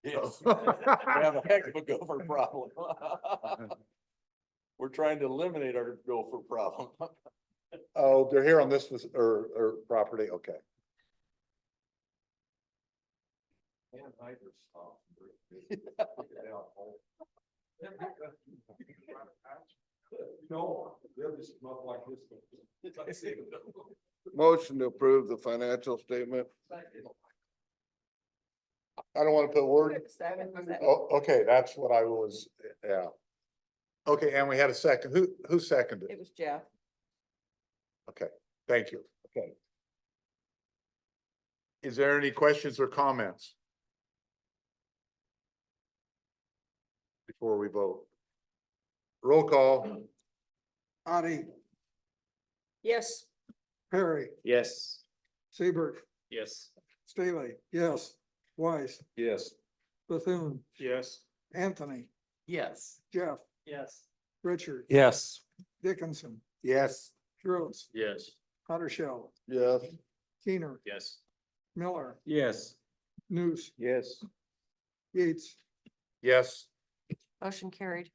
Yes. We have a heck of a gopher problem. We're trying to eliminate our gopher problem. Oh, they're here on this, or property, okay. No, they'll just come up like this. Motion to approve the financial statement. I don't want to put word. Oh, okay, that's what I was, yeah. Okay, and we had a second. Who seconded? It was Jeff. Okay, thank you. Okay. Is there any questions or comments? Before we vote. Roll call. Otte, Yes. Perry, Yes. Siebert, Yes. Stahly, yes. Weiss, Yes. Bethune, Yes. Anthony, Yes. Jeff, Yes. Richard, Yes. Dickinson, Yes. Grotz, Yes. Houdersheldt, Yes. Kuehner, Yes. Miller, Yes. Nuss, Yes. Yates, Yes. Motion carried.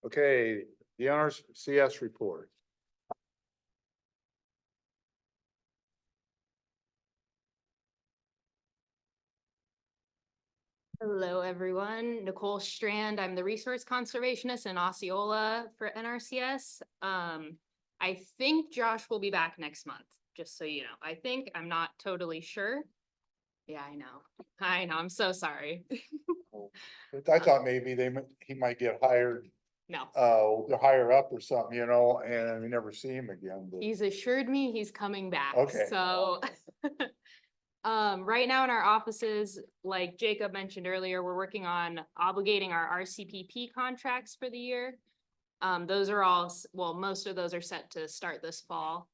Okay, the NRCS report. Hello, everyone. Nicole Strand. I'm the resource conservationist in Osceola for NRCS. I think Josh will be back next month, just so you know. I think, I'm not totally sure. Yeah, I know. I know. I'm so sorry. I thought maybe he might get hired, No, higher up or something, you know, and we never see him again. But he's assured me he's coming back. Okay. So right now in our offices, like Jacob mentioned earlier, we're working on obligating our RCPP contracts for the year. Those are all, well, most of those are set to start this fall.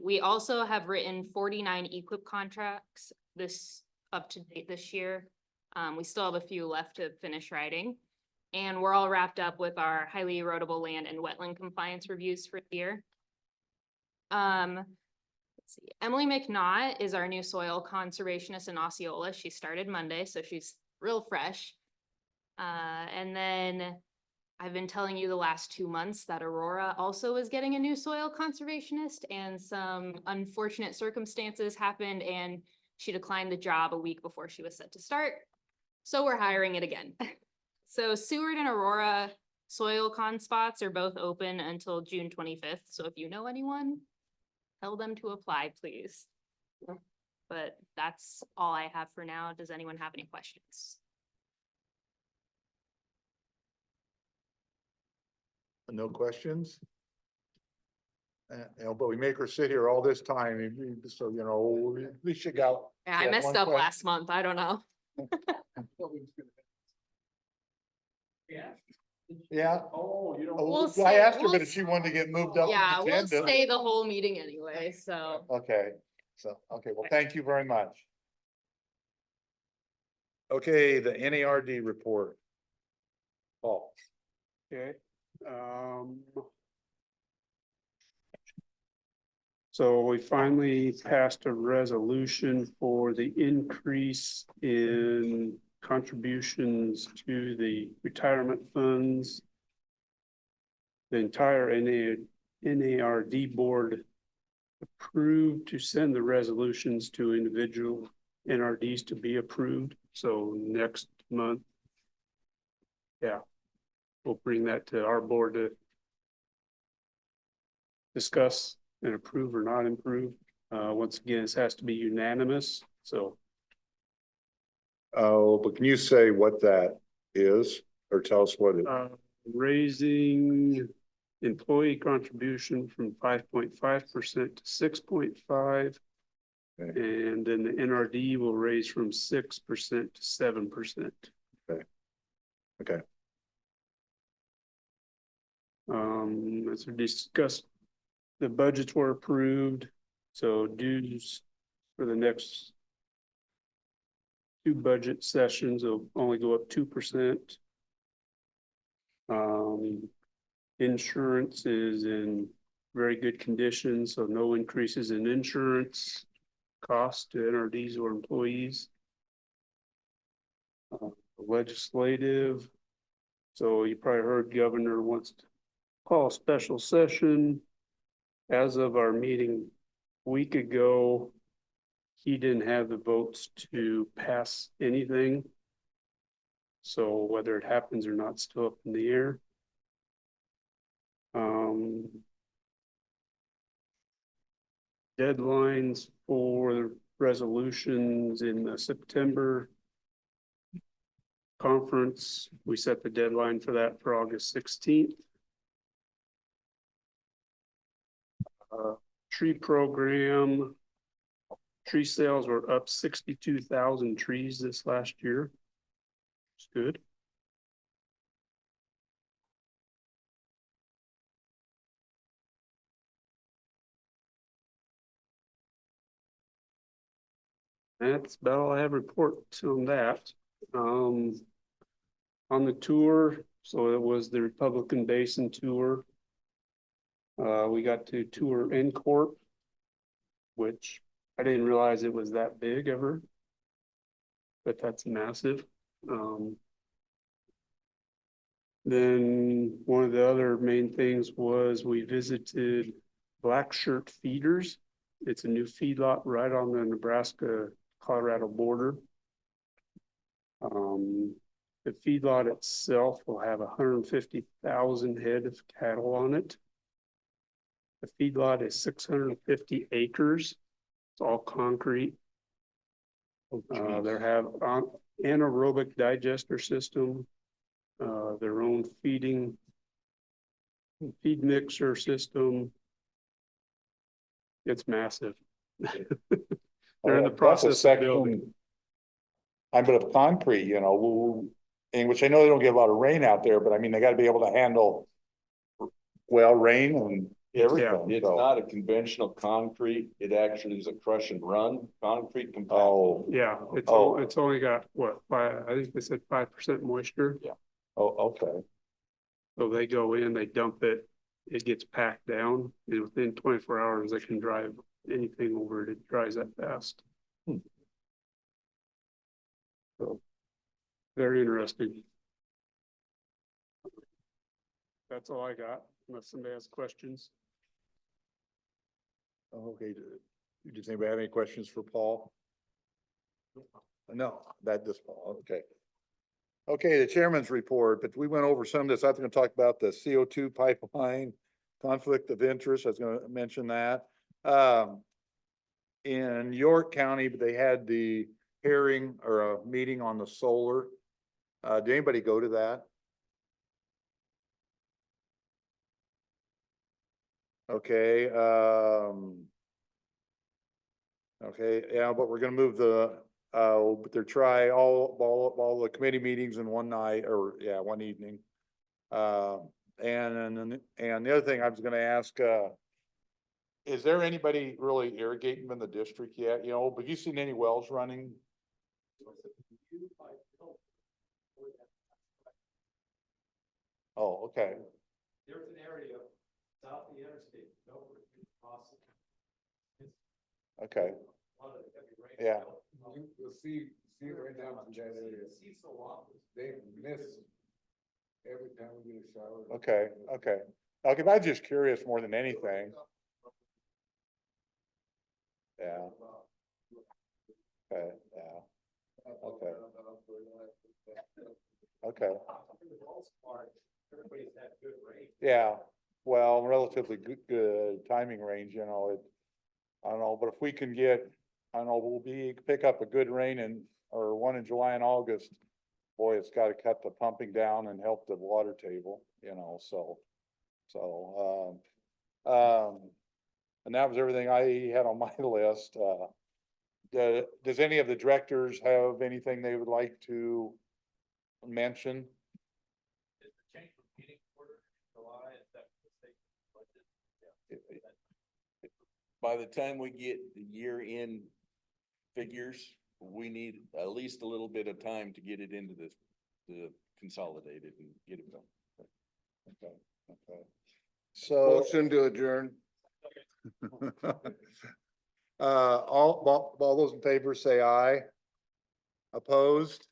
We also have written 49 EQIP contracts up to date this year. We still have a few left to finish writing. And we're all wrapped up with our highly erodible land and wetland compliance reviews for the year. Let's see, Emily McNaught is our new soil conservationist in Osceola. She started Monday, so she's real fresh. And then I've been telling you the last 2 months that Aurora also is getting a new soil conservationist, and some unfortunate circumstances happened and she declined the job a week before she was set to start. So we're hiring it again. So Seward and Aurora soil con spots are both open until June 25th. So if you know anyone, tell them to apply, please. But that's all I have for now. Does anyone have any questions? no questions? You know, but we make her sit here all this time, and so, you know, we should go. Yeah, I messed up last month. I don't know. Yeah. Oh, you don't. We'll I asked her, we'll but if she wanted to get moved up. Yeah, on the we'll agenda. stay the whole meeting anyway, so. Okay, so, okay, well, thank you very much. Okay, the NARD report. Paul. Okay. So we finally passed a resolution for the increase in contributions to the retirement funds. The entire NARD board approved to send the resolutions to individual NRDs to be approved. So next month, yeah, we'll bring that to our board to discuss and approve or not approve. Once again, this has to be unanimous, so. Oh, but can you say what that is, or tell us what it? Raising employee contribution from 5.5% to 6.5%. And then the NRD will raise from 6% to 7%. Okay. As we discussed, the budgets were approved, so dues for the next two budget sessions will only go up 2%. Insurance is in very good condition, so no increases in insurance costs to NRDs or employees. Legislative, so you probably heard governor wants to call a special session. As of our meeting a week ago, he didn't have the votes to pass anything. So whether it happens or not, still up in the air. Deadlines for resolutions in the September conference. We set the deadline for that for August 16th. Tree program, tree sales were up 62,000 trees this last year. It's good. That's about all I have report on that. On the tour, so it was the Republican Basin tour. We got to tour N-Corp, which I didn't realize it was that big ever, but that's massive. Then one of the other main things was we visited Black Shirt Feeders. It's a new feedlot right on the Nebraska-Colorado border. The feedlot itself will have 150,000 head of cattle on it. The feedlot is 650 acres. It's all concrete. They have anaerobic digester system, their own feed mixer system. It's massive. They're in the process of building. I'm bit of concrete, you know, in which I know they don't get a lot of rain out there, but I mean, they gotta be able to handle well, rain and everything. It's so. not a conventional concrete. It actually is a crush and run concrete compact. Oh, yeah, it's only got what, I think they said 5% moisture. Yeah. Oh, okay. So they go in, they dump it, it gets packed down, and within 24 hours they can drive anything over it. It dries that fast. So very interesting. That's all I got, unless somebody has questions. Okay. Does anybody have any questions for Paul? No, this Paul. Okay. Okay, the chairman's report, but we went over some of this. I was going to talk about the CO2 pipeline, conflict of interest. I was going to mention that. In York County, they had the hearing or a meeting on the solar. Did anybody go to that? Okay. Okay, yeah, but we're gonna move all the committee meetings in one night, or yeah, one evening. And the other thing I was gonna ask, is there anybody really irrigating in the district yet? You know, have you seen any wells running? Oh, okay. There's an area south of the interstate, Okay. Yeah. You'll see right now in that area, they miss every time we get a shower. Okay, okay. Okay, but I'm just curious more than anything. Yeah. Okay, yeah. Okay. Okay. Yeah, well, relatively good timing range, you know, I don't know, but if we can get, I don't know, pick up a good rain or one in July and August, boy, it's got to cut the pumping down and help the water table, you know, and that was everything I had on my list. Does any of the directors have anything they would like to mention? By the time we get the year-end figures, we need at least a little bit of time to get it into the consolidated and get it done. Okay, okay. So, Motion to adjourn. all those in favor say aye. Opposed?